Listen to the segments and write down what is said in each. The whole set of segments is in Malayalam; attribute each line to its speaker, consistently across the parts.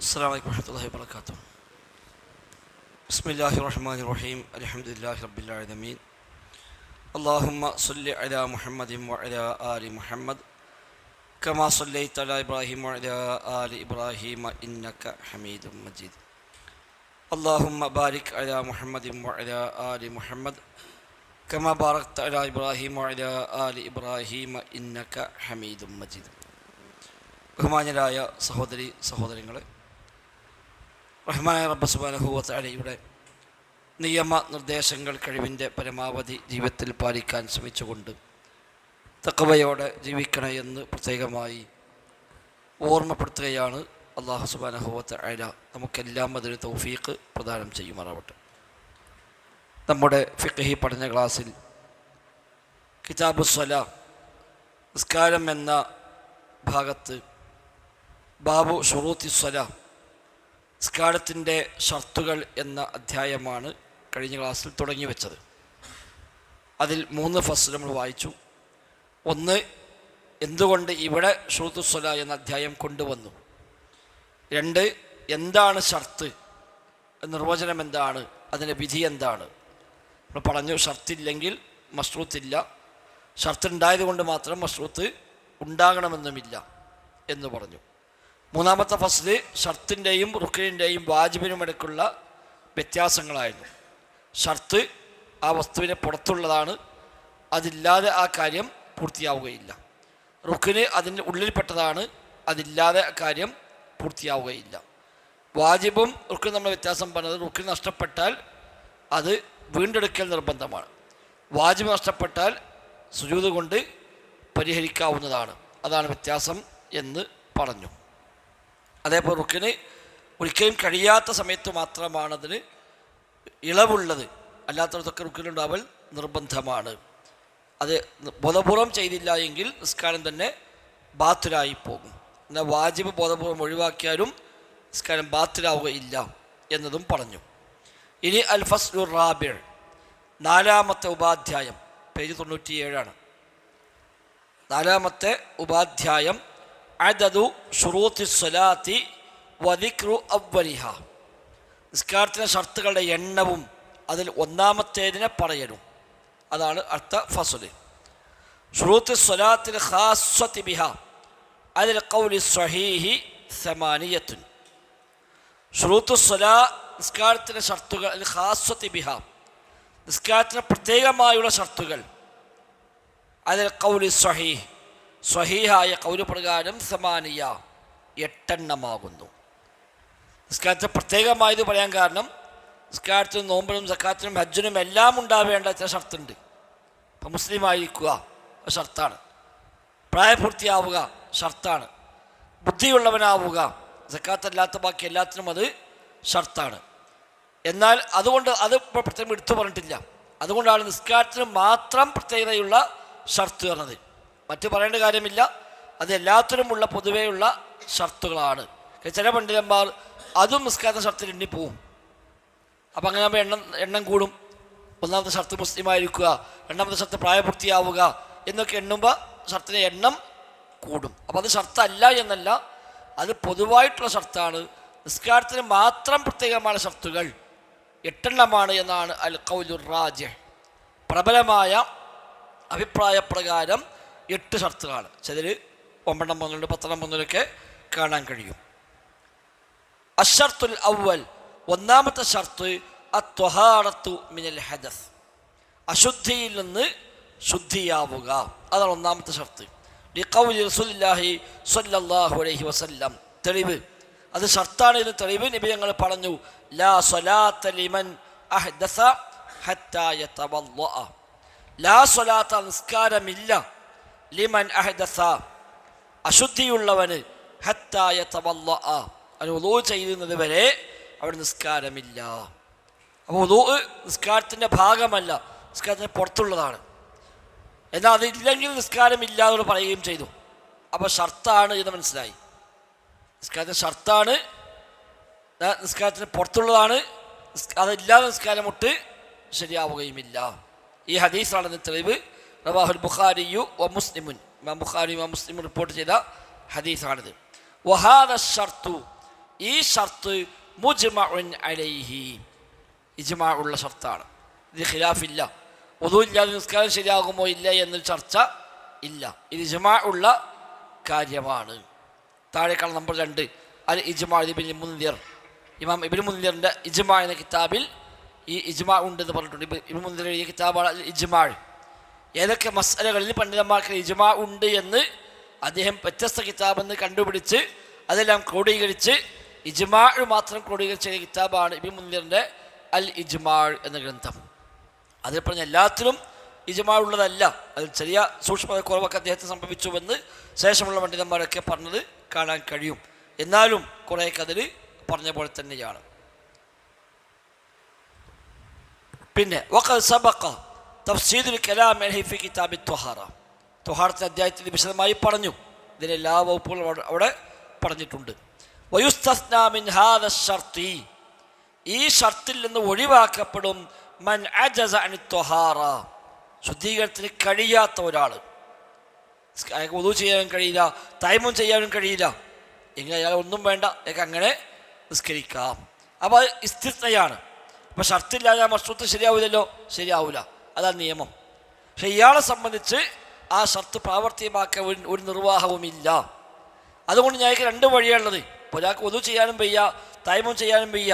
Speaker 1: السلام عليكم ورحمة الله وبركاته. بسم الله الرحمن الرحيم. الحمد لله رب العالمين. اللهم صل على محمد وعلى آل محمد كما صليت على إبراهيم وعلى آل إبراهيم إنك حميد مجيد. اللهم بارك على محمد وعلى آل محمد كما باركت على إبراهيم وعلى آل إبراهيم إنك حميد مجيد. ബഹുമാന്യരായ സഹോദരങ്ങളെ, റഹ്മാനായ റബ്ബ് സുബ്ഹാനഹു വ തആലയുടെ നിയമനിർദ്ദേശങ്ങൾ കഴിവിൻ്റെ പരമാവധി ജീവിതത്തിൽ പാലിക്കാൻ ശ്രമിച്ചുകൊണ്ട് തഖ്വയോടെ ജീവിക്കണേ എന്ന് പ്രത്യേകമായി ഓർമ്മപ്പെടുത്തുകയാണ്. അല്ലാഹു സുബ്ഹാനഹു വ തആല നമുക്കെല്ലാം അതിന് തൗഫീഖ് പ്രദാനം ചെയ്യുമാറാവട്ടെ. നമ്മുടെ ഫിഖ്ഹി പഠന ക്ലാസ്സിൽ കിതാബുസ്സലാ നിസ്കാരം എന്ന ഭാഗത്ത് ബാബു ശുറൂത്തിസ്സലാ നിസ്കാരത്തിൻ്റെ ഷർത്തുകൾ എന്ന അധ്യായമാണ് കഴിഞ്ഞ ക്ലാസ്സിൽ തുടങ്ങി വെച്ചത്. അതിൽ 3 ഫസ്ൽ നമ്മൾ വായിച്ചു. ഒന്ന്, എന്തുകൊണ്ട് ഇവിടെ ശുറൂത്തുസ്സലാ എന്ന അധ്യായം കൊണ്ടുവന്നു. 2, എന്താണ് ഷർത്ത്, നിർവചനം എന്താണ്, അതിൻ്റെ വിധി എന്താണ്. നമ്മൾ പറഞ്ഞു ഷർത്തില്ലെങ്കിൽ മശ്റൂത്തില്ല, ഷർത്തുണ്ടായത് കൊണ്ട് മാത്രം മശ്റൂത്ത് ഉണ്ടാകണമെന്നുമില്ല എന്ന് പറഞ്ഞു. 3-ാമത്തെ ഫസ്ല് ഷർത്തിൻ്റെയും റുക്നിൻ്റെയും വാജിബിനും ഇടയ്ക്കുള്ള വ്യത്യാസങ്ങളായിരുന്നു. ഷർത്ത് ആ വസ്തുവിനെ പുറത്തുള്ളതാണ്, അതില്ലാതെ ആ കാര്യം പൂർത്തിയാവുകയില്ല. റുക്ന് അതിൻ്റെ ഉള്ളിൽപ്പെട്ടതാണ്, അതില്ലാതെ ആ കാര്യം പൂർത്തിയാവുകയില്ല. വാജിബും റുക്നും നമ്മൾ വ്യത്യാസം പറഞ്ഞത്, റുക്ന് നഷ്ടപ്പെട്ടാൽ അത് വീണ്ടെടുക്കൽ നിർബന്ധമാണ്. വാജിബ് നഷ്ടപ്പെട്ടാൽ സുജൂദ് കൊണ്ട് പരിഹരിക്കാവുന്നതാണ്. അതാണ് വ്യത്യാസം എന്ന് പറഞ്ഞു. അതേപോലെ റുക്കിന് ഒരിക്കലും കഴിയാത്ത സമയത്ത് മാത്രമാണ് അതിന് ഇളവുള്ളത്, അല്ലാത്തടത്തൊക്കെ റുക്കിനുണ്ടാവൽ നിർബന്ധമാണ്. അത് ബോധപൂർവം ചെയ്തില്ല എങ്കിൽ നിസ്കാരം തന്നെ ബാത്തിലായി പോകും. എന്നാൽ വാജിബ് ബോധപൂർവം ഒഴിവാക്കിയാലും നിസ്കാരം ബാത്തിലാവുകയില്ല എന്നതും പറഞ്ഞു. ഇനി അൽ ഫസ്ലുർ റാബിഅ്, 4-ാമത്തെ ഉപാധ്യായം, പേജ് 97 4-ാമത്തെ ഉപാധ്യായം. അദദു ശുറൂത്തിസ്സലാത്തി വദിക്റു അവ്വലിഹ, നിസ്കാരത്തിൻ്റെ ഷർത്തുകളുടെ എണ്ണവും അതിൽ 1-ാമത്തേതിനെ പറയലും. അതാണ് അടുത്ത ഫസ്ല്. ശുറൂത്തിസ്സലാത്തിൽ ഖാസ്സത്തി ബിഹ അലൽ ഖൗലി സ്വഹീഹി 8. ശുറൂത്തുസ്സലാ നിസ്കാരത്തിൻ്റെ ഷർത്തുകൾ, അൽ ഖാസ്സത്തി ബിഹ നിസ്കാരത്തിന് പ്രത്യേകമായുള്ള ഷർത്തുകൾ, അതിൽ ഖൗലി സ്വഹീഹ് സ്വഹീഹായ ഖൗല് പ്രകാരം 8 നിസ്കാരത്തിന് പ്രത്യേകമായത് പറയാൻ കാരണം, നിസ്കാരത്തിനും നോമ്പിനും സക്കാത്തിനും ഹജ്ജിനും എല്ലാം ഉണ്ടാവേണ്ട ചില ഷർത്തുണ്ട്. ഇപ്പം മുസ്ലിമായിരിക്കുക ഷർത്താണ്, പ്രായപൂർത്തിയാവുക ഷർത്താണ്, ബുദ്ധിയുള്ളവനാവുക, സക്കാത്തല്ലാത്ത ബാക്കി എല്ലാത്തിനും അത് ഷർത്താണ്. എന്നാൽ അതുകൊണ്ട് അത് പ്രത്യേകം എടുത്തു പറഞ്ഞിട്ടില്ല. അതുകൊണ്ടാണ് നിസ്കാരത്തിന് മാത്രം പ്രത്യേകതയുള്ള ഷർത്ത് പറഞ്ഞത്. മറ്റു പറയേണ്ട കാര്യമില്ല, അത് എല്ലാത്തിനുമുള്ള പൊതുവെയുള്ള ഷർത്തുകളാണ്. ചില പണ്ഡിതന്മാർ അതും നിസ്കാരത്തെ ഷർത്തിൽ എണ്ണിപ്പോവും. അപ്പം അങ്ങനെ എണ്ണം കൂടും. 1-ാമത്തെ ഷർത്ത് മുസ്ലിമായിരിക്കുക, 2-ാമത്തെ ഷർത്ത് പ്രായപൂർത്തിയാവുക എന്നൊക്കെ എണ്ണുമ്പോൾ ഷർത്തിൻ്റെ എണ്ണം കൂടും. അപ്പോൾ അത് ഷർത്തല്ല എന്നല്ല, അത് പൊതുവായിട്ടുള്ള ഷർത്താണ്. നിസ്കാരത്തിന് മാത്രം പ്രത്യേകമായ ഷർത്തുകൾ 8 എന്നാണ് അൽ ഖൗലുർ റാജിഹ്. പ്രബലമായ അഭിപ്രായപ്രകാരം 8 ഷർത്തുകളാണ്. ചിലർ 9 പോകുന്നുണ്ട്, 10 പോകുന്നതിലൊക്കെ കാണാൻ കഴിയും. അശ്ശർത്തുൽ അവ്വൽ, 1-ാമത്തെ ഷർത്ത് അത്വഹാറത്തു മിനൽ ഹദസ്, അശുദ്ധിയിൽ നിന്ന് ശുദ്ധിയാവുക. അതാണ് 1-ാമത്തെ ഷർത്ത്. ലിഖൗലി റസൂലുള്ളാഹി സ്വല്ലല്ലാഹു അലൈഹി വസല്ലം, തെളിവ്, അത് ഷർത്താണ് എന്ന് തെളിവ് നബി ഞങ്ങൾ പറഞ്ഞു. ലാ സ്വലാത്ത ലിമൻ അഹ്ദസ ഹത്താ യതവല്ലഅ, ലാ സ്വലാത്ത നിസ്കാരമില്ല, ലിമൻ അഹ്ദസ അശുദ്ധിയുള്ളവന്, ഹത്താ യതവല്ലഅ അവന് വുളൂ ചെയ്യുന്നത് വരെ അവിടെ നിസ്കാരമില്ല. അപ്പോൾ വുളൂ നിസ്കാരത്തിൻ്റെ ഭാഗമല്ല, നിസ്കാരത്തിന് പുറത്തുള്ളതാണ്. എന്നാൽ അതില്ലെങ്കിൽ നിസ്കാരമില്ല എന്ന് പറയുകയും ചെയ്തു. അപ്പോൾ ഷർത്താണ് എന്ന് മനസ്സിലായി. നിസ്കാരത്തിന് ഷർത്താണ്, നിസ്കാരത്തിന് പുറത്തുള്ളതാണ്, അതില്ലാതെ നിസ്കാരം മുട്ട് ശരിയാവുകയുമില്ല. ഈ ഹദീസാണെന്ന് തെളിവ്. റവാഹുൽ ബുഖാരിയു വ മുസ്ലിമുൻ, ഇമാം ബുഖാരി ഇമാം മുസ്ലിം റിപ്പോർട്ട് ചെയ്ത ഹദീസാണിത്. വഹാദ ഷർത്തു, ഈ ഷർത്ത് മുജ്മഉൻ അലൈഹി, ഇജ്മാ ഉള്ള ഷർത്താണ്. ഇത് ഖിലാഫില്ല. വുദൂ ഇല്ലാതെ നിസ്കാരം ശരിയാകുമോ ഇല്ല എന്നൊരു ചർച്ച ഇല്ല. ഇത് ഇജ്മാ ഉള്ള കാര്യമാണ്. താഴേക്കാൾ നമ്പർ 2 അൽ ഇജ്മാ ഇബ്നുൽ മുൻദിർ. ഇമാം ഇബ്നുൽ മുൻദിറിൻ്റെ ഇജ്മാ എന്ന കിതാബിൽ ഈ ഇജ്മാ ഉണ്ടെന്ന് പറഞ്ഞിട്ടുണ്ട്. ഇബ്നുൽ മുൻദിർ എഴുതിയ കിതാബാണ് അൽ ഇജ്മാ. ഏതൊക്കെ മസ്അലകളിൽ പണ്ഡിതന്മാർക്ക് ഇജ്മാ ഉണ്ട് എന്ന് അദ്ദേഹം വ്യത്യസ്ത കിതാബെന്ന് കണ്ടുപിടിച്ച് അതെല്ലാം ക്രോഡീകരിച്ച് ഇജ്മാ മാത്രം ക്രോഡീകരിച്ച കിതാബാണ് ഇബ്നുൽ മുൻദിറിൻ്റെ അൽ ഇജ്മാ എന്ന ഗ്രന്ഥം. അതിൽ പറഞ്ഞ എല്ലാത്തിലും ഇജ്മാ ഉള്ളതല്ല, അതിൽ ചെറിയ സൂക്ഷ്മത കുറവൊക്കെ അദ്ദേഹത്തിന് സംഭവിച്ചുവെന്ന് ശേഷമുള്ള പണ്ഡിതന്മാരൊക്കെ പറഞ്ഞത് കാണാൻ കഴിയും. എന്നാലും കുറേയൊക്കെ അതിൽ പറഞ്ഞ പോലെ തന്നെയാണ്. പിന്നെ വഖദ് സബഖ തഫ്സീലുൽ കലാം അലൈഹി ഫി കിതാബി ത്വഹാറ, ത്വഹാറത്തെ അധ്യായത്തിൽ വിശദമായി പറഞ്ഞു. ഇതിലെ എല്ലാ വകുപ്പുകളും അവിടെ പറഞ്ഞിട്ടുണ്ട്. വയുസ്തസ്നാ മിൻ ഹാദ ശർത്തി, ഈ ഷർത്തിൽ നിന്ന് ഒഴിവാക്കപ്പെടും മൻ അജസ അനി ത്വഹാറ, ശുദ്ധീകരണത്തിന് കഴിയാത്ത ഒരാൾ. അയാൾക്ക് വുദൂ ചെയ്യാനും കഴിയില്ല, തയമ്മും ചെയ്യാനും കഴിയില്ല, എങ്ങനെ അയാൾ ഒന്നും വേണ്ട, അയാൾക്ക് അങ്ങനെ നിസ്കരിക്കാം. അപ്പോൾ അത് ഇസ്തിസ്നയാണ്. അപ്പോൾ ഷർത്തില്ലാതെ ആ മഷ്റൂത്ത് ശരിയാവില്ലല്ലോ, ശരിയാവില്ല, അതാണ് നിയമം. പക്ഷെ ഇയാളെ സംബന്ധിച്ച് ആ ഷർത്ത് പ്രാവർത്തികമാക്കാൻ ഒരു നിർവാഹവുമില്ല. അതുകൊണ്ട് ഞങ്ങൾക്ക് 2 വഴിയാണുള്ളത്. ഇപ്പോൾ ഒരാൾക്ക് വുദൂ ചെയ്യാനും വയ്യ, തയമ്മും ചെയ്യാനും വയ്യ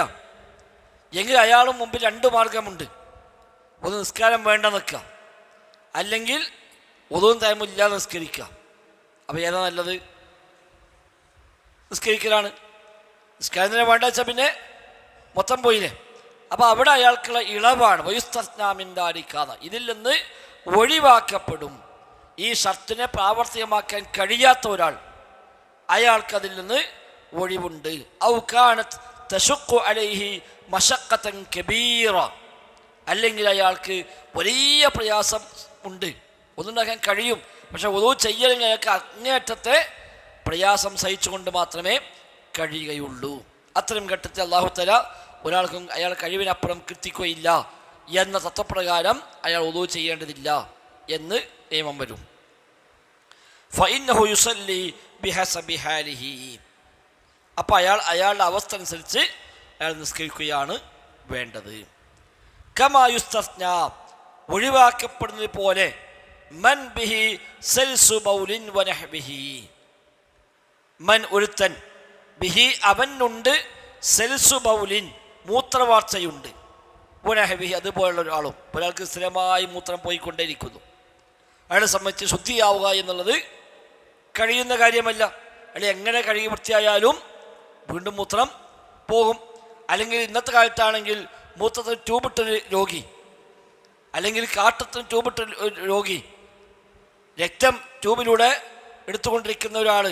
Speaker 1: എങ്കിൽ അയാളും മുമ്പിൽ 2 മാർഗമുണ്ട്. ഒന്ന് നിസ്കാരം വേണ്ട നിൽക്കുക, അല്ലെങ്കിൽ വുദൂവും തയമ്മും ഇല്ലാതെ നിസ്കരിക്കുക. അപ്പോൾ ഏതാ നല്ലത്? നിസ്കരിക്കലാണ്. നിസ്കാരം തന്നെ വേണ്ട വെച്ചാൽ പിന്നെ മൊത്തം പോയില്ലേ. അപ്പോൾ അവിടെ അയാൾക്കുള്ള ഇളവാണ് വയുസ്തസ്നാമിൻദാരിക്കാതെ, ഇതിൽ നിന്ന് ഒഴിവാക്കപ്പെടും. ഈ ഷർത്തിനെ പ്രാവർത്തികമാക്കാൻ കഴിയാത്ത ഒരാൾ, അയാൾക്കതിൽ നിന്ന് ഒഴിവുണ്ട്. ഔ കാനത് തശുഖു അലൈഹി മശഖത്തൻ കബീറ, അല്ലെങ്കിൽ അയാൾക്ക് വലിയ പ്രയാസം ഉണ്ട്. ഒന്നുണ്ടാക്കാൻ കഴിയും, പക്ഷെ വുദൂ ചെയ്യലെങ്കിൽ അയാൾക്ക് അങ്ങേയറ്റത്തെ പ്രയാസം സഹിച്ചുകൊണ്ട് മാത്രമേ കഴിയുകയുള്ളൂ. അത്തരം ഘട്ടത്തിൽ അല്ലാഹു തആല ഒരാൾക്കും അയാൾ കഴിവിനപ്പുറം കൃത്തിക്കുകയില്ല എന്ന തത്വപ്രകാരം അയാൾ വുദൂ ചെയ്യേണ്ടതില്ല എന്ന് നിയമം വരും. ഫഇന്നഹു യുസല്ലി ബിഹസബി ഹാലിഹി, അപ്പോൾ അയാളുടെ അവസ്ഥ അനുസരിച്ച് അയാൾ നിസ്കരിക്കുകയാണ് വേണ്ടത്. കമാ യുസ്തസ്നാ, ഒഴിവാക്കപ്പെടുന്നത് പോലെ മൻ ബിഹി സൽസു ബൗലിൻ വനഹ്ബിഹി, മൻ ഒരുത്തൻ, ബിഹി അവനുണ്ട്, സെൽസു ബൗലിൻ മൂത്രവാർച്ചയുണ്ട്, വനഹ്ബിഹി അതുപോലുള്ള ഒരാളും. ഒരാൾക്ക് സ്ഥിരമായി മൂത്രം പോയിക്കൊണ്ടേയിരിക്കുന്നു, അയാളെ സംബന്ധിച്ച് ശുദ്ധിയാവുക എന്നുള്ളത് കഴിയുന്ന കാര്യമല്ല. അല്ലെങ്കിൽ എങ്ങനെ കഴുകി വൃത്തിയായാലും വീണ്ടും മൂത്രം പോകും. അല്ലെങ്കിൽ ഇന്നത്തെ കാലത്താണെങ്കിൽ മൂത്രത്തിന് ട്യൂബിട്ടൊരു രോഗി, അല്ലെങ്കിൽ കാട്ടത്തിന് ട്യൂബിട്ട രോഗി, രക്തം ട്യൂബിലൂടെ എടുത്തുകൊണ്ടിരിക്കുന്ന ഒരാൾ,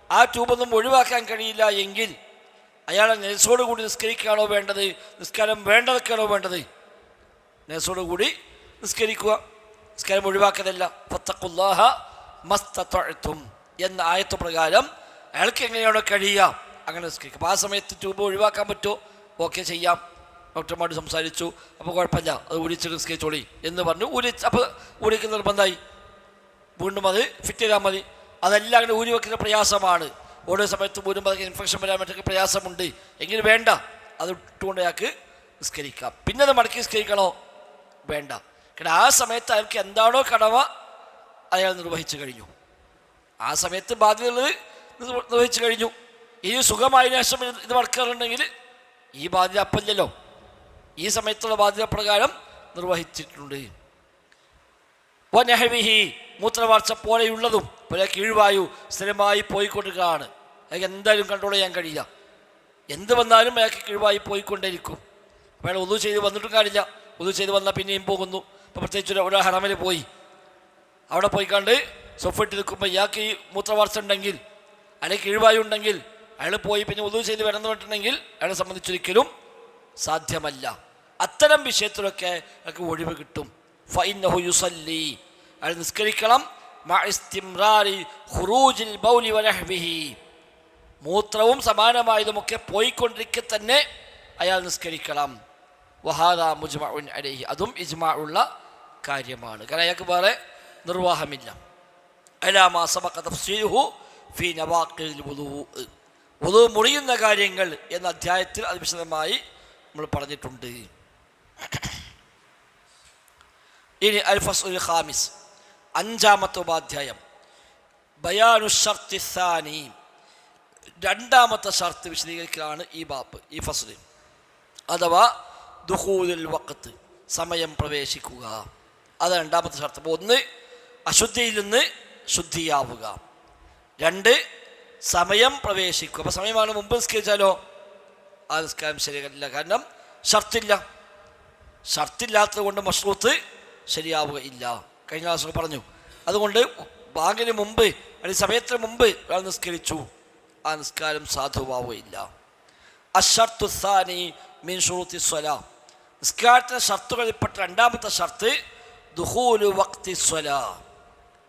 Speaker 1: ആ ട്യൂബൊന്നും ഒഴിവാക്കാൻ കഴിയില്ല എങ്കിൽ അയാളെ നെസോടുകൂടി നിസ്കരിക്കുകയാണോ വേണ്ടത്, നിസ്കാരം വേണ്ടതൊക്കെയാണോ വേണ്ടത്? നെസോടുകൂടി നിസ്കരിക്കുക, നിസ്കാരം ഒഴിവാക്കതല്ല. ഫത്തഖുല്ലാഹ മസ്തതഅ്തും എന്ന ആയത്ത് പ്രകാരം അയാൾക്ക് എങ്ങനെയാണോ കഴിയുക അങ്ങനെ നിസ്കരിക്കുക. അപ്പോൾ ആ സമയത്ത് ട്യൂബ് ഒഴിവാക്കാൻ പറ്റുമോ? ഓക്കെ, ചെയ്യാം. ഡോക്ടർമാർ സംസാരിച്ചു, അപ്പോൾ കുഴപ്പമില്ല, അത് ഊരിച്ച് നിസ്കരിച്ചോളി എന്ന് പറഞ്ഞു. അപ്പോൾ ഊരിക്കുന്ന നിർബന്ധമായി, വീണ്ടും അത് ഫിറ്റ് ചെയ്താൽ മതി. അതെല്ലാം അങ്ങനെ ഊരി വെക്കുന്ന പ്രയാസമാണ്. ഓരോ സമയത്തും ഊരുമ്പോൾ അതൊക്കെ ഇൻഫെക്ഷൻ വരാൻ പറ്റൊക്കെ പ്രയാസമുണ്ട് എങ്കിൽ വേണ്ട, അത് ഇട്ടുകൊണ്ട് അയാൾക്ക് നിസ്കരിക്കാം. പിന്നെ അത് മടക്കി നിസ്കരിക്കണോ? വേണ്ട. കാരണം ആ സമയത്ത് അയാൾക്ക് എന്താണോ കടമ അയാൾ നിർവഹിച്ചു കഴിഞ്ഞു, ആ സമയത്ത് ബാധ്യതയുള്ളത് നിർവഹിച്ചു കഴിഞ്ഞു. ഇനി സുഖമായതിനു ശേഷം ഇത് മടക്കാറുണ്ടെങ്കിൽ ഈ ബാധ്യത അപ്പല്ലല്ലോ, ഈ സമയത്തുള്ള ബാധ്യത പ്രകാരം നിർവഹിച്ചിട്ടുണ്ട്. വനഹ്വിഹി മൂത്രവാർച്ച പോലെയുള്ളതും, പോലെ കീഴ്വായു സ്ഥിരമായി പോയിക്കൊണ്ടിരിക്കുകയാണ്, അയാൾക്ക് എന്തായാലും കൺട്രോൾ ചെയ്യാൻ കഴിയില്ല, എന്ത് വന്നാലും അയാൾക്ക് കീഴ്വായി പോയിക്കൊണ്ടേയിരിക്കും. അപ്പോൾ അയാൾ വുദൂ ചെയ്ത് വന്നിട്ടും കാര്യമില്ല, വുദൂ ചെയ്ത് വന്നാൽ പിന്നെയും പോകുന്നു. ഇപ്പോൾ പ്രത്യേകിച്ച് ഒരു ഹറമിൽ പോയി, അവിടെ പോയിക്കാണ്ട് സൊഫിട്ട് നിൽക്കുമ്പോൾ ഇയാൾക്ക് ഈ മൂത്രവാർച്ച ഉണ്ടെങ്കിൽ അല്ലെങ്കിൽ കീഴ്വായു ഉണ്ടെങ്കിൽ അയാൾ പോയി പിന്നെ വുദൂ ചെയ്ത് വരണം എന്ന് പറഞ്ഞിട്ടുണ്ടെങ്കിൽ അയാളെ സംബന്ധിച്ചൊരിക്കലും സാധ്യമല്ല. അത്തരം വിഷയത്തിലൊക്കെ അയാൾക്ക് ഒഴിവ് കിട്ടും. ഫഇന്നഹു യുസല്ലി, അയാൾ നിസ്കരിക്കണം. മഅഇസ്തിംറാരി ഖുറൂജിൽ ബൗലി വനഹ്വിഹി, മൂത്രവും സമാനമായതുമൊക്കെ പോയിക്കൊണ്ടിരിക്കെ തന്നെ അയാൾ നിസ്കരിക്കണം. വഹാദാ മുജ്മഉൻ അലൈഹി, അതും ഇജ്മാ ഉള്ള കാര്യമാണ്. കാരണം അയാൾക്ക് വേറെ നിർവാഹമില്ല. അലാ മാ സബഖ തഫ്സീലുഹു ഫീ നവാഖിൽ വുദൂ, വുളു മുറിയുന്ന കാര്യങ്ങൾ എന്ന അധ്യായത്തിൽ അത് വിശദമായി നമ്മൾ പറഞ്ഞിട്ടുണ്ട്. ഇനി അൽ ഫസ്ലുൽ ഖാമിസ്, അഞ്ചാമത്തെ ഉപാധ്യായം, ബയാനു ശർത്തി സാനി, രണ്ടാമത്തെ ഷർത്ത് വിശദീകരിക്കലാണ് ഈ ബാബ്, ഈ ഫസ്ല്. അഥവാ ദുഖൂലുൽ വഖ്ത്, സമയം പ്രവേശിക്കുക. അത് രണ്ടാമത്തെ ഷർത്ത്. അപ്പോൾ ഒന്ന്, അശുദ്ധിയിൽ നിന്ന് ശുദ്ധിയാവുക. രണ്ട്, സമയം പ്രവേശിക്കുക. അപ്പോൾ സമയമാണ് മുമ്പ് നിസ്കരിച്ചാലോ ആ നിസ്കാരം ശരിയല്ല, കാരണം ഷർത്തില്ലാത്തത് കൊണ്ട് മശ്റൂത്ത് ശരിയാവുകയില്ല. കഴിഞ്ഞ ക്ലാസ്സിൽ പറഞ്ഞു. അതുകൊണ്ട് ബാങ്കിന് മുമ്പ് അല്ലെങ്കിൽ സമയത്തിന് മുമ്പ് ഒരാൾ നിസ്കരിച്ചു, ആ നിസ്കാരം സാധുവാവുകയില്ല. അശ്ശർതു സാനി മിൻ ശുറൂത്തി സ്വലാ, നിസ്കാരത്തിൻ്റെ ഷർത്തുകളിൽപ്പെട്ട രണ്ടാമത്തെ ഷർത്ത് ദുഖൂലു വഖ്തി സ്വലാ,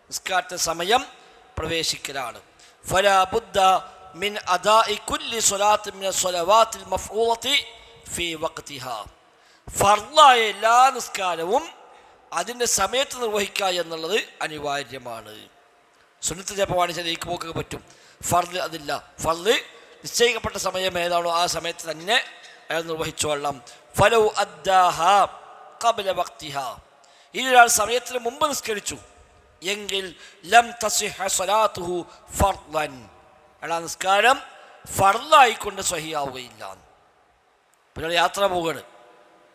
Speaker 1: നിസ്കാരത്തെ സമയം പ്രവേശിക്കലാണ്. ഫലാ ബുദ്ദ മിൻ അദാഇ കുല്ലി സ്വലാത്തി മിന സ്വലവാത്തിൽ മഫ്ഊളത്തി ഫീ വഖ്തിഹാ, ഫർളായ എല്ലാ നിസ്കാരവും അതിൻ്റെ സമയത്ത് നിർവഹിക്കുക എന്നുള്ളത് അനിവാര്യമാണ്. സുന്നത്ത് ചിലപ്പോൾ വാണിജ്യ നീക്കുപോക്കൊക്കെ പറ്റും, ഫർള് അതില്ല. ഫർള് നിശ്ചയിക്കപ്പെട്ട സമയം ഏതാണോ ആ സമയത്ത് തന്നെ അയാൾ നിർവഹിച്ചോളാം. ഫലൗ അദ്ദാഹ ഖബ്ല വഖ്തിഹാ, ഈ ഒരാൾ സമയത്തിന് മുമ്പ് നിസ്കരിച്ചു എങ്കിൽ ലം തസിഹ സ്വലാത്തുഹു ഫർളൻ, അയാൾ നിസ്കാരം ഫർളായിക്കൊണ്ട് സ്വഹിയാവുകയില്ല. പിന്നെ യാത്ര പോവുകയാണ്,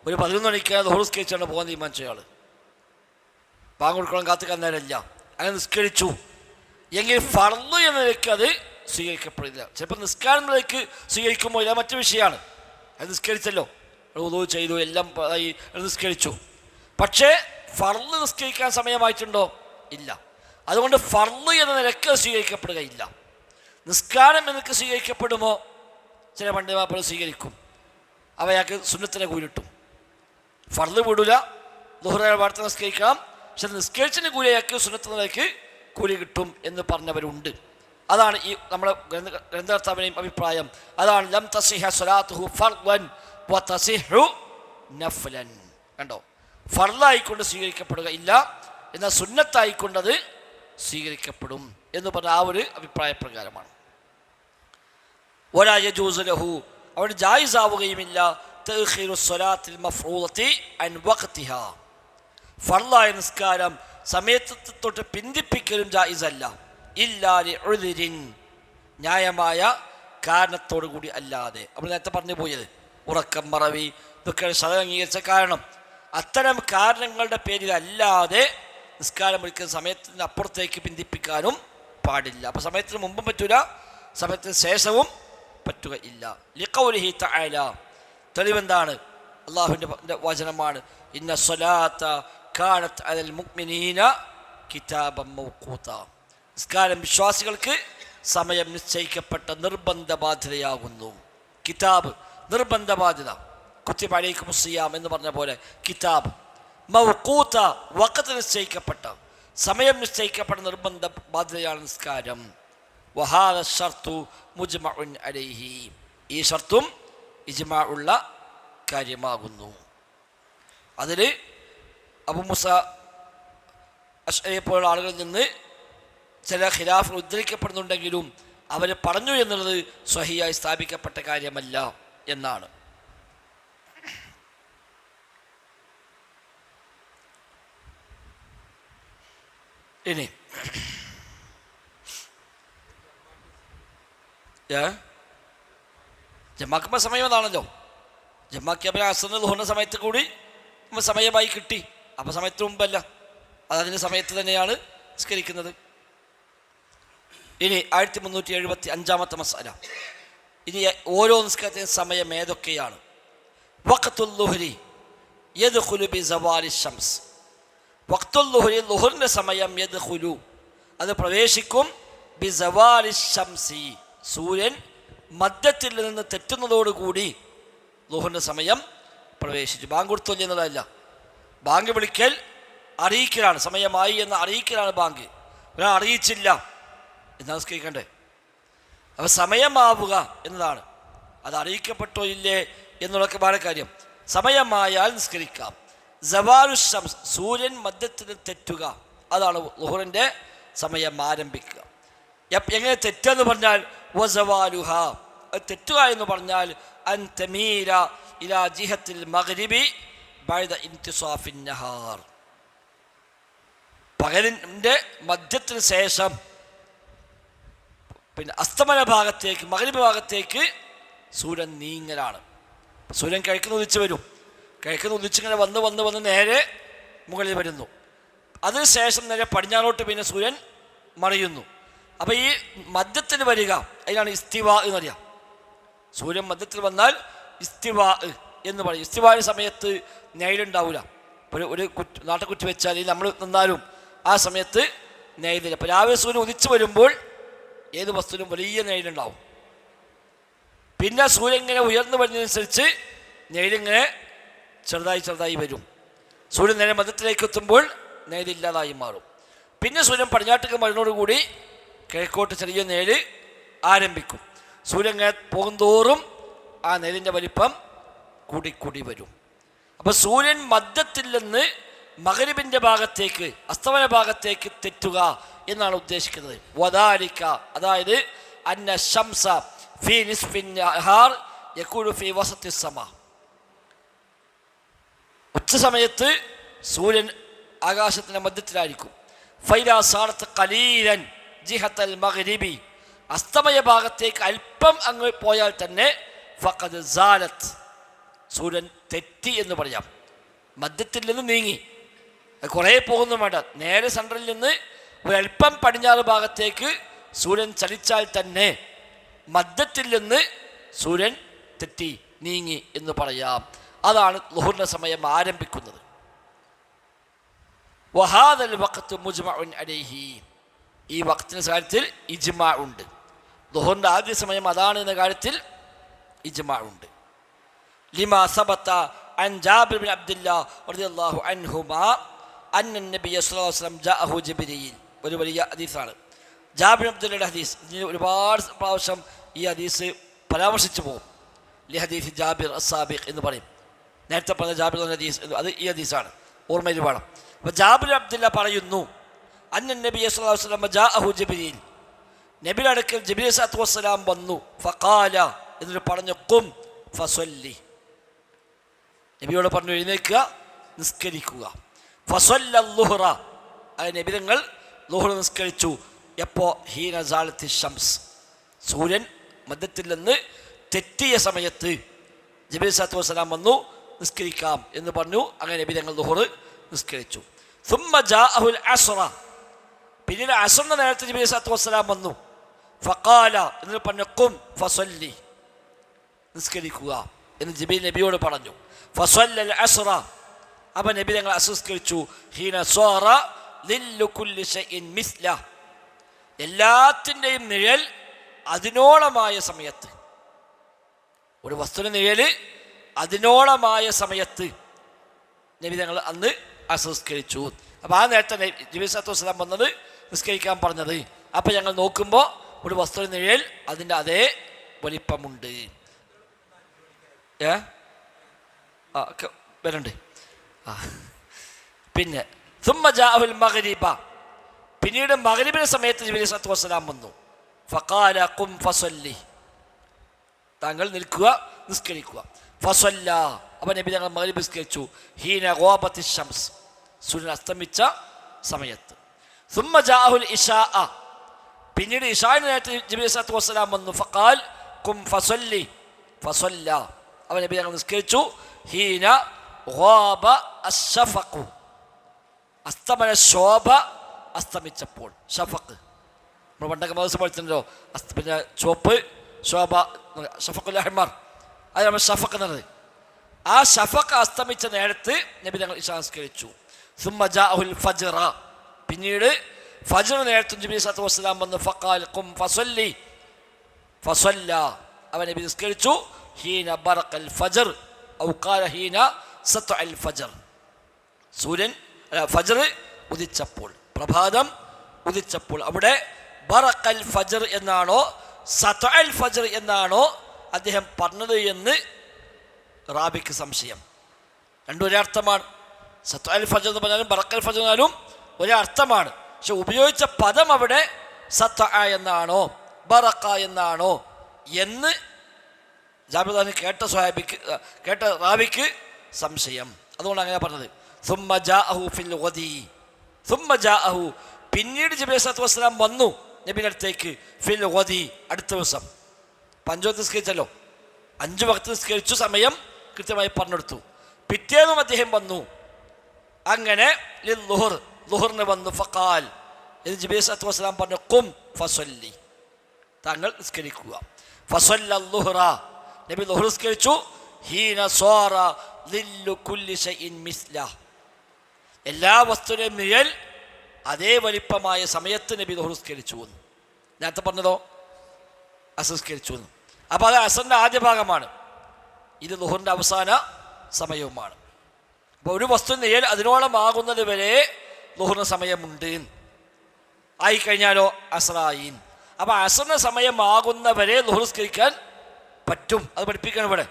Speaker 1: ഒരു 11 മണിക്ക് ദുഹർ നിസ്കരിച്ചാണ് പോകാൻ തീരുമാനിച്ച ആൾ, ബാങ്ക് കൊടുക്കണം കാത്തുക്കാൻ നേരമില്ല, അങ്ങനെ നിസ്കരിച്ചു എങ്കിൽ ഫർള് എന്ന നിലയ്ക്ക് അത് സ്വീകരിക്കപ്പെടില്ല. ചിലപ്പോൾ നിസ്കാരം നിലയ്ക്ക് സ്വീകരിക്കുമ്പോൾ ഇല്ല, മറ്റു വിഷയമാണ്. അത് നിസ്കരിച്ചല്ലോ, വുളൂ ചെയ്തു, എല്ലാം നിസ്കരിച്ചു. പക്ഷേ ഫർള് നിസ്കരിക്കാൻ സമയമായിട്ടുണ്ടോ? ഇല്ല. അതുകൊണ്ട് ഫർള് എന്ന നിലയ്ക്ക് സ്വീകരിക്കപ്പെടുകയില്ല. നിസ്കാരം എന്നൊക്കെ സ്വീകരിക്കപ്പെടുമോ? ചില പണ്ഡിതന്മാർ സ്വീകരിക്കും, അവയാൾക്ക് സുന്നത്തിനെ കൂലിട്ടും. ഫർള് വിടൂല, ദുഹ്ർ വാർത്ത നിസ്കരിക്കാം, പക്ഷെ നിസ്കരിച്ചതിന് കൂലി അയാൾക്ക് സുന്നത്ത് നിലയ്ക്ക് കൂലി കിട്ടും എന്ന് പറഞ്ഞവരുണ്ട്. അതാണ് ഈ നമ്മുടെ ഗ്രന്ഥകർത്താവിനെയും അഭിപ്രായം. അതാണ് ലം തസിഹ സ്വലാത്തുഹു ഫർളൻ വതസിഹു നഫ്ലൻ. കണ്ടോ, ഫർളായിക്കൊണ്ട് സ്വീകരിക്കപ്പെടുക ഇല്ല, എന്നാൽ സുന്നത്തായിക്കൊണ്ടത് സ്വീകരിക്കപ്പെടും എന്ന് പറഞ്ഞ ആ ഒരു അഭിപ്രായ പ്രകാരമാണ്. വലാ യജൂസു ലഹു, അവന് ജായിസ് ആവുകയുമില്ല തഅഖീറു സ്വലാത്തിൽ മഫ്റൂളത്തി അൻ വഖ്തിഹാ, ഫർളായ നിസ്കാരം സമയത്ത് തൊട്ട് പിന്തിപ്പിക്കലും ജായിസല്ല. ഇല്ലാ ലിഉദ്രിൻ, ന്യായമായ കാരണത്തോടു കൂടി അല്ലാതെ. നമ്മൾ നേരത്തെ പറഞ്ഞു പോയത് ഉറക്കം, മറവി, ഇതൊക്കെ ശതം അംഗീകരിച്ച കാരണം. അത്തരം കാരണങ്ങളുടെ പേരിലല്ലാതെ നിസ്കാരം ഒരിക്കലും സമയത്തിന് അപ്പുറത്തേക്ക് പിന്തിപ്പിക്കാനും പാടില്ല. അപ്പോൾ സമയത്തിന് മുമ്പും പറ്റൂല, സമയത്തിന് ശേഷവും പറ്റുകയില്ല. ലിഖൗലിഹി തആല, തെളിവെന്താണ്? അള്ളാഹുവിൻ്റെ വചനമാണ്, ഇന്ന സ്വലാത്ത കാനത്ത് അലൽ മുഅ്മിനീന കിതാബൻ മൗഖൂത, നിസ്കാരം വിശ്വാസികൾക്ക് സമയം നിശ്ചയിക്കപ്പെട്ട നിർബന്ധ ബാധ്യതയാകുന്നു. കിതാബ് നിർബന്ധ ബാധ്യത, കുത്തിബ അലൈക്കുമുസ് സിയാം എന്ന് പറഞ്ഞ പോലെ കിതാബ് മൗഖൂത, വഖത്ത് നിശ്ചയിക്കപ്പെട്ട, സമയം നിശ്ചയിക്കപ്പെട്ട നിർബന്ധ ബാധ്യതയാണ് നിസ്കാരം. വഹാദ ശർതു മുജ്മഉൻ അലൈഹി, ഈ ഷർത്തും ഇജ്മാ ഉള്ള കാര്യമാകുന്നു. അതിൽ അബൂ മൂസ അശ്അരിയെ പോലുള്ള ആളുകളിൽ നിന്ന് ചില ഖിലാഫ് ഉദ്ധരിക്കപ്പെടുന്നുണ്ടെങ്കിലും അവർ പറഞ്ഞു എന്നുള്ളത് സ്വഹിയായി സ്ഥാപിക്കപ്പെട്ട കാര്യമല്ല എന്നാണ്. ഇനി ജമാക്കുമ്പോൾ സമയം അതാണല്ലോ. ജമാക്കിയപ്പോൾ അസറിന് ളുഹറിന്റെ സമയത്ത് കൂടി സമയമായി കിട്ടി. അപ്പം സമയത്തിന് മുമ്പല്ല, അതതിൻ്റെ സമയത്ത് തന്നെയാണ് നിസ്കരിക്കുന്നത്. ഇനി 1375 മസ്അല. ഇനി ഓരോ നിസ്കാരത്തിൻ്റെ സമയം ഏതൊക്കെയാണ്? വഖ്തുൽ ളുഹ്രി യദ്ഖുലു ബി സവാലി ശംസ്, വഖ്തുൽ ളുഹ്രി, ളുഹറിൻ്റെ സമയം യദ്ഖുലു, അത് പ്രവേശിക്കും ബി സവാലി ശംസി, സൂര്യൻ മധ്യത്തിൽ നിന്ന് തെറ്റുന്നതോടുകൂടി ളുഹറിൻ്റെ സമയം പ്രവേശിച്ചു. ബാങ്ക് കൊടുത്തു എന്നുള്ളതല്ല, ബാങ്ക് വിളിക്കൽ അറിയിക്കലാണ്, സമയമായി എന്ന് അറിയിക്കലാണ് ബാങ്ക്. ഒരാൾ അറിയിച്ചില്ല എന്നാ നിസ്കരിക്കണ്ടേ? അപ്പം സമയമാവുക എന്നതാണ്. അത് അറിയിക്കപ്പെട്ടോ ഇല്ലേ എന്നുള്ളതൊക്കെ വേറെ കാര്യം. സമയമായാൽ നിസ്കരിക്കാം. സവാലു ശംസ്, സൂര്യൻ മധ്യത്തിൽ തെറ്റുക, അതാണ് ളുഹറിൻ്റെ സമയം ആരംഭിക്കുക. എങ്ങനെ തെറ്റെന്ന് പറഞ്ഞാൽ വസവാലുഹ, തെറ്റുക എന്ന് പറഞ്ഞാൽ അൻ തമീല ഇലാ ജിഹത്തിൽ മഗ്രിബി ബഅദ ഇന്തിസാഫിൻ നഹാർ, പകലിൻ്റെ മധ്യത്തിന് ശേഷം പിന്നെ അസ്തമന ഭാഗത്തേക്ക് മഗ്രിബ് ഭാഗത്തേക്ക് സൂര്യൻ നീങ്ങലാണ്. സൂര്യൻ കിഴക്കുന്ന ഉദിച്ച് വരും, കിഴക്കുന്ന ഉദിച്ചിങ്ങനെ വന്ന് വന്ന് വന്ന് നേരെ മുകളിൽ വരുന്നു. അതിനുശേഷം നേരെ പടിഞ്ഞാറോട്ട് പിന്നെ സൂര്യൻ മറയുന്നു. അപ്പോൾ ഈ മധ്യത്തിൽ വരിക അതിനാണ് ഇസ്തിവാ എന്ന് പറയാം. സൂര്യൻ മധ്യത്തിൽ വന്നാൽ ഇസ്തിവാ എന്ന് പറയും. ഇസ്തിവായുടെ സമയത്ത് നെയ്ലുണ്ടാവില്ല. ഒരു നാട്ടുകുറ്റി വെച്ചാൽ നമ്മൾ നിന്നാലും ആ സമയത്ത് നെയ്തില്ല. അപ്പോൾ രാവിലെ സൂര്യൻ ഉദിച്ചു വരുമ്പോൾ ഏത് വസ്തുവിനും വലിയ നെയ്ലുണ്ടാവും. പിന്നെ സൂര്യൻ ഇങ്ങനെ ഉയർന്നു വരുന്നതനുസരിച്ച് നെയ്ലിങ്ങനെ ചെറുതായി ചെറുതായി വരും. സൂര്യൻ നേരെ മധ്യത്തിലേക്ക് എത്തുമ്പോൾ നെയ്ലില്ലാതായി മാറും. പിന്നെ സൂര്യൻ പടിഞ്ഞാട്ടേക്ക് മരുന്നോടുകൂടി കിഴക്കോട്ട് ചെറിയ നേര് ആരംഭിക്കും. സൂര്യൻ ഇങ്ങനെ പോകുന്തോറും ആ നേരിൻ്റെ വലിപ്പം കൂടിക്കൂടി വരും. അപ്പോൾ സൂര്യൻ മധ്യത്തിൽ നിന്ന് മഗ്രിബിൻ്റെ ഭാഗത്തേക്ക് അസ്തമന ഭാഗത്തേക്ക് തെറ്റുക എന്നാണ് ഉദ്ദേശിക്കുന്നത്. വദാലിക, അതായത് അന്ന ശംസ ഫീ നിസ്ഫിൻ നഹാർ യകൂനു ഫീ വസത്തി സമ, ഉച്ച സമയത്ത് സൂര്യൻ ആകാശത്തിൻ്റെ മധ്യത്തിലായിരിക്കും. ഫൈദാ സാറത്ത് ഖലീലൻ ജിഹത്തൽ മഗ്രിബി, അസ്തമയ ഭാഗത്തേക്ക് അല്പം അങ്ങ് പോയാൽ തന്നെ ഫഖദ് സാലത്ത്, സൂര്യൻ തെറ്റി എന്ന് പറയാം. മധ്യത്തിൽ നിന്ന് നീങ്ങി കുറേ പോകുന്നു വേണ്ട, നേരെ സെൻട്രലിൽ നിന്ന് ഒരല്പം പടിഞ്ഞാറ് ഭാഗത്തേക്ക് സൂര്യൻ ചലിച്ചാൽ തന്നെ മധ്യത്തിൽ നിന്ന് സൂര്യൻ തെറ്റി നീങ്ങി എന്ന് പറയാം. അതാണ് ളുഹറിന്റെ സമയം ആരംഭിക്കുന്നത്. വഹാദൽ വഖ്ത് മുജ്മഉൻ അലൈഹി, ഈ വഖ്തിന്റെ കാര്യത്തിൽ ഇജ്മാ ഉണ്ട്. ളുഹറിന്റെ ആദ്യ സമയം അതാണ് എന്ന കാര്യത്തിൽ ഇജ്മാ ഉണ്ട്. ലിമാ സബത അൻ ജാബിർ ബിൻ അബ്ദുല്ലാഹ് റളിയല്ലാഹു അൻഹുമാ അന്ന നബിയ സ്വല്ലല്ലാഹു അലൈഹി വസല്ലം ജാഅഹു ജിബ്രീൽ, ഒരു വലിയ ഹദീസാണ് ജാബിർ ബിൻ അബ്ദുല്ലയുടെ ഹദീസ്. ഇതിന് ഒരുപാട് പ്രാവശ്യം ഈ ഹദീസ് പരാമർശിച്ചു പോകും. ലി ഹദീസ് ജാബിർ അസ്സാബിഖ് എന്ന് പറയും. നേരത്തെ പറഞ്ഞ ജാബിർ എന്ന ഹദീസ്, അത് ഈ ഹദീസാണ്, ഓർമ്മയിൽ വേണം. അപ്പോൾ ജാബിർ അബ്ദുല്ല പറയുന്നു അന്ന നബിയ സ്വല്ലല്ലാഹു അലൈഹി വസല്ലം ജാഅഹു ജിബ്രീൽ, നബിയുടെ അടുക്കൽ ജിബ്രീൽ സ്വല്ലല്ലാഹു അലൈഹി വസല്ലം വന്നു. ഫഖാല, എന്നിട്ട് പറഞ്ഞു ഖും ഫസല്ലി, നബിയോട് പറഞ്ഞു എഴുന്നേൽക്കുക, നിസ്കരിക്കുക. ഫസല്ല ളുഹ്റ, അത് നബി തങ്ങൾ ളുഹ്ർ നിസ്കരിച്ചു. എപ്പോൾ? ഹീന സാലത്തി ഷംസ്, സൂര്യൻ മധ്യത്തിൽ നിന്ന് തെറ്റിയ സമയത്ത് ജിബ്രീൽ സ്വല്ലല്ലാഹു അലൈഹി വസല്ലം വന്നു, നിസ്കരിക്കാം എന്ന് പറഞ്ഞു. അങ്ങനെ നബി തങ്ങൾ ളുഹ്ർ നിസ്കരിച്ചു. സുമ്മ ജാഅഹുൽ അസ്റ, പിന്നീട് അസ്റിന്റെ നേരത്തെ ജിബ്രീൽ സ്വല്ലല്ലാഹു അലൈഹി വസല്ലം വന്നു. ഫഖാല, എന്നിട്ട് പറഞ്ഞു ഖും ഫസല്ലി, നിസ്കരിക്കുക എന്ന് ജിബ്രീൽ നബിയോട് പറഞ്ഞു. ഫസല്ലൽ അസ്റ, അപ്പോൾ നബി തങ്ങൾ അസ്ർ നിസ്കരിച്ചു. ഹീന സ്വാറ ലില്ലു കുല്ലി ഷൈഇൻ മിസ്ല, എല്ലാത്തിൻ്റെയും നിഴൽ അതിനോളമായ സമയത്ത്, ഒരു വസ്തുവിൻ്റെ നിഴൽ അതിനോളമായ സമയത്ത് നബി തങ്ങൾ അന്ന് അസ്ർ നിസ്കരിച്ചു. അപ്പോൾ ആ നേരത്തെ ജിബ്രീൽ സ്വല്ലല്ലാഹു അലൈഹി വസല്ലം വന്നത് നിസ്കരിക്കാൻ പറഞ്ഞത്. അപ്പോൾ ഞങ്ങൾ നോക്കുമ്പോൾ ഒരു വസ്തുവിൻ്റെ നിഴൽ അതിൻ്റെ അതേ വലിപ്പമുണ്ട്. വരുന്നുണ്ട്. പിന്നെ സുമ്മ ജാഅഹുൽ മഗ്രിബ, പിന്നീട് മഗ്രിബിന്റെ സമയത്ത് ജിബ്രീൽ സ്വല്ലല്ലാഹു അലൈഹി വസല്ലം വന്നു. ഫഖാല ഖും ഫസല്ലി, താങ്കൾ നിൽക്കുക, നിസ്കരിക്കുക. ഫസല്ല, അപ്പോൾ നബി തങ്ങൾ മഗ്രിബ് നിസ്കരിച്ചു. ഹീന ഗാബത്തി ശംസ്, സൂര്യൻ അസ്തമിച്ച സമയത്ത്. സുമ്മ ജാഅഹുൽ ഇശാ, പിന്നീട് ഇശാഇന്റെ നേരത്ത് ജിബ്രീൽ സ്വല്ലല്ലാഹു അലൈഹി വസല്ലം വന്നു. ഫഖാൽ ഖും ഫസല്ലി. ഫസല്ല, അപ്പോൾ നബി തങ്ങൾ നിസ്കരിച്ചു. ഹീന ഗാബ അശ്ശഫഖു, അസ്തമന ശോഭ അസ്തമിച്ചപ്പോൾ. ഷഫഖ് നമ്മൾ പണ്ടൊക്കെ മദ്രസ പഠിച്ചിട്ടുണ്ടല്ലോ, പിന്നെ ചുവപ്പ് ശോഭ, ഷഫഖുൽ അഹ്മർ, അത് നമ്മൾ ഷഫഖ് എന്നത്. ആ ഷഫഖ് അസ്തമിച്ച നേരത്ത് നബി തങ്ങൾ ഇശാ നിസ്കരിച്ചു. സുമ്മ ജാഅഹുൽ ഫജ്റ, പിന്നീട് ഫജ്ർ നേരത്തും ജിബ്രീൽ സ്വല്ലല്ലാഹു അലൈഹി വസല്ലം വന്നു. ഫഖാൽ ഖും ഫസല്ലി. ഫസല്ല, അവൻ നബി നിസ്കരിച്ചു. ഹീന ബറഖൽ ഫജ്ർ ഔ ഖാല ഹീന സത്അൽ ഫജ്ർ, സൂര്യൻ ഫജ്ർ ഉദിച്ചപ്പോൾ, പ്രഭാതം ഉദിച്ചപ്പോൾ. അവിടെ ബറഖൽ ഫജ്ർ എന്നാണോ സത്അൽ ഫജ്ർ എന്നാണോ അദ്ദേഹം പറഞ്ഞത് എന്ന് റാബിക്ക് സംശയം. രണ്ടും ഒരേ അർത്ഥമാണ്. സത്അൽ ഫജ്ർ എന്ന് പറഞ്ഞാലും ബറഖൽ ഫജ്ർ എന്നാലും ഒരേ അർത്ഥമാണ്. പക്ഷെ ഉപയോഗിച്ച പദം അവിടെ സത്അ എന്നാണോ ബറഖ എന്നാണോ എന്ന് ജാബിർ കേട്ട റാവിക്ക് സംശയം, അതുകൊണ്ട് അങ്ങനെ പറഞ്ഞത്. സുമ്മ ജാഅഹു ഫിൽ ഗദി, സുമ്മ ജാഅഹു, പിന്നീട് ജിബ്രീൽ അലൈഹിസ്സലാത്തു വസ്സലാം വന്നു നബിയുടെ അടുത്തേക്ക്, ഫിൽ ഗദി, അടുത്ത ദിവസം. 5 വക്ത് നിസ്കരിച്ചല്ലോ, 5 വക്ത് നിസ്കരിച്ചു, സമയം കൃത്യമായി പറഞ്ഞെടുത്തു. പിറ്റേന്നും അദ്ദേഹം വന്നു. അങ്ങനെ ലുഹറിന് വന്നു. ഫഖാൽ, ഇത് ജിബ്രീൽ അലൈഹിസ്സലാത്തു വസ്സലാം പറഞ്ഞു, ഖും ഫസല്ലി, താങ്കൾ നിസ്കരിക്കുക. ഫസല്ല ളുഹ്റ, നബി ളുഹർ നിസ്കരിച്ചു. ഹീന സ്വാറ ളില്ലു കുല്ലി ശൈഇൻ മിസ്ല, എല്ലാ വസ്തുവിനെയും നിഴൽ അതേ വലിപ്പമായ സമയത്ത് നബി ളുഹർ നിസ്കരിച്ചു. നേരത്തെ പറഞ്ഞതോ അസ്ർ നിസ്കരിച്ചു. അപ്പോൾ അത് അസ്റിൻ്റെ ആദ്യ ഭാഗമാണ്, ഇത് ളുഹറിൻ്റെ അവസാന സമയവുമാണ്. അപ്പോൾ ഒരു വസ്തു നിഴൽ അതിനോളം ആകുന്നത് വരെ ളുഹറിന് സമയമുണ്ട്. ആയിക്കഴിഞ്ഞാലോ അസ്റായി. അപ്പോൾ അസ്റിന് സമയമാകുന്നവരെ ളുഹർ നിസ്കരിക്കാൻ പറ്റും. അത് പഠിപ്പിക്കണം ഇവിടെ.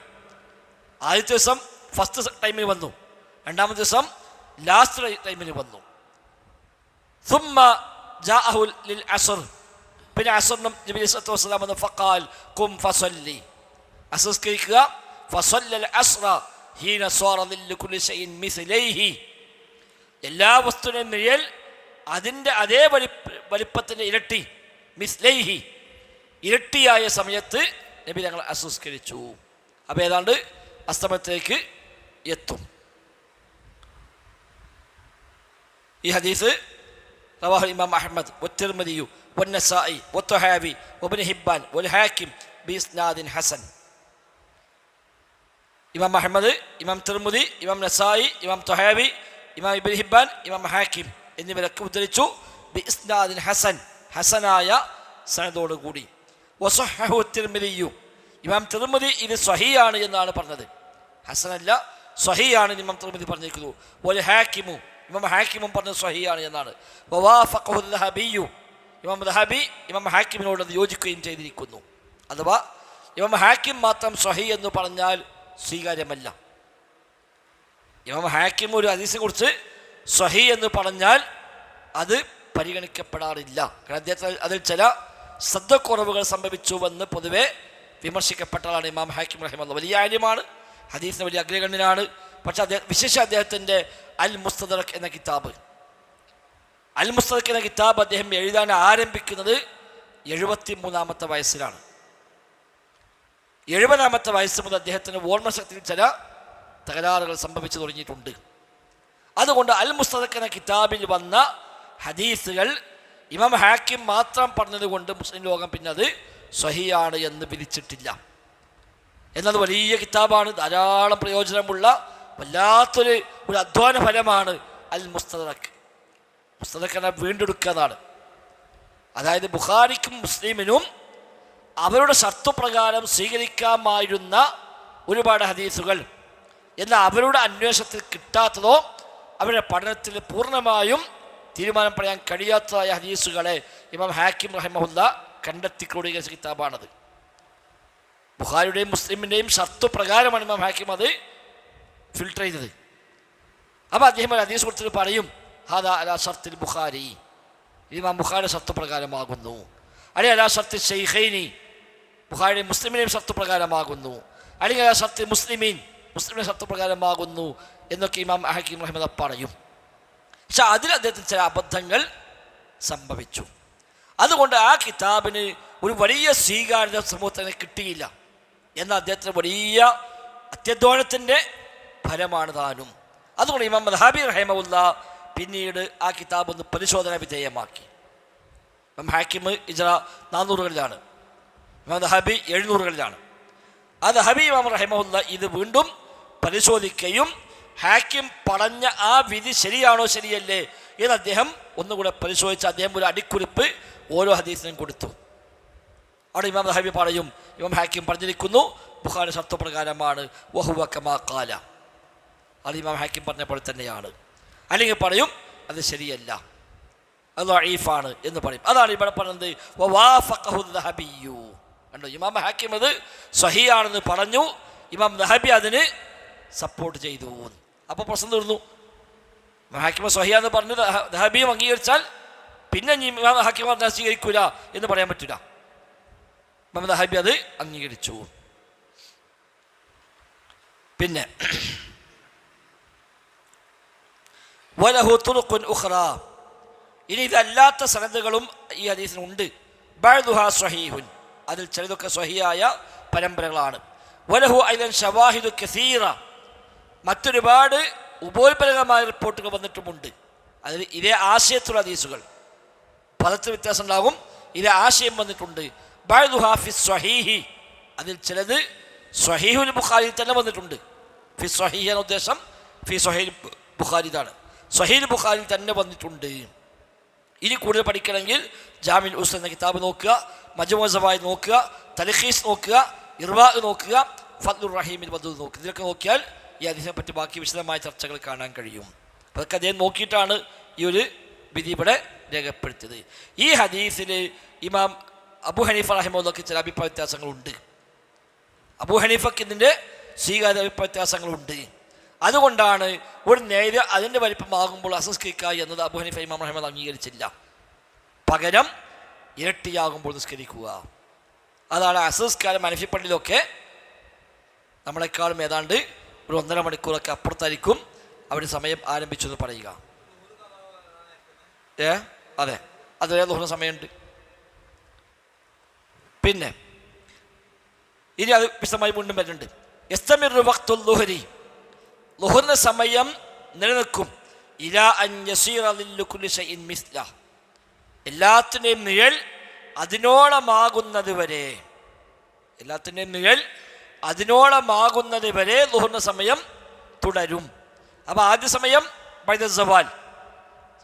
Speaker 1: ആദ്യത്തെ ദിവസം ഫസ്റ്റ് ടൈമിൽ വന്നു, രണ്ടാമത്തെ ദിവസം ലാസ്റ്റ് ടൈമിൽ വന്നു. സുമ്മ ജാഅഹു ലിൽ അസ്ർ, പിന്നെ അസ്റിനും നബി സല്ലല്ലാഹു അലൈഹി വസല്ലം വന്നു. ഫഖാൽ ഖും ഫസല്ലി, അസ്ർ നിസ്കരിക്കുക. ഫസല്ലൽ അസ്റ ഹീന സ്വാറ ലില്ലു കുല്ലി ശൈഇൻ മിസ്ലൈഹി, എല്ലാ വസ്തുവിനെയും നിഴൽ അതിൻ്റെ അതേ വലിപ്പത്തിൻ്റെ ഇരട്ടി, മിസ്ലൈഹി, ഇരട്ടിയായ സമയത്ത് നബി ഞങ്ങൾ അസ്ർ നിസ്കരിച്ചു. അപ്പോൾ ഏതാണ്ട് അസ്തമയത്തേക്ക് എത്തും. ഈ ഹദീസ് റവാഹു ഇമാം അഹ്മദ് വത്തിർമിദി വന്നസായി വത്തഹാവി വബ്നു ഹിബ്ബാൻ വൽ ഹാക്കിം ബിസ്നാദിൻ ഹസൻ. ഇമാം അഹ്മദ്, ഇമാം തിർമിദി, ഇമാം നസായി, ഇമാം തഹാവി, ഇമാം ഇബ്നു ഹിബ്ബാൻ, ഇമാം ഹാക്കിം എന്നിവരൊക്കെ ഉദ്ധരിച്ചു ബിസ്നാദിൻ ഹസൻ, ഹസനായ സനദോടുകൂടി. വസഹഹു തിർമിദി, ഇമാം തിർമിദി ഇത് സ്വഹീഹാണ് എന്നാണ് പറഞ്ഞത്, ഹസനല്ല സ്വഹീഹാണ് ഇമാം തിർമിദി പറഞ്ഞിരിക്കുന്നു. വൽ ഹാക്കിമു, ഇമാം ഹാക്കിമും പറഞ്ഞത് സ്വഹീഹാണ് എന്നാണ്. വവാഫഖഹു ദഹബിയു, ഇമാം ദഹബി ഇമാം ഹാക്കിമിനോട് അത് യോജിക്കുകയും ചെയ്തിരിക്കുന്നു. അഥവാ ഇമാം ഹാക്കിം മാത്രം സ്വഹീഹ് എന്ന് പറഞ്ഞാൽ സ്വീകാര്യമല്ല. ഇമാം ഹാക്കിം ഒരു ഹദീസിനെ കുറിച്ച് സ്വഹീഹ് എന്ന് പറഞ്ഞാൽ അത് പരിഗണിക്കപ്പെടാറില്ല. കാരണം അദ്ദേഹത്തിന് അതിൽ ചില ശ്രദ്ധക്കുറവുകൾ സംഭവിച്ചുവെന്ന് പൊതുവെ വിമർശിക്കപ്പെട്ട ആളാണ് ഇമാം ഹാക്കിം റഹിമഹുല്ലാഹ്. വലിയ ആലിമാണ്, ഹദീസിന് വലിയ അഗ്രഗണ്യനാണ്. പക്ഷെ വിശേഷ അദ്ദേഹത്തിൻ്റെ അൽ മുസ്തദറക് എന്ന കിതാബ്, അൽ മുസ്തദറക് എന്ന കിതാബ് അദ്ദേഹം എഴുതാൻ ആരംഭിക്കുന്നത് 73-ാമത്തെ വയസ്സിലാണ്. 70-ാമത്തെ വയസ്സ് മുതൽ അദ്ദേഹത്തിന് ഓർമ്മശക്തിയിൽ ചില തകരാറുകൾ സംഭവിച്ചു തുടങ്ങിയിട്ടുണ്ട്. അതുകൊണ്ട് അൽ മുസ്തദറക് എന്ന കിതാബിൽ വന്ന ഹദീസുകൾ ഇമാം ഹാക്കിം മാത്രം പറഞ്ഞതുകൊണ്ട് മുസ്ലിം ലോകം പിന്നെ അത് സ്വഹീഹാണ് എന്ന് വിധിച്ചിട്ടില്ല. എന്നത് വലിയ കിതാബാണ്, ധാരാളം പ്രയോജനമുള്ള വല്ലാത്തൊരു അധ്വാന ഫലമാണ് അൽ മുസ്തദറക്. മുസ്തദറക് എന്ന വീണ്ടെടുക്കുക എന്നാണ്. അതായത് ബുഖാരിക്കും മുസ്ലിമിനും അവരുടെ ഷർത്തുപ്രകാരം സ്വീകരിക്കാമായിരുന്ന ഒരുപാട് ഹദീസുകൾ, എന്നാൽ അവരുടെ അന്വേഷണത്തിൽ കിട്ടാത്തതോ അവരുടെ പഠനത്തിൽ പൂർണ്ണമായും തീരുമാനം പറയാൻ കഴിയാത്തതായ ഹദീസുകളെ ഇമാം ഹാക്കിം റഹിമഹുല്ലാഹ് കണ്ടെത്തി ക്രോഡീകരിച്ച കിതാബാണത്. ബുഖാരിയുടെയും മുസ്ലിമിൻ്റെയും ഷർത്ത് പ്രകാരമാണ് ഇമാം ഹാക്കിം അത് ഫിൽട്ടർ ചെയ്തത്. അപ്പോൾ അദ്ദേഹം ഒരു ഹദീസ് കൊടുത്തിട്ട് പറയും, ഹാദാ അലാ ഷർത്തിൽ ബുഖാരി, ഇമാം ബുഖാരിയുടെ ഷർത്ത് പ്രകാരമാകുന്നു. അല്ലെങ്കിൽ അലാ ഷർത്തിൽ ഷെയ്ഖൈനി, ബുഖാരിയുടെയും മുസ്ലിമിൻ്റെയും ഷർത്ത് പ്രകാരമാകുന്നു. അല്ലെങ്കിൽ അലാ ഷർത്തിൽ മുസ്ലിമിൻ്റെ ഷർത്ത് പ്രകാരമാകുന്നു എന്നൊക്കെ ഇമാം ഹാക്കിം റഹിമഹുല്ലാഹ് പറയും. പക്ഷെ അതിൽ അദ്ദേഹത്തിന് ചില അബദ്ധങ്ങൾ സംഭവിച്ചു. അതുകൊണ്ട് ആ കിതാബിന് ഒരു വലിയ സ്വീകാര്യത സമൂഹത്തിന് കിട്ടിയില്ല. എന്നാൽ അദ്ദേഹത്തിന് വലിയ അത്യധ്വാനത്തിൻ്റെ ഫലമാണ് താനും. അതുകൊണ്ട് ഇമാം ദഹബി റഹിമഹുല്ലാഹ് പിന്നീട് ആ കിതാബ് ഒന്ന് പരിശോധന വിധേയമാക്കി. ഇമാം ഹാക്കിം ഹിജ്റ 400-കളിലാണ്, ഇമാം ദഹബി 700-കളിലാണ്. ആ ദഹബി ഇമാം റഹിമഹുല്ലാഹ് ഇത് വീണ്ടും പരിശോധിക്കുകയും ഹാക്കിം പറഞ്ഞ ആ വിധി ശരിയാണോ ശരിയല്ലേ എന്ന് അദ്ദേഹം ഒന്നുകൂടെ പരിശോധിച്ച് അദ്ദേഹം ഒരു അടിക്കുറിപ്പ് ഓരോ ഹദീസിനും കൊടുത്തു. അവിടെ ഇമാം ദഹബി പറയും, ഇമാം ഹാക്കിം പറഞ്ഞിരിക്കുന്നു ബുഖാരി ഷർത്തുപ്രകാരമാണ്, വഹുവ കമാ ഖാല, അത് ഇമാം ഹാക്കിം പറഞ്ഞ പോലെ തന്നെയാണ്. അല്ലെങ്കിൽ പറയും അത് ശരിയല്ല, അത് ദഈഫാണ് എന്ന് പറയും. അതാണ് ഇവിടെ പറയുന്നത് വവാഫഖഹു ദഹബിയു. കണ്ടോ, ഇമാം ഹാക്കിം അത് സ്വഹീഹാണെന്ന് പറഞ്ഞു, ഇമാം ദഹബി അതിന് സപ്പോർട്ട് ചെയ്തു. അപ്പോൾ പ്രശ്നം തീർന്നു. ഇമാം ഹാക്കിം സ്വഹീഹാന്ന് പറഞ്ഞു ദഹബിയും അംഗീകരിച്ചാൽ പിന്നെ ഇമാം ഹാക്കിം പറഞ്ഞാൽ സ്വീകരിക്കൂല എന്ന് പറയാൻ പറ്റില്ല. ഇമാം ദഹബി അത് അംഗീകരിച്ചു. പിന്നെ വലഹു തുറുഖുൻ ഉഖ്റ, ഇനി ഇതല്ലാത്ത സനദുകളും ഈ ഹദീസിനുണ്ട്. ബഅ്ദുഹാ സ്വഹീഹുൻ, അതിൽ ചിലതൊക്കെ സ്വഹീഹായ പരമ്പരകളാണ്. വലഹു അയ്ദൻ ശവാഹിദു കസീറ, മറ്റൊരുപാട് ഉപോത്പലകമായ റിപ്പോർട്ടുകൾ വന്നിട്ടുമുണ്ട്. അതിൽ ഇതേ ആശയത്തുള്ള ഹദീസുകൾ, പദത്തിൽ വ്യത്യാസം ഉണ്ടാകും, ഇതേ ആശയം വന്നിട്ടുണ്ട്. ബഅ്ദുഹാ ഫി സ്വഹീഹി, അതിൽ ചിലത് സ്വഹീഹുൽ ബുഖാരിയിൽ തന്നെ വന്നിട്ടുണ്ട്. ഫി സ്വഹീഹ് എന്ന ഉദ്ദേശം ഫി സ്വഹീഹ് ബുഖാരി, ഇതാണ് സ്വഹീഹ് ബുഖാരിയിൽ തന്നെ വന്നിട്ടുണ്ട്. ഇനി കൂടുതൽ പഠിക്കണമെങ്കിൽ ജാമിൽ ഉസ് എന്ന കിതാബ് നോക്കുക, മജ്മു സവായിദ് നോക്കുക, തൽഖീസ് നോക്കുക, ഇർവാ നോക്കുക, ഫദ്ലുർ റഹീമിൽ വദൂദ് നോക്കുക. ഇതിലൊക്കെ നോക്കിയാൽ ഈ ഹദീസിനെ പറ്റി ബാക്കി വിശദമായ ചർച്ചകൾ കാണാൻ കഴിയും. അതൊക്കെ അദ്ദേഹം നോക്കിയിട്ടാണ് ഈ ഒരു വിധി ഇവിടെ രേഖപ്പെടുത്തിയത്. ഈ ഹദീസിൽ ഇമാം അബൂ ഹനീഫ റഹിമഹുള്ളാഹിക്ക് ചില അഭിപ്രായ വ്യത്യാസങ്ങളുണ്ട്. അബൂ ഹനീഫക്ക് ഇതിൻ്റെ സ്വീകാര്യ അഭിപ്രായ വ്യത്യാസങ്ങളുണ്ട്. അതുകൊണ്ടാണ് ഒരു നേര് അതിൻ്റെ വലിപ്പമാകുമ്പോൾ അസംസ്കരിക്കുക എന്നത് അബൂ ഹനീഫ ഇമാം റഹിമഹുല്ലാഹ് അംഗീകരിച്ചില്ല. പകരം ഇരട്ടിയാകുമ്പോൾ നിസ്കരിക്കുക. അതാണ് അസംസ്കാരം. ഹനഫി പള്ളിയിലൊക്കെ നമ്മളെക്കാളും ഏതാണ്ട് ഒരു 1.5 മണിക്കൂറൊക്കെ അപ്പുറത്തായിരിക്കും അവർ സമയം ആരംഭിച്ചു എന്ന് പറയുക. അതെ, അതുവരെ ളുഹറിന് സമയമുണ്ട്. പിന്നെ ഇനി അത് വിശദമായി വീണ്ടും വരുന്നുണ്ട്. യസ്തമിറു വഖ്തുൽ ളുഹരി, ളുഹറിന്റെ സമയം നിലനിൽക്കും. ഇലാ അൻ യസീറ ലില്ലു കുല്ലി ഷൈഇൻ മിസ്ല, എല്ലാത്തിൻ്റെയും നിഴൽ അതിനോളമാകുന്നത് വരെ, എല്ലാത്തിൻ്റെയും നിഴൽ അതിനോളമാകുന്നത് വരെ ളുഹറിന്റെ സമയം തുടരും. അപ്പോൾ ആദ്യ സമയം ബൈദ സവാൽ,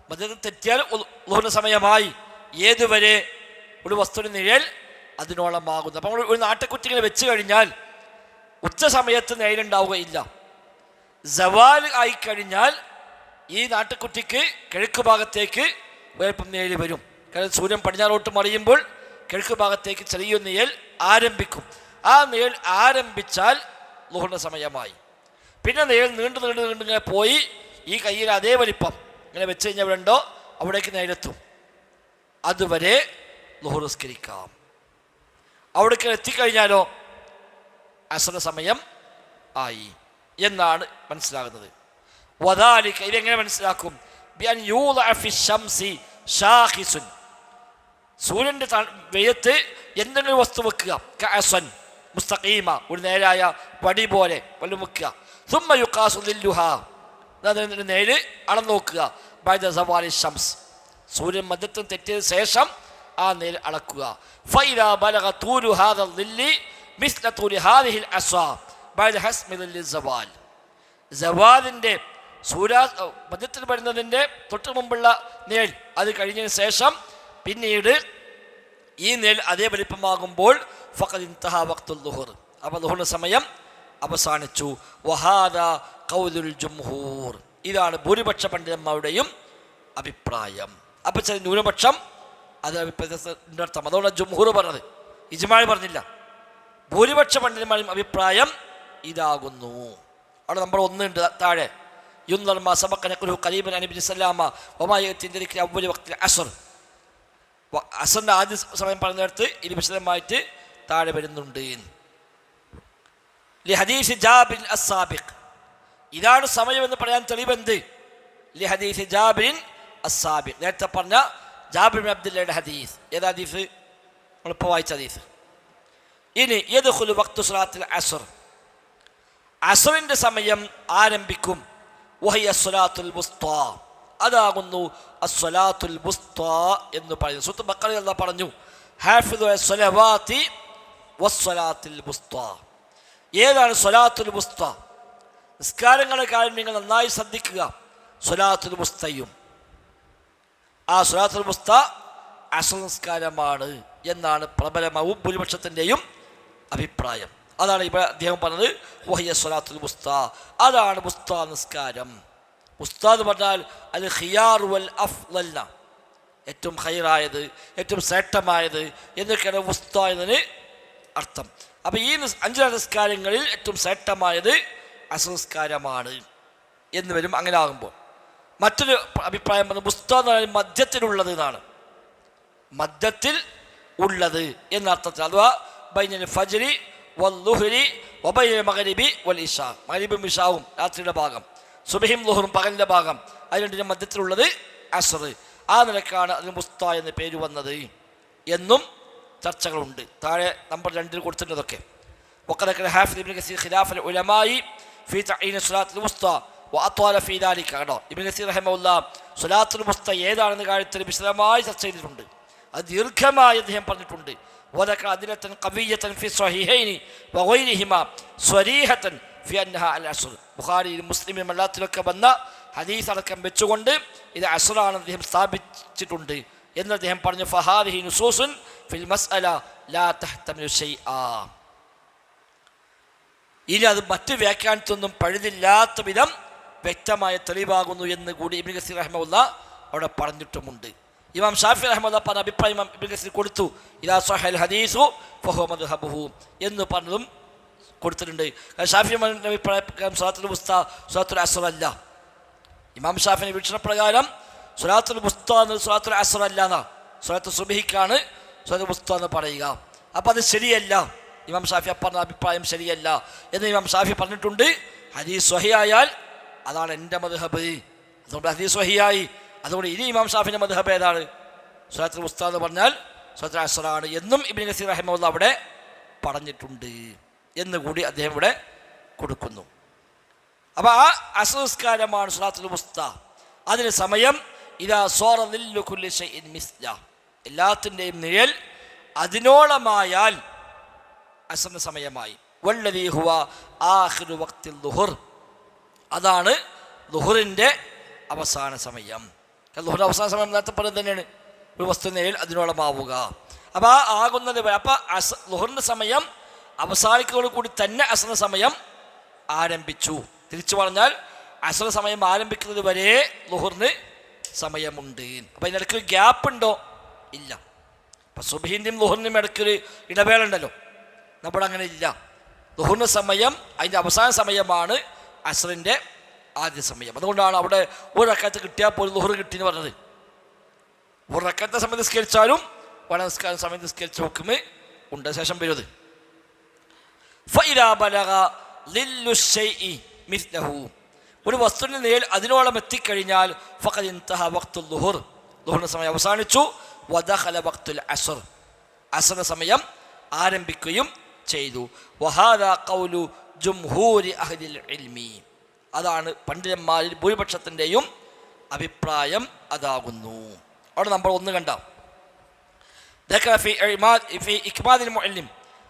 Speaker 1: മദ്യത്തിൽ തെറ്റിയാൽ ളുഹറിന്റെ സമയമായി. ഏതുവരെ? ഒരു വസ്തുവിൻ്റെ നിഴൽ അതിനോളമാകുന്നു. അപ്പം നമ്മൾ ഒരു നാട്ടുകുറ്റിങ്ങനെ വെച്ച് കഴിഞ്ഞാൽ ഉച്ച സമയത്ത് നിഴലുണ്ടാവുകയില്ല. സവാൽ ആയിക്കഴിഞ്ഞാൽ ഈ നാട്ടുകുറ്റിക്ക് കിഴക്ക് ഭാഗത്തേക്ക് വേൽപ്പം നിഴൽ വരും. കാരണം സൂര്യൻ പടിഞ്ഞാറോട്ട് മറിയുമ്പോൾ കിഴക്ക് ഭാഗത്തേക്ക് ചെറിയ നിഴൽ ആരംഭിക്കും. ആ നിഴൽ ആരംഭിച്ചാൽ ളുഹറിന്റെ സമയമായി. പിന്നെ നിഴൽ നീണ്ടു ഇങ്ങനെ പോയി ഈ കയ്യിൽ അതേ വലിപ്പം ഇങ്ങനെ വെച്ച് കഴിഞ്ഞാൽ ഇവിടെ ഉണ്ടോ അവിടേക്ക് നിഴലെത്തും. അതുവരെ ളുഹർ നിസ്കരിക്കാം. അവിടേക്ക് എത്തിക്കഴിഞ്ഞാലോ അസ്റിന്റെ സമയം ആയി എന്നാണ് മനസ്സിലാകുന്നത്. വദാലിക, ഇതെങ്ങനെ മനസ്സിലാക്കും? ബിഅൻ യൂളഅ ഫി ശംസി ഷാഖിസുൻ, സൂര്യൻ്റെ വെയത്ത് എന്തെങ്കിലും വസ്തു വെക്കുക. കഅസൻ മുസ്തഖീമ, ഒരു നേരായ വടി പോലെ വല്ലതും വെക്കുക. സുമ്മ യുഖാസു ലില്ലുഹാ, അതിൻ്റെ നേര് അളന്നു നോക്കുക. ബഅദ സവാലി ശംസ്, സൂര്യൻ മധ്യത്തിൽ തെറ്റിയതിനു ശേഷം ആ നേര് അളക്കുക. ഫൈദാ ബലഗ തൂലു ഹാദൽ ളില്ലി മിസ്ല തൂലി ഹാദിഹിൽ അസ്വാ ബഅദ ഹസ്മി ളില്ലി സവാൽ, സവാലിൻ്റെ മധ്യത്തിൽ വരുന്നതിൻ്റെ തൊട്ട് മുമ്പുള്ള നേൽ അത് കഴിഞ്ഞതിന് ശേഷം പിന്നീട് ഈ നേൽ അതേ വലിപ്പമാകുമ്പോൾ ഫഖദ് ഇൻതഹാ വഖ്തുൽ ളുഹർ, അപ്പോൾ ളുഹറിന്റെ സമയം അവസാനിച്ചു. വഹാദാ ഖൗലുൽ ജംഹൂർ, ഇതാണ് ഭൂരിപക്ഷ പണ്ഡിതന്മാരുടെയും അഭിപ്രായം. അപ്പം ചില ന്യൂനപക്ഷം അത് അഭിപ്രായത്തിൻ്റെ അർത്ഥം. അതുകൊണ്ട് ജംഹൂർ പറഞ്ഞത്, ഇജ്മാഅ് പറഞ്ഞില്ല. ഭൂരിപക്ഷ പണ്ഡിതന്മാരുടെയും അഭിപ്രായം ഇതാകുന്നു. അവിടെ നമ്പർ 1 ഉണ്ട് താഴെ. യുൻദർ മാ സബഖ നഖ്ലുഹു ഖരീബൻ അൻ ഇബ്നു സലാമ വമാ യഅതി ഇൻ ദിക്രി അവ്വൽ വഖ്തിൽ അസ്ർ, അസ്റിന്റെ ആദ്യ സമയം പറഞ്ഞിടത്ത് ഇനി വിശദമായിട്ട് താഴെ വരുന്നുണ്ട്. ലി ഹദീസ് ജാബിർ അസ്സാബിഖ്, ഇതാണ് സമയമെന്ന് പറയാൻ തെളിവെന്ത്? ലി ഹദീസ് ജാബിർ അസ്സാബിഖ്, നേരത്തെ പറഞ്ഞ ജാബിർ ബിൻ അബ്ദുല്ലയുടെ ഹദീസ്. ഏത് ഹദീസ്? നമ്മളിപ്പോൾ വായിച്ച ഹദീസ്. ഇനി യദ്ഖുലു വഖ്തു സ്വലാത്തിൽ അസ്ർ, അസ്റിന്റെ സമയം ആരംഭിക്കും. വഹിയ സ്വലാത്തുൽ വുസ്താ, അതാകുന്നു അസ്സലാത്തുൽ വുസ്താ എന്ന് പറയുന്നു. സൂറത്തുൽ ബഖറയിൽ അല്ലാഹു പറഞ്ഞു ഹാഫിദു അസ്സലവാതി വസ്സലാത്തുൽ വുസ്താ. ഏതാണ് സ്വലാത്തുൽ വുസ്താ? നിസ്കാരങ്ങളുടെ കാര്യം നിങ്ങൾ നന്നായി ശ്രദ്ധിക്കുക. സ്വലാത്തുൽ വുസ്തയും ആ സ്വലാത്തുൽ വുസ്ത അസ്ർ നിസ്കാരമാണ് എന്നാണ് പ്രബലമാവും ഭൂരിപക്ഷത്തിൻ്റെയും അഭിപ്രായം. അതാണ് ഇവിടെ അദ്ദേഹം പറഞ്ഞത് വഹിയ സ്വലാത്തുൽ വുസ്താ, അതാണ് വുസ്താ നിസ്കാരം. വുസ്താ എന്ന് പറഞ്ഞാൽ അൽ ഖിയാർ വൽ അഫ്ളൽ, ഏറ്റവും ഖൈറായത്, ഏറ്റവും ശ്രേഷ്ഠമായത് എന്നൊക്കെയാണ് വുസ്താ എന്നതിന് അർത്ഥം. അപ്പം ഈ 5 നിസ്കാരങ്ങളിൽ ഏറ്റവും ശ്രേഷ്ഠമായത് അസ്ർ നിസ്കാരമാണ് എന്ന് വരും. അങ്ങനെ ആകുമ്പോൾ മറ്റൊരു അഭിപ്രായം പറഞ്ഞത് വുസ്താ എന്ന് പറഞ്ഞാൽ മധ്യത്തിലുള്ളത് എന്നാണ്. മധ്യത്തിൽ ഉള്ളത് എന്നർത്ഥത്തിൽ, അഥവാ ബൈനൽ ഫജ്രി വൽ ളുഹ്രി വബൈനൽ മഗ്രിബി വൽ ഇശാ, മഗ്രിബും ഇശാവും രാത്രിയുടെ ഭാഗം, സുബ്ഹിയും ളുഹറും പകലിൻ്റെ ഭാഗം, അത് രണ്ടിൻ്റെ മധ്യത്തിലുള്ളത് അസ്ർ. ആ നിലക്കാണ് അതിന് വുസ്ത എന്ന പേര് വന്നത് എന്നും ചർച്ചകളുണ്ട്. താഴെ നമ്പർ 2 കൊടുത്തിട്ടതൊക്കെ. വഖദ് ഹാഫിദ് ഇബ്നു കസീർ ഖിലാഫൽ ഉലമായി ഫീ തഈൻ സ്വലാത്തുൽ വുസ്ത വഅത്വാല ഫീ ദാലിക. കേട്ടോ, ഇബ്നു കസീർ റഹിമഹുല്ലാ സ്വലാത്തുൽ വുസ്ത ഏതാണെന്ന കാര്യത്തിൽ വിശദമായി ചർച്ച ചെയ്തിട്ടുണ്ട്. അത് ദീർഘമായി അദ്ദേഹം പറഞ്ഞിട്ടുണ്ട്. വദക്കറ അദിലത്തൻ ഖവിയ്യത്തൻ ഫീ സ്വഹീഹൈനി വഗൈരിഹിമാ സ്വരീഹത്തൻ ഫീ അന്നഹാ അൽ അസ്ർ. ബുഖാരിയിലും മുസ്ലിമിലും എല്ലാത്തിലൊക്കെ വന്ന ഹദീസ് അടക്കം വെച്ചുകൊണ്ട് ഇത് അസ്റാണെന്ന് അദ്ദേഹം സ്ഥാപിച്ചിട്ടുണ്ട് എന്ന് അദ്ദേഹം പറഞ്ഞു. ഫഹാദിഹി നുസൂസുൻ ഫിൽ മസ്അല ലാ തഹ്തമിലു ശൈആ. ഇനി അത് മറ്റ് വ്യാഖ്യാനത്തൊന്നും പഴുതില്ലാത്ത വിധം വ്യക്തമായ തെളിവാകുന്നു എന്ന് കൂടി ഇബ്നു കസീർ റഹിമഹുല്ലാ അവിടെ പറഞ്ഞിട്ടുമുണ്ട്. ഇമാം ഷാഫി റഹിമഹുല്ലാ പറഞ്ഞ അഭിപ്രായം ഇബ്നു കസീർ കൊടുത്തു. ഇദാ സ്വഹൽ ഹദീസു ഫഹുവ മദ്ഹബുഹു എന്ന് പറഞ്ഞതും കൊടുത്തിട്ടുണ്ട്. ഷാഫി അഭിപ്രായം സ്വലാത്തുൽ വുസ്ത സ്വലാത്തുൽ അസ്ർ അല്ല. ഇമാം ഷാഫിന്റെ വീക്ഷണപ്രകാരം സ്വലാത്തുൽ വുസ്ത എന്നത് സ്വലാത്തുൽ അസ്ർ അല്ല എന്നാ, സ്വലാത്തുൽ സുബ്ഹിക്കാണ് സ്വലാത്തുൽ വുസ്ത എന്ന് പറയുക. അപ്പം അത് ശരിയല്ല. ഇമാം ഷാഫി പറഞ്ഞ അഭിപ്രായം ശരിയല്ല എന്ന് ഇമാം ഷാഫി പറഞ്ഞിട്ടുണ്ട്. ഹദീസ് സ്വഹിയായാൽ അതാണ് എൻ്റെ മദ്ഹബ്. അതുകൊണ്ട് ഹദീസ് സ്വഹിയായി, അതുകൊണ്ട് ഇനി ഇമാം ഷാഫിൻ്റെ മദ്ഹബ് ഏതാണ്? സ്വലാത്തുൽ വുസ്ത എന്ന് പറഞ്ഞാൽ സ്വലാത്തുൽ അസ്റാണ് എന്നും ഇബ്നു കസീർ റഹിമഹുല്ലാ അവിടെ പറഞ്ഞിട്ടുണ്ട് എന്നുകൂടി അദ്ദേഹം ഇവിടെ കൊടുക്കുന്നു. അപ്പോൾ ആ അസ്ർ നിസ്കാരമാണ് സ്വലാത്തുൽ വുസ്ത. അതിന് സമയം ഇദാ സ്വറ ദില്ലു കുല്ലി ശൈഇൻ മിസ്ല, എല്ലാത്തിൻ്റെയും നിഴൽ അതിനോളമായാൽ അസ്റിന് സമയമായി. വല്ലദീ ഹുവ ആഖിറു വഖ്തിൽ ളുഹർ, അതാണ് ളുഹറിൻ്റെ അവസാന സമയം. ളുഹറിൻ്റെ അവസാന സമയം നേരത്തെ പറയുന്നത് തന്നെയാണ്, ഒരു വസ്തു നിഴൽ അതിനോളമാവുക. അപ്പോൾ ആ ആകുന്നത് അപ്പോൾ ളുഹറിൻ്റെ സമയം അവസാനിക്കുന്നതോട് കൂടി തന്നെ അസ്റിൻ്റെ സമയം ആരംഭിച്ചു. തിരിച്ചു പറഞ്ഞാൽ അസ്റിൻ്റെ സമയം ആരംഭിക്കുന്നത് വരെ ളുഹറിന് സമയമുണ്ട്. അപ്പോൾ ഇതിനിടയ്ക്ക് ഗ്യാപ്പ് ഉണ്ടോ? ഇല്ല. അപ്പം സുബ്ഹിൻ്റെയും ളുഹറിൻ്റെയും ഇടയ്ക്കൊരു ഇടവേള ഉണ്ടല്ലോ, നമ്മുടെ അങ്ങനെ ഇല്ല. ളുഹറിൻ്റെ സമയം അതിൻ്റെ അവസാന സമയമാണ് അസ്റിൻ്റെ ആദ്യ സമയം. അതുകൊണ്ടാണ് അവിടെ ഒരു റക്അത്ത് കിട്ടിയാൽ പോലും ളുഹർ കിട്ടിയെന്ന് പറഞ്ഞത്. ഒരു റക്അത്തെ സമയം നിസ്കരിച്ചാലും വളരെ നിസ്കാരം സമയം നിസ്കരിച്ച് ഹുക്മ് ഉണ്ട്. ശേഷം വരുന്നത് ഫഇദാ ബലഗ ലില്ലു ശൈഇ മിസ്ലഹു, ഒരു വസ്തുവിൻ്റെ നിഴൽ അതിനോളം എത്തിക്കഴിഞ്ഞാൽ ഫഖദ് ഇൻതഹ വഖ്തുൽ ളുഹർ, ളുഹറിൻ്റെ സമയം അവസാനിച്ചു. വദഖല വഖ്തുൽ അസ്ർ, അസ്റിൻ്റെ സമയം ആരംഭിക്കുകയും ചെയ്തു. വഹാദാ ഖൗലു ജുംഹൂരി അഹ്ലിൽ ഇൽമി, അതാണ് പണ്ഡിതന്മാരിൽ ഭൂരിപക്ഷത്തിൻ്റെയും അഭിപ്രായം അതാകുന്നു. അവിടെ നമ്പർ 1 കണ്ട ذكر في إكمال المعلم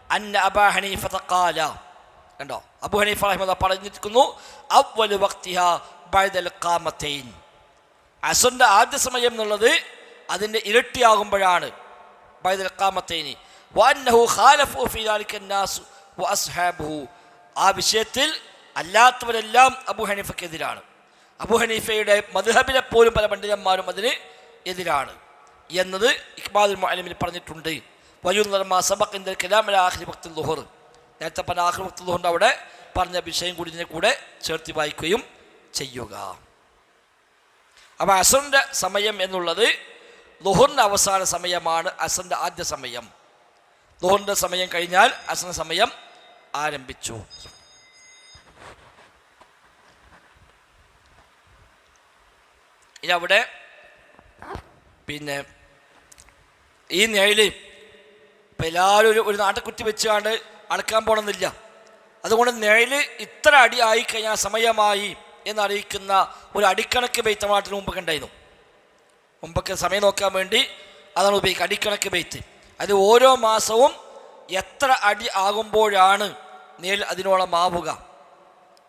Speaker 1: أن أبا حنيفة قال, കണ്ടോ, അബൂ ഹനീഫ റഹിമഹുല്ലാഹ് പറഞ്ഞിരിക്കുന്നു അവ്വലു വഖ്തിഹാ ബഅദൽ ഖാമത്തൈൻ, അസ്റിൻ്റെ ആദ്യ സമയം എന്നുള്ളത് അതിൻ്റെ ഇരട്ടിയാകുമ്പോഴാണ്. ബഅദൽ ഖാമത്തൈനി വഅന്നഹു ഖാലഫു ഫീ ദാലിക അന്നാസ് വഅസ്ഹാബുഹു, ആ വിഷയത്തിൽ അല്ലാത്തവരെല്ലാം അബൂ ഹനീഫയ്ക്കെതിരാണ്. അബൂ ഹനീഫയുടെ മദ്ഹബിലെ പോലും പല പണ്ഡിതന്മാരും അതിന് എതിരാണ് എന്നത് ഇഖ്ബാലുൽ മുഅല്ലിമിൽ പറഞ്ഞിട്ടുണ്ട്. വയുൻദർ മാ സബഖ ഇൻദൽ കലാം അലാ ആഖിരി വഖ്തിൽ ളുഹർ, നേരത്തെ പറഞ്ഞ ആഖിരി വഖ്തിൽ ളുഹറിൻ്റെ അവിടെ പറഞ്ഞ വിഷയം കൂടി ഇതിനെ കൂടെ ചേർത്ത് വായിക്കുകയും ചെയ്യുക. അപ്പോൾ അസ്റിൻ്റെ സമയം എന്നുള്ളത് ളുഹറിൻ്റെ അവസാന സമയമാണ്, അസ്റിൻ്റെ ആദ്യ സമയം. ളുഹറിൻ്റെ സമയം കഴിഞ്ഞാൽ അസ്റിൻ്റെ സമയം ആരംഭിച്ചു. ഇനി അവിടെ പിന്നെ ഈ നിഴല് ഇപ്പം എല്ലാവരും ഒരു നാട്ടക്കുറ്റി വെച്ചുകൊണ്ട് അളക്കാൻ പോകണമെന്നില്ല. അതുകൊണ്ട് നിഴല് ഇത്ര അടി ആയിക്കഴിഞ്ഞാൽ സമയമായി എന്നറിയിക്കുന്ന ഒരു അടിക്കണക്ക് ബെയ്ത്ത് നാട്ടിന് മുമ്പൊക്കെ ഉണ്ടായിരുന്നു. മുമ്പൊക്കെ സമയം നോക്കാൻ വേണ്ടി അതാണ് ഉപയോഗിക്കുക, അടിക്കണക്ക് ബെയ്ത്ത്. അത് ഓരോ മാസവും എത്ര അടി ആകുമ്പോഴാണ് നിഴൽ അതിനോളം ആവുക.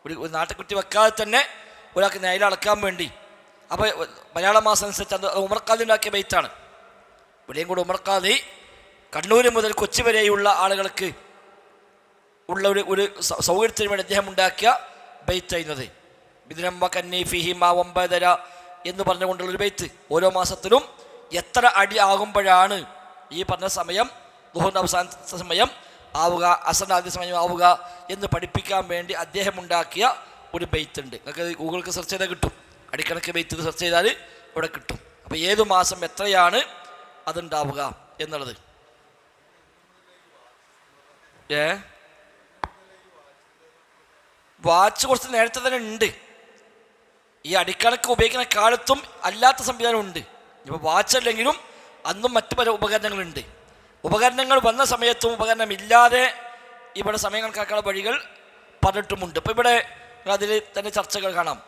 Speaker 1: ഒരു നാട്ടക്കുറ്റി വെക്കാതെ തന്നെ ഒരാൾക്ക് നിഴൽ അളക്കാൻ വേണ്ടി. അപ്പോൾ മലയാള മാസം അനുസരിച്ച് അത് ഉമർഖാദി ഉണ്ടാക്കിയ ബെയ്ത്താണ്. ഇവിടെയും കൂടെ ഉമർഖാദി കണ്ണൂർ മുതൽ കൊച്ചി വരെയുള്ള ആളുകൾക്ക് ഉള്ള ഒരു സൗകര്യത്തിന് വേണ്ടി അദ്ദേഹം ഉണ്ടാക്കിയ ബെയ്ത്ത് ചെയ്യുന്നത് ബിദ്രമ്മ കന്നി ഫിഹി മാ വമ്പതര എന്ന് പറഞ്ഞുകൊണ്ടുള്ളൊരു ബെയ്ത്ത്. ഓരോ മാസത്തിലും എത്ര അടി ആകുമ്പോഴാണ് ഈ പറഞ്ഞ സമയം ളുഹറിൻ്റെ അവസാന സമയം ആവുക, അസ്റിൻ്റെ ആദ്യ സമയം ആവുക എന്ന് പഠിപ്പിക്കാൻ വേണ്ടി അദ്ദേഹം ഉണ്ടാക്കിയ ഒരു ബെയ്ത്ത് ഉണ്ട്. നിങ്ങൾക്ക് ഗൂഗിൾക്ക് സെർച്ച് ചെയ്താൽ കിട്ടും. അടിക്കണക്ക് ബെയ്ത്ത് സെർച്ച് ചെയ്താൽ ഇവിടെ കിട്ടും. അപ്പോൾ ഏതു മാസം എത്രയാണ് അതുണ്ടാവുക എന്നുള്ളത്. വാച്ച് കുറച്ച് നേരത്തെ തന്നെ ഉണ്ട്. ഈ അടിക്കണക്ക് ഉപയോഗിക്കുന്ന കാലത്തും അല്ലാത്ത സംവിധാനം ഉണ്ട്. ഇപ്പോൾ വാച്ച് അല്ലെങ്കിലും അന്നും മറ്റു പല ഉപകരണങ്ങളുണ്ട്. ഉപകരണങ്ങൾ വന്ന സമയത്തും ഉപകരണമില്ലാതെ ഇവിടെ സമയം കണക്കാക്കാനുള്ള വഴികൾ പറഞ്ഞിട്ടുമുണ്ട്. ഇപ്പോൾ ഇവിടെ അതിൽ തന്നെ ചർച്ചകൾ കാണാം.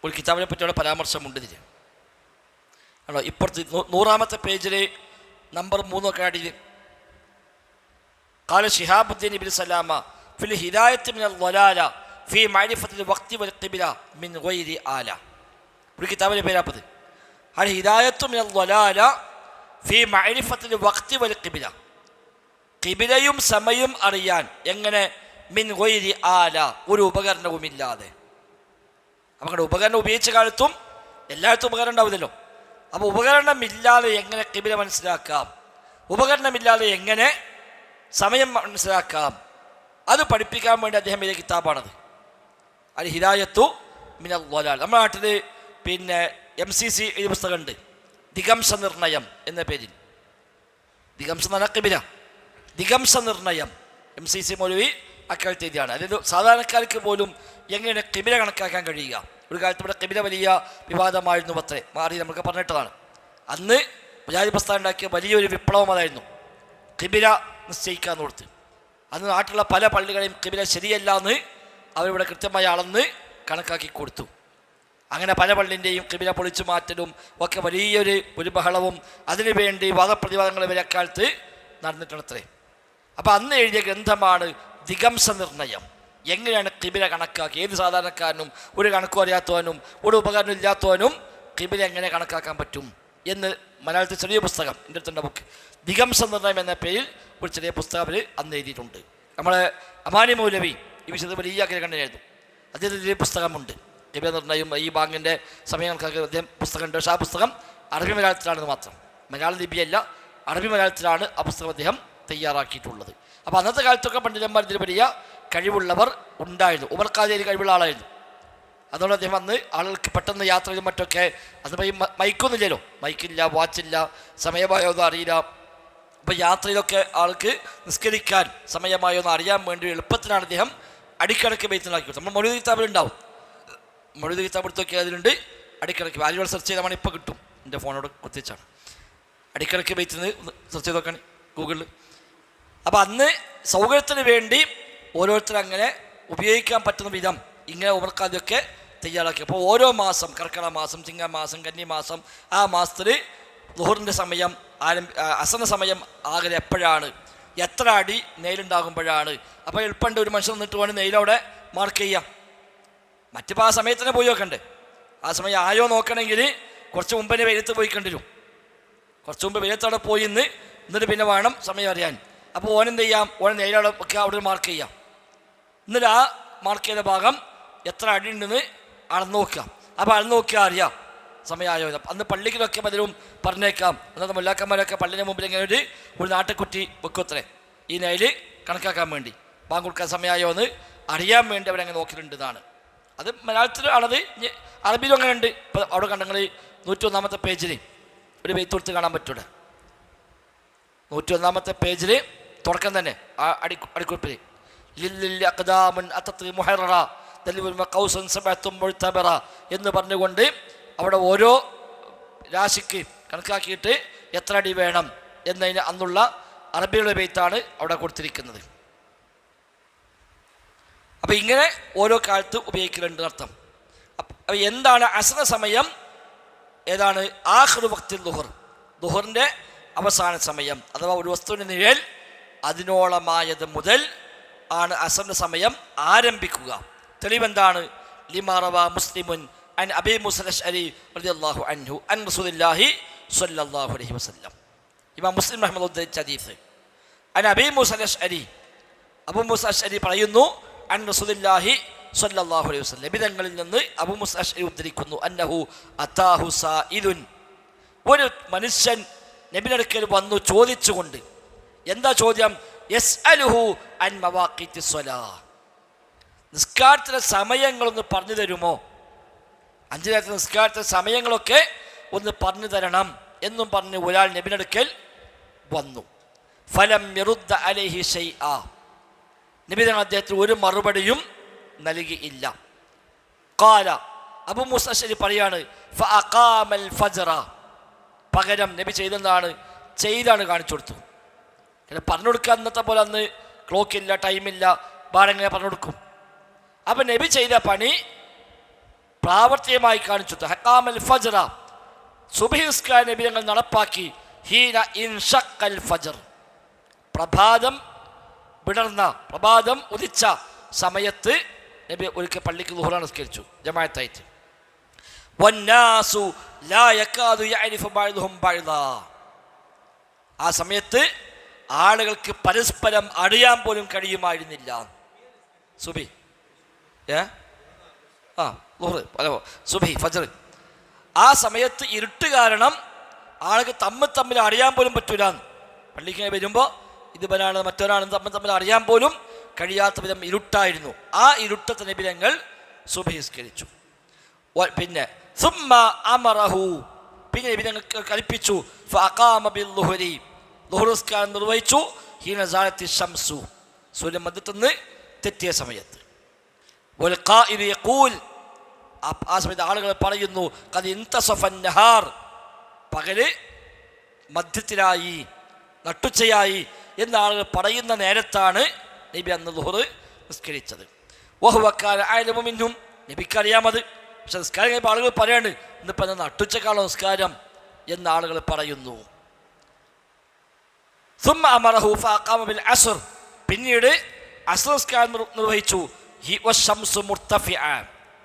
Speaker 1: ഒരു കിതാബിനെ പറ്റിയുള്ള പരാമർശമുണ്ട് ഇതിൽ ആണോ. ഇപ്പുറത്ത് 100-ാമത്തെ പേജിൽ നമ്പർ 3 അടിയിൽ قال شهاب الدين بن سلامة في الهداية من الضلالة في معرفة الوقت والقبلة من غير آلة. ഒരു കിതാബിൻ്റെ പേരാപ്പത് അൽ ഹിദായത്തു മിനൽ ളലാല ഫീ മഅരിഫത്തിൽ വഖ്തി വൽ ഖിബ്ല. ഖിബ്ലയും സമയവും അറിയാൻ എങ്ങനെ? മിൻ ഗൈരി ആല, ഒരു ഉപകരണവുമില്ലാതെ. അപ്പോൾ ഉപകരണം ഉപയോഗിച്ച കാലത്തും എല്ലായിടത്തും ഉപകരണം ഉണ്ടാവില്ലല്ലോ. അപ്പോൾ ഉപകരണമില്ലാതെ എങ്ങനെ ഖിബ്ല മനസ്സിലാക്കാം? ഉപകരണമില്ലാതെ എങ്ങനെ സമയം മനസ്സിലാക്കാം? അത് പഠിപ്പിക്കാൻ വേണ്ടി അദ്ദേഹം എഴുതിയ കിതാബാണത് അൽ ഹിദായത്തു മിനൽ ളലാല. നമ്മുടെ നാട്ടിൽ പിന്നെ MCC എഴുതിയ പുസ്തകമുണ്ട്, ദിഗംശ നിർണയം എന്ന പേരിൽ. ദിഗംശ എന്ന് പറഞ്ഞാൽ ഖിബ്ല, ദിഗംശ നിർണയം MCC മൗലവി അക്കാലത്ത് എഴുതിയാണ്. അതായത് സാധാരണക്കാർക്ക് പോലും എങ്ങനെ ഖിബ്ല കണക്കാക്കാൻ കഴിയുക. ഒരു കാലത്ത് ഇവിടെ ഖിബ്ല വലിയ വിവാദമായിരുന്നു അത്രേ, മാറി നമുക്ക് പറഞ്ഞിട്ടതാണ്. അന്ന് മുജാഹിദ് പ്രസ്ഥാനം ഉണ്ടാക്കിയ വലിയൊരു വിപ്ലവം അതായിരുന്നു, ഖിബ്ല നിശ്ചയിക്കാന്ന് കൊടുത്ത്. അന്ന് നാട്ടിലുള്ള പല പള്ളികളെയും ഖിബ്ല ശരിയല്ല എന്ന് അവരിവിടെ കൃത്യമായി അളന്ന് കണക്കാക്കി കൊടുത്തു. അങ്ങനെ പല പള്ളിൻ്റെയും ഖിബ്ല പൊളിച്ചു മാറ്റലും ഒക്കെ വലിയൊരു ബഹളവും അതിനുവേണ്ടി വാദപ്രതിവാദങ്ങൾ വരെ അക്കാലത്ത് നടന്നിട്ടുണ്ടത്രേ. അപ്പോൾ അന്ന് എഴുതിയ ഗ്രന്ഥമാണ് ദിഗംശ നിർണയം. എങ്ങനെയാണ് ഖിബ്ല കണക്കാക്കി? ഏത് സാധാരണക്കാരനും ഒരു കണക്കും അറിയാത്തവനും ഒരു ഉപകരണം ഇല്ലാത്തവനും ഖിബ്ല എങ്ങനെ കണക്കാക്കാൻ പറ്റും എന്ന് മലയാളത്തിൽ ചെറിയ പുസ്തകം, എൻ്റെ അടുത്തുള്ള ബുക്ക് ദിഗംശ നിർണയം എന്ന പേരിൽ ഒരു ചെറിയ പുസ്തകം അവർ അന്ന് എഴുതിയിട്ടുണ്ട്. നമ്മളെ അമാനി മൗലവി ഈ വിഷയത്തിൽ വലിയ കണ്ടനായിരുന്നു. അദ്ദേഹത്തിൻ്റെ പുസ്തകമുണ്ട് ഖിബ്ല നിർണയം, ഈ ബാങ്കിൻ്റെ സമയം കണക്കാക്കി അദ്ദേഹം പുസ്തകമുണ്ട്. പക്ഷേ ആ പുസ്തകം അറബി മലയാളത്തിലാണെന്ന് മാത്രം, മലയാള ലിപിയല്ല, അറബി മലയാളത്തിലാണ് ആ പുസ്തകം അദ്ദേഹം തയ്യാറാക്കിയിട്ടുള്ളത്. അപ്പോൾ അന്നത്തെ കാലത്തൊക്കെ പണ്ഡിതന്മാർ ഇതിൽ വലിയ കഴിവുള്ളവർ ഉണ്ടായിരുന്നു. ഉമർ ഖാദിരി കഴിവുള്ള ആളായിരുന്നു. അതുകൊണ്ട് അദ്ദേഹം അന്ന് ആളുകൾക്ക് പെട്ടെന്ന് യാത്ര ചെയ്തും മറ്റൊക്കെ, അത് മൈക്കൊന്നുമില്ലല്ലോ, മൈക്കില്ല, വാച്ചില്ല, സമയമായോന്നും അറിയില്ല. അപ്പോൾ യാത്രയിലൊക്കെ ആൾക്ക് നിസ്കരിക്കാൻ സമയമായോന്ന് അറിയാൻ വേണ്ടി എളുപ്പത്തിനാണ് അദ്ദേഹം അടിക്കണക്ക് ബെയ്ത്തുണ്ടാക്കി കൊടുത്തത്. നമ്മൾ മൗലൂദ് കിതാബിലുണ്ടാവും, മൗലൂദ് കിതാബ് എടുത്തൊക്കെ അതിലുണ്ട് അടിക്കണക്ക്. ആലുകൾ സെർച്ച് ചെയ്താൽ നമ്മൾ ഇപ്പോൾ കിട്ടും, എൻ്റെ ഫോണോട് കുത്തിച്ചാണ് അടിക്കണക്ക് ബെയ്ത്ത് സെർച്ച് ചെയ്ത് നോക്കാൻ ഗൂഗിളിൽ. അപ്പോൾ അന്ന് സൗകര്യത്തിന് വേണ്ടി ഓരോരുത്തരും അങ്ങനെ ഉപയോഗിക്കാൻ പറ്റുന്ന വിധം ഇങ്ങനെ ഉമർ ഖാദിയൊക്കെ തയ്യാറാക്കി. അപ്പോൾ ഓരോ മാസം, കർക്കിടക മാസം, ചിങ്ങമാസം, കന്നിമാസം, ആ മാസത്തിൽ ളുഹറിൻ്റെ സമയം അസറിൻ്റെ സമയം ആകെ എപ്പോഴാണ്, എത്ര അടി നെയിലുണ്ടാകുമ്പോഴാണ്. അപ്പോൾ എളുപ്പമുണ്ട്, ഒരു മനുഷ്യൻ നിന്നിട്ട് വേണം നെയിലവിടെ മാർക്ക് ചെയ്യാം. മറ്റിപ്പോൾ ആ സമയത്ത് തന്നെ പോയി നോക്കണ്ടേ. ആ സമയം ആയോ നോക്കണമെങ്കിൽ കുറച്ച് മുമ്പേ വെയിലത്ത് പോയി കണ്ടിരും, കുറച്ച് മുമ്പ് വെയിലത്തവിടെ പോയി എന്നിട്ട് പിന്നെ വേണം സമയം അറിയാൻ. അപ്പോൾ ഓനെന്ത് ചെയ്യാം, ഓനെ നെയിലവിടെ ഒക്കെ അവിടെ മാർക്ക് ചെയ്യാം. എന്നിട്ട് ആ മാർക്ക് ചെയ്ത ഭാഗം എത്ര അടി ഉണ്ടെന്ന് അളന്ന് നോക്കുക. അപ്പോൾ അളന്ന് നോക്കിയാൽ അറിയാം സമയമായോ. അന്ന് പള്ളികളൊക്കെ പലരും പറഞ്ഞേക്കാം, അന്നത്തെ മുല്ലാക്കന്മാരൊക്കെ പള്ളിൻ്റെ മുമ്പിൽ ഇങ്ങനെ ഒരു നാട്ടുകുറ്റി വെക്കുത്രേ, ഈ നെയിൽ കണക്കാക്കാൻ വേണ്ടി, ബാങ്ക് കൊടുക്കാൻ സമയമായോ എന്ന് അറിയാൻ വേണ്ടി അവരങ്ങനെ നോക്കിയിട്ടുണ്ടെന്നാണ്. അത് മലയാളത്തിൽ ആണത്, അറബിയിലും അങ്ങനെ ഉണ്ട്. ഇപ്പോൾ അവിടെ കണ്ടെങ്കിൽ 101-ാമത്തെ പേജിൽ ഒരു ബെയ്ത്ത് കൊടുത്ത് കാണാൻ പറ്റൂടെ. 101-ാമത്തെ പേജിൽ തുടക്കം തന്നെ ആ അടിക്കുറിപ്പിൽ എന്ന് പറഞ്ഞുകൊണ്ട് അവിടെ ഓരോ രാശിക്ക് കണക്കാക്കിയിട്ട് എത്ര അടി വേണം എന്നതിന് അന്നുള്ള അറബിയുടെ ബെയ്ത്താണ് അവിടെ കൊടുത്തിരിക്കുന്നത്. അപ്പം ഇങ്ങനെ ഓരോ കാലത്ത് ഉപയോഗിക്കലുണ്ട് അർത്ഥം. അപ്പം എന്താണ് അസ്ര സമയം, ഏതാണ് ആഖിറു വഖ്തിൽ ദുഹർ, ദുഹറിൻ്റെ അവസാന സമയം, അഥവാ ഒരു വസ്തുവിൻ്റെ നിഴൽ അതിനോളമായത് മുതൽ ആണ് അസറിൻ്റെ സമയം ആരംഭിക്കുക. തെളിവെന്താണ്? ലിമാ റവാ മുസ്ലിമുൻ അൻ അബീ മൂസൽ അശ്അരി റളിയല്ലാഹു അൻഹു അൻ റസൂലുള്ളാഹി സ്വല്ലല്ലാഹു അലൈഹി വസല്ലം. ഇമാം മുസ്ലിം റഹ്മത്തുള്ളാഹി ഉദ്ധരിച്ച ഹദീസ്. അൻ അബീ മൂസൽ അശ്അരി, അബൂ മൂസ അശ്അരി പറയുന്നു, അൻ റസൂലുള്ളാഹി സ്വല്ലല്ലാഹു അലൈഹി വസല്ലം, നബിതങ്ങളിൽ നിന്ന് അബൂ മൂസ അശ്അരി ഉദ്ധരിക്കുന്നു, അന്നഹു അതാഹു സായിലുൻ, ഒരു മനുഷ്യൻ നബിയുടെ അടുക്കൽ വന്നു ചോദിച്ചുകൊണ്ട്. എന്താ ചോദ്യം? യസ്അലുഹു അൻ മവാഖീത്തി സ്വലാഹ്, നിസ്കാരത്തിൻ്റെ സമയങ്ങളൊന്ന് പറഞ്ഞു തരുമോ, 5 നേരത്തെ നിസ്കാരത്തിൻ്റെ സമയങ്ങളൊക്കെ ഒന്ന് പറഞ്ഞു തരണം എന്നും പറഞ്ഞ് ഒരാൾ നബിയുടെ അടുക്കൽ വന്നു. ഫലം യറുദ്ദ അലൈഹി ഷൈആ, നബി തങ്ങൾ അദ്ദേഹത്തിന് ഒരു മറുപടിയും നൽകിയില്ല. ഖാല, അബൂ മൂസ അശ്അരി പറയാണ്, ഫഅഖാമൽ ഫജ്റ, പകരം നബി ചെയ്താണ് കാണിച്ചു കൊടുത്തു. പറഞ്ഞു കൊടുക്കുക, അന്നത്തെ പോലെ അന്ന് ക്ലോക്കില്ല, ടൈമില്ല, ബാരെങ്ങനെ പറഞ്ഞു കൊടുക്കും. അപ്പം നബി ചെയ്ത പണി പ്രാവർത്തികമായി കാണിച്ചു. ഹക്കാമൽ ഫജ്റ, സുബ്ഹി നിസ്കാരം നബി ഞങ്ങൾ നടപ്പാക്കി. ഹീന ഇൻഷഖൽ ഫജ്ർ, പ്രഭാതം വിടർന്ന, പ്രഭാതം ഉദിച്ച സമയത്ത് നബി ഒരിക്കൽ പള്ളിക്ക് ളുഹ്ർ നിസ്കരിച്ചു ജമാഅത്തായിട്ട്. വന്നാസു ലാ യകാദു യഅരിഫു ബഅ്ദുഹും ബഅ്ദാ, ആ സമയത്ത് ആളുകൾക്ക് പരസ്പരം അറിയാൻ പോലും കഴിയുമായിരുന്നില്ല. സുബി സുബഹി ഫജ്ർ, ആ സമയത്ത് ഇരുട്ട് കാരണം ആളുകൾ തമ്മിൽ അറിയാൻ പോലും പറ്റൂല. പള്ളിക്ക് വരുമ്പോൾ ഇതുപോലാണ് മറ്റൊരാണെന്ന് തമ്മിൽ അറിയാൻ പോലും കഴിയാത്ത വിധം ഇരുട്ടായിരുന്നു. ആ ഇരുട്ടത്തെ നബി ഞങ്ങൾ സുബഹി നിസ്കരിച്ചു. പിന്നെ സുമ്മ അമറഹു, പിന്നെ നബി ഞങ്ങൾ കൽപ്പിച്ചു. ഫഅഖാമ ബിൽളുഹ്രി, ളുഹ്ർ നിസ്കാരം നിർവഹിച്ചു. ഹീന സാലത്തി ശംസു, സൂര്യൻ മധ്യത്തിൽ നിന്ന് തെറ്റിയ സമയത്ത്. വൽ ഖായിലു യഖൂൽ, ആ സമയത്ത് ആളുകൾ പറയുന്നു, ഖദ് ഇൻതസഫൻ നഹാർ, പകല് മധ്യത്തിലായി, നട്ടുച്ചയായി എന്ന ആളുകൾ പറയുന്ന നേരത്താണ് നബി അന്ന് ളുഹ്ർ നിസ്കരിച്ചത്. വഹുവ കാന അഅലമു മിൻഹും, നബിക്കറിയാമത്. പക്ഷെ നിസ്കാരം കഴിയുമ്പോൾ ആളുകൾ പറയാണ്, ഇന്നിപ്പോൾ അന്ന് നട്ടുച്ചക്കാണോ നിസ്കാരം എന്ന ആളുകൾ പറയുന്നു. സുമ്മ അമറഹു ഫഅഖാമ ബിൽ അസ്ർ, പിന്നീട് അസ്ർ നിസ്കാരം നിർവഹിച്ചു. വശംസു മുർതഫിഅ,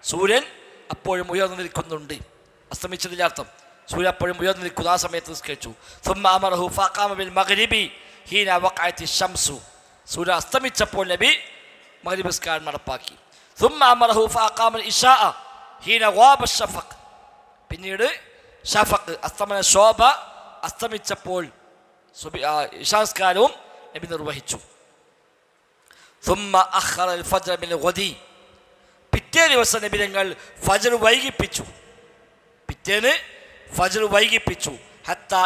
Speaker 1: സൂര്യൻ അപ്പോഴും ഉയർന്നിരിക്കുന്നുണ്ട്, അസ്തമിച്ചതിൻ്റെ അർത്ഥം സൂര്യൻ അപ്പോഴും ഉയർന്നിരിക്കുന്നു. ആ സമയത്ത് നിസ്കരിച്ചു. സുമ്മ അമറഹു ഫഅഖാമ ബിൽ മഗ്രിബി ഹീന വഖഅത്തി ശംസു, സൂര്യൻ അസ്തമിച്ചപ്പോൾ നബി മഗ്രിബ് നിസ്കാരം നടപ്പാക്കി. സുമ്മ അമറഹു ഫഅഖാമ ഇശാഅ ഹീന ഗാബ ശഫഖ്, പിന്നീട് ഷഫഖ് അസ്തമന ശോഭ അസ്തമിച്ചപ്പോൾ ഇശാ നിസ്കാരവും നബി നിർവഹിച്ചു. സുമ്മ അഖറൽ ഫജ്ർ മിൻ ഗദി, പിറ്റേ ദിവസം നബി ഞങ്ങൾ ഫജ്ർ വൈകിപ്പിച്ചു. പിറ്റേന്ന് ഫജ്ർ വൈകിപ്പിച്ചു. ഹത്താ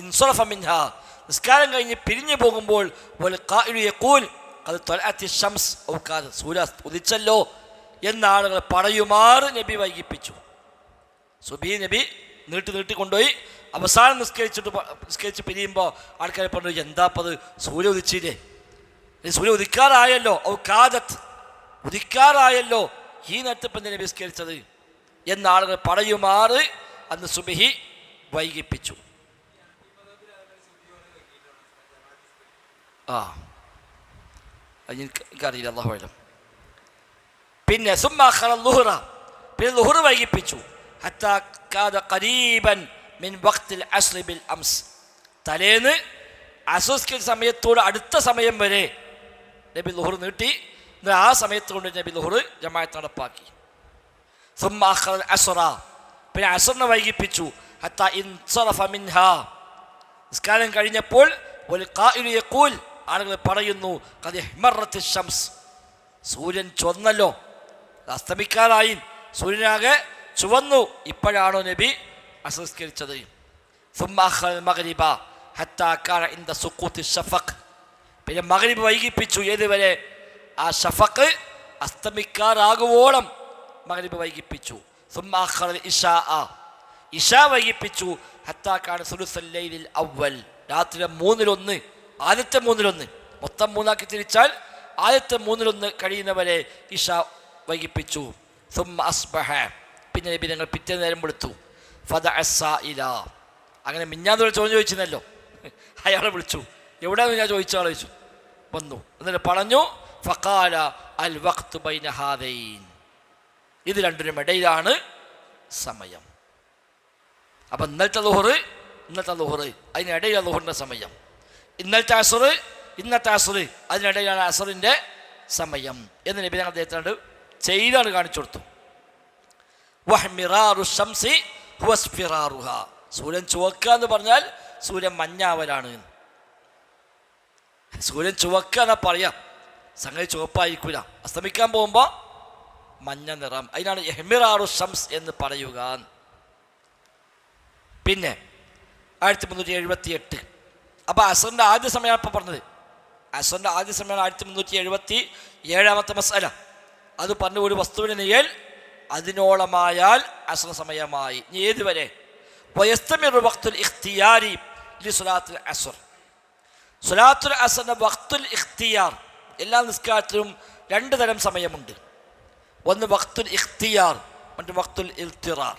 Speaker 1: ഇൻസറഫ മിൻഹാ, നിസ്കാരം കഴിഞ്ഞ് പിരിഞ്ഞു പോകുമ്പോൾ വൽ ഖായിലു യഖൂൽ ഖദ് തലഅത്തി ശംസ് ഔ കാദ, സൂര്യ ഉദിച്ചല്ലോ എന്ന ആളുകൾ പറയുമാറ് നബി വൈകിപ്പിച്ചു. സുബഹി നബി നീട്ടി കൊണ്ടുപോയി. അവസാനം നിസ്കരിച്ച് പിരിയുമ്പോൾ ആൾക്കാരെ പറഞ്ഞു, എന്താപ്പത് സൂര്യ ഉദിച്ചില്ലേ, സൂര്യ ഉദിക്കാറായല്ലോ, ഔ കാദത്ത്, ഉദിക്കാറായല്ലോ, ഈ നേരത്തിപ്പം നബി നിസ്കരിച്ചത് എന്ന ആളുകൾ പറയുമാറ് അന്ന് സുബഹി വൈകിപ്പിച്ചു. എനിക്കറിയില്ല, അല്ലാഹു അഅലം. പിന്നെ സുമ്മ അഖറൽ ളുഹ്റ, പിന്നെ ളുഹ്ർ വൈകിപ്പിച്ചു. ഹത്താ കാദ ഖരീബൻ മിൻ വഖ്തിൽ അസ്ർ ബിൽ അംസ്, തലേന്ന് അസ്ർ സമയത്തോട് അടുത്ത സമയം വരെ നബി ളുഹ്ർ നീട്ടി. ആ സമയത്ത് കൊണ്ട് നബി ളുഹ്ർ ജമാഅത്ത് നടപ്പാക്കി. സുമ്മ അഖറൽ അസ്റ, പിന്നെ അസ്റിനെ വൈകിപ്പിച്ചു. ഹത്താ ഇൻസറഫ മിൻഹാ, നിസ്കാരം കഴിഞ്ഞപ്പോൾ വൽ ഖായിലു യഖൂൽ, ആളുകൾ പറയുന്നു, ഖദ് ഇഹ്മറത്തി ശംസ്, സൂര്യൻ ചുവന്നല്ലോ, അസ്തമിക്കാറായി, സൂര്യനാകെ ചുവന്നു, ഇപ്പോഴാണോ നബി അസ്കരിച്ചത്. സുമ്മ അഖറൽ മഗ്രിബ ഹത്താ കാന ഇൻദ സുഖൂത്തി ശഫഖ്, പിന്നെ മഗ്രിബ് വൈകിപ്പിച്ചു. ഏതുവരെ? ആ ഷഫഖ് അസ്തമിക്കാറാകുവോളം മഗ്രിബ് വൈകിപ്പിച്ചു. സുമ്മ അഖറൽ ഇശാ, ഇശാ വൈകിപ്പിച്ചു. ഹത്താ കാന സുലുസൽ ലൈലിൽ അവ്വൽ, രാത്രിയിലെ 1/3, ആദ്യത്തെ 1/3, മൊത്തം 3ആക്കി തിരിച്ചാൽ ആദ്യത്തെ 1/3 കഴിയുന്നവരെ ഇശ വൈകിപ്പിച്ചു. സുമ്മ അസ്ബഹ, പിന്നെ നബി ഞങ്ങൾ പിറ്റേ നേരം വിളിച്ചു. ഫദഅ സായില, അങ്ങനെ മിഞ്ഞാന്നൊരു ചോദ്യം ചോദിച്ചിരുന്നല്ലോ, അയാളെ വിളിച്ചു. എവിടെയാണെന്ന് ഞാൻ ചോദിച്ചു, വന്നു. എന്നിട്ട് പറഞ്ഞു, ഫഖാല അൽ വഖ്തു ബൈന ഹാദൈൻ, ഇത് രണ്ടിനും ഇടയിലാണ് സമയം. അപ്പം ഇന്നത്തെ ളുഹ്ർ അതിനിടയിലാണ് ളുഹ്റിൻ്റെ സമയം. ഇന്നത്തെ അസ്ർ അതിനിടയിലാണ് അസ്റിൻ്റെ സമയം എന്ന് നബി ഞങ്ങൾ അദ്ദേഹത്തിനോട് ചെയ്താണ് കാണിച്ചു കൊടുത്തു. വഹ്മിറാറു ശംസി ഹുവസ്ഫിറാറുഹ, സൂര്യൻ ചുവക്കുക എന്ന് പറഞ്ഞാൽ സൂര്യൻ മഞ്ഞാവലാണ്. സൂര്യൻ ചുവക്കുക എന്നാ പറയാം, സംഗതി ചുവപ്പായിരിക്കില്ല. അസ്തമിക്കാൻ പോകുമ്പോൾ മഞ്ഞ നിറം, അതിനാണ് ഇഹ്മിറാറു ശംസ് എന്ന് പറയുക. പിന്നെ 1378 അപ്പോൾ അസറിൻ്റെ ആദ്യ സമയമാണ് ഇപ്പോൾ പറഞ്ഞത്. അസറിൻ്റെ ആദ്യ സമയമാണ് 1377 മസ്അല. അത് പറഞ്ഞ ഒരു വസ്തുവിനെ നെയ്യൽ അതിനോളമായാൽ അസർ സമയമായി. ഇനി ഏതുവരെ? വയസ്തമിർ വഖ്തുൽ ഇഖ്തിയാരി ലിസ്വലാത്തുൽ അസ്ർ. സ്വലാത്തുൽ അസ്റിന്റെ വഖ്തുൽ ഇഖ്തിയാർ, എല്ലാ നിസ്കാരത്തിലും 2 തരം സമയമുണ്ട്. ഒന്ന് വഖ്തുൽ ഇഖ്തിയാർ, മറ്റൊരു വഖ്തുൽ ഇൽത്തിറാർ.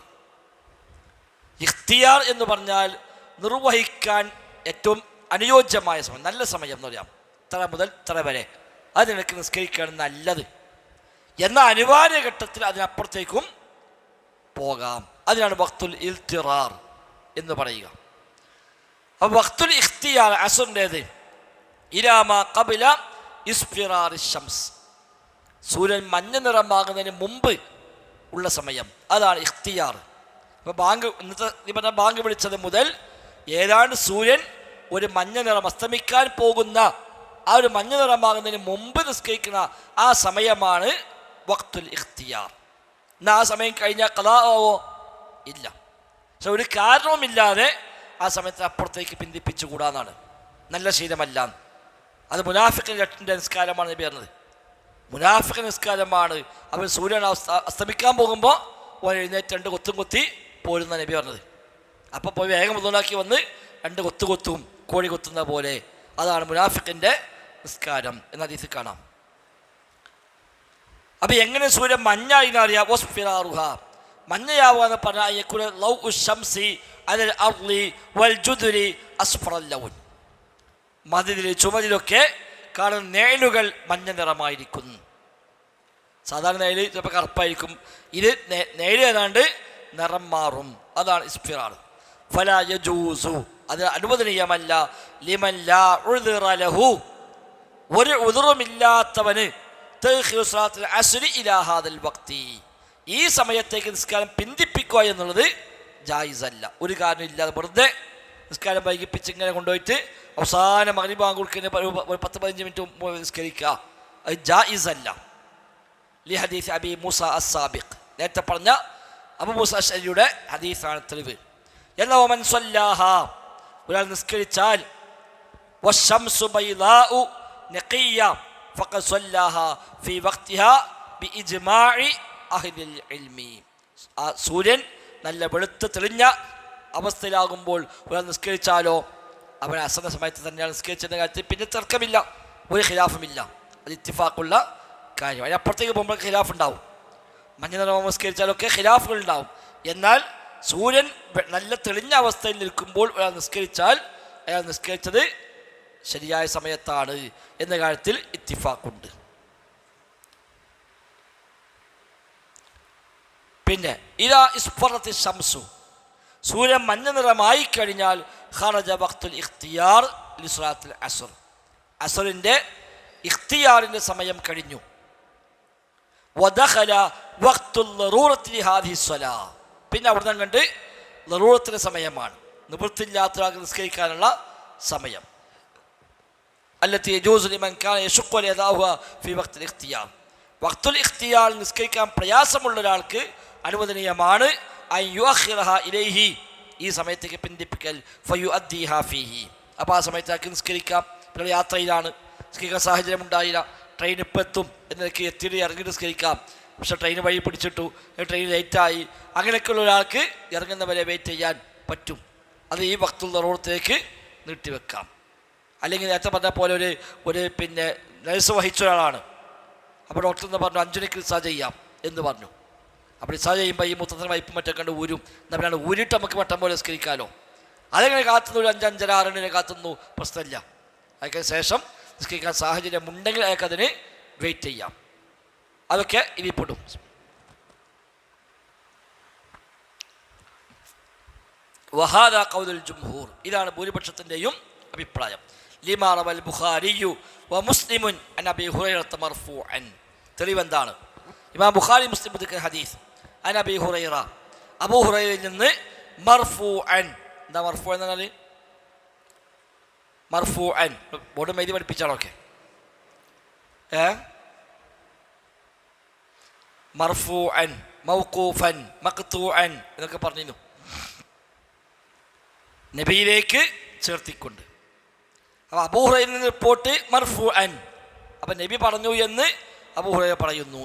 Speaker 1: ഇഖ്തിയാർ എന്ന് പറഞ്ഞാൽ നിർവഹിക്കാൻ ഏറ്റവും അനുയോജ്യമായ സമയം, നല്ല സമയം എന്ന് പറയാം. ഇത്ര മുതൽ ഇത്ര വരെ അത് നിനക്ക് നിസ്കരിക്കുകയാണ് നല്ലത്. എന്നാൽ അനിവാര്യ ഘട്ടത്തിൽ അതിനപ്പുറത്തേക്കും പോകാം. അതിനാണ് വഖ്തുൽ ഇൽത്തിറാർ എന്ന് പറയുക. അപ്പോൾ വഖ്തുൽ ഇഖ്തിയാർ അസ്റിൻ്റേത് ഇലാമ ഖബല ഇസ്ഫിറാറി ശംസ്, സൂര്യൻ മഞ്ഞ നിറമാകുന്നതിന് മുമ്പ് ഉള്ള സമയം, അതാണ് ഇഖ്തിയാർ. അപ്പോൾ ഇന്നത്തെ ബാങ്ക് വിളിച്ചത് മുതൽ ഏതാണ്ട് സൂര്യൻ ഒരു മഞ്ഞ നിറം അസ്തമിക്കാൻ പോകുന്ന ആ ഒരു മഞ്ഞ നിറമാകുന്നതിന് മുമ്പ് നിസ്കരിക്കുന്ന ആ സമയമാണ് വഖ്തുൽ ഇഖ്തിയാർ. എന്നാൽ ആ സമയം കഴിഞ്ഞാൽ ഖളാ ആവോ? ഇല്ല. പക്ഷെ ഒരു കാരണവുമില്ലാതെ ആ സമയത്ത് അപ്പുറത്തേക്ക് പിന്തിപ്പിച്ചുകൂടാന്നാണ്, നല്ല ശീലമല്ല. അത് മുനാഫിഖിൻ്റെ നിസ്കാരമാണ് നബി പറഞ്ഞത്. മുനാഫിഖ് നിസ്കാരമാണ്. അവൻ സൂര്യൻ അസ്തമിക്കാൻ പോകുമ്പോൾ ഓൻ എഴുന്നേറ്റ് 2 കൊത്തും കൊത്തി പോരുന്ന നബി പറഞ്ഞത്. അപ്പോൾ പോയി വേഗം ഒന്നുണ്ടാക്കി വന്ന് 2 കൊത്തും കോഴി കൊത്തുന്ന പോലെ. അതാണ് മുനാഫിഖിൻ്റെ നിസ്കാരം എന്ന ഹദീസിൽ കാണാം. അപ്പോൾ എങ്ങനെ സൂര്യൻ മഞ്ഞായി എന്നറിയാം? വസ്ഫിറാറുഹ, മഞ്ഞയാവുക എന്ന് പറഞ്ഞാൽ ലൗ ഉശംസി അലൽ അർളി വൽ ജുദുരി അസ്ഫറൽ ലൗൻ, മതിലിൽ ചുമരിലൊക്കെ കാണുന്ന നേലുകൾ മഞ്ഞ നിറമായിരിക്കുന്നു. സാധാരണ നേല് ചിലപ്പോൾ കറുപ്പായിരിക്കും, ഇത് നേല് ഏതാണ്ട് നിറം മാറും. അതാണ് ഇസ്ഫിറാർ. ഫലാ യജൂസു, അത് അനുവദനീയമല്ല. ലിമൻ ലാ ഉദ്റ ലഹു, ഒരു ഉദ്റുമില്ലാത്തവന് തഅഖീറു സ്വലാത്തുൽ അസ്രി ഇലാ ഹാദൽ വഖ്തി, ഈ സമയത്തേക്ക് നിസ്കാരം പിന്തിപ്പിക്കുക എന്നുള്ളത് ജായിസല്ല. ഒരു കാരണമില്ലാതെ വെറുതെ നിസ്കാരം വൈകിപ്പിച്ച് ഇങ്ങനെ കൊണ്ടുപോയിട്ട് അവസാനം മഗ്‌രിബ് ബാങ്ക് കൊടുക്കുന്ന 10-15 മിനിറ്റ് നിസ്കരിക്കുക, അത് ജായിസല്ല. ലി ഹദീസ് അബി മൂസ അസ്സാബിഖ്, നേരത്തെ പറഞ്ഞ അബൂ മൂസ അശ്അരിയുടെ ഹദീസാണ് തെളിവ്. എന്നാൽ വമൻ സ്വല്ലാഹ, ഒരാൾ നിസ്കരിച്ചാൽ വശംസു ബൈദാഉ നഖിയ്യ ഫഖദ് സ്വല്ലാഹ ഫീ വഖ്തിഹാ ബിഇജ്മാഇ അഹ്ലിൽ ഇൽമി, ആ സൂര്യൻ നല്ല വെളുത്ത് തെളിഞ്ഞ അവസ്ഥയിലാകുമ്പോൾ ഒരാൾ നിസ്കരിച്ചാലോ അവൻ അസന്ന സമയത്ത് തന്നെയാണ് നിസ്കരിച്ചതിൻ്റെ കാര്യത്തിൽ പിന്നെ തർക്കമില്ല, ഒരു ഖിലാഫുമില്ല. അത് ഇത്തിഫാഖുള്ള കാര്യം. അതിനപ്പുറത്തേക്ക് പോകുമ്പോൾ ഖിലാഫ് ഉണ്ടാവും. മഞ്ഞ നിറം നിസ്കരിച്ചാലൊക്കെ ഖിലാഫുകൾ ഉണ്ടാവും. എന്നാൽ സൂര്യൻ നല്ല തെളിഞ്ഞ അവസ്ഥയിൽ നിൽക്കുമ്പോൾ ഒരാൾ നിസ്കരിച്ചാൽ അയാൾ നിസ്കരിച്ചത് ശരിയായ സമയത്താണ് എന്ന കാര്യത്തിൽ ഇത്തിഫാഖുണ്ട്. പിന്നെ ഇലാ ഇസ്ഫറത്തി ശംസു, സൂര്യൻ മഞ്ഞ നിറമായി കഴിഞ്ഞാൽ ഖറജ വഖ്തുൽ ഇഖ്തിയാർ ലിസ്വലാത്തുൽ അസ്ർ, അസ്റിൻ്റെ ഇഖ്തിയാറിൻ്റെ സമയം കഴിഞ്ഞു. വദഖല വഖ്തുൽ ളറൂറത്തി ലിഹാദിഹി സ്വലാ, പിന്നെ അവിടെ നിന്ന് കണ്ട് ളറൂറത്തിൻ്റെ സമയമാണ്, നിവൃത്തിയില്ലാത്ത ഒരാൾക്ക് നിസ്കരിക്കാനുള്ള സമയം. അല്ലത്തി യജൂസു ലിമൻ കാന യശുഖു അലൈഹി ഫീ വഖ്തുൽ ഇഖ്തിയാർ, വഖ്തുൽ ഇഖ്തിയാർ നിസ്കരിക്കാൻ പ്രയാസമുള്ള ഒരാൾക്ക് അനുവദനീയമാണ് അൻ യുഅഖിറഹ ഇലൈഹി, ഈ സമയത്തേക്ക് പിന്തിപ്പിക്കൽ, ഫയുഅദ്ദിഹ ഫീഹി, അപ്പോൾ ആ സമയത്തേക്ക് നിസ്കരിക്കാം. പിന്നെ യാത്രയിലാണ്, നിസ്കരിക്കാൻ സാഹചര്യം ഉണ്ടായില്ല, ട്രെയിൻ ഇപ്പം എത്തും എന്നൊക്കെ എത്തിയിട്ട് ഇറങ്ങി നിസ്കരിക്കാം. പക്ഷേ ട്രെയിൻ വഴി പിടിച്ചിട്ടു, ട്രെയിൻ ലേറ്റായി, അങ്ങനെയൊക്കെയുള്ള ഒരാൾക്ക് ഇറങ്ങുന്നവരെ വെയിറ്റ് ചെയ്യാൻ പറ്റും. അത് ഈ വഖ്തുൽ ളറൂറത്തേക്ക് നീട്ടിവെക്കാം. അല്ലെങ്കിൽ നേരത്തെ പറഞ്ഞ പോലെ ഒരു പിന്നെ നഴ്സ് വഹിച്ച ഒരാളാണ്, അപ്പോൾ ഡോക്ടർ എന്ന് പറഞ്ഞു 5 മണിക്ക് റിസാർജ് ചെയ്യാം എന്ന് പറഞ്ഞു. അപ്പോൾ റിസാർജ് ചെയ്യുമ്പോൾ ഈ മൂത്രത്തിന് വൈപ്പും മറ്റൊക്കെ കണ്ട് ഊരും, നമ്മളാണ് ഊരിട്ട് നമുക്ക് മട്ടം പോലെ നിസ്കരിക്കാമല്ലോ. അതെങ്ങനെ കാത്തുന്നു, ഒരു 5, 5:30, 6 കാത്തുന്നു, പ്രശ്നമില്ല. അതൊക്കെ ശേഷം നിസ്കരിക്കാൻ സാഹചര്യം ഉണ്ടെങ്കിൽ അയാൾക്കതിന് വെയിറ്റ് ചെയ്യാം. അതൊക്കെ ഇതിൽ പെടും. വഹാദ ഖൗലുൽ ജുംഹൂർ, ഇതാണ് ഭൂരിപക്ഷത്തിൻ്റെയും അഭിപ്രായം. ലിമാ റവൽ ബുഖാരിയു വ മുസ്ലിമുൻ അൻ അബീ ഹുറൈറത മർഫൂഅൻ, തെളിവെന്താണ്? ഇമാം ബുഖാരി മുസ്ലിം ഹദീസ് അൻ അബീ ഹുറൈറ, അബൂ ഹുറൈറയിൽ നിന്ന് മർഫൂഅൻ. എന്താ മർഫൂ എന്ന് പറഞ്ഞാൽ? മർഫൂഅൻ ബോർഡ് മെഴുതി പഠിപ്പിച്ചാണോ? ഓക്കെ, മർഫൂഅൻ, മൗഖൂഫൻ, മഖ്തൂഅൻ എന്നൊക്കെ പറഞ്ഞിരുന്നു, നബിയിലേക്ക് ചേർത്തിക്കൊണ്ട്. അപ്പോൾ അബൂ ഹുറൈറയിൽ നിന്ന് റിപ്പോർട്ട് മർഫൂഅൻ, അപ്പം നബി പറഞ്ഞു എന്ന് അബൂ ഹുറൈറ പറയുന്നു.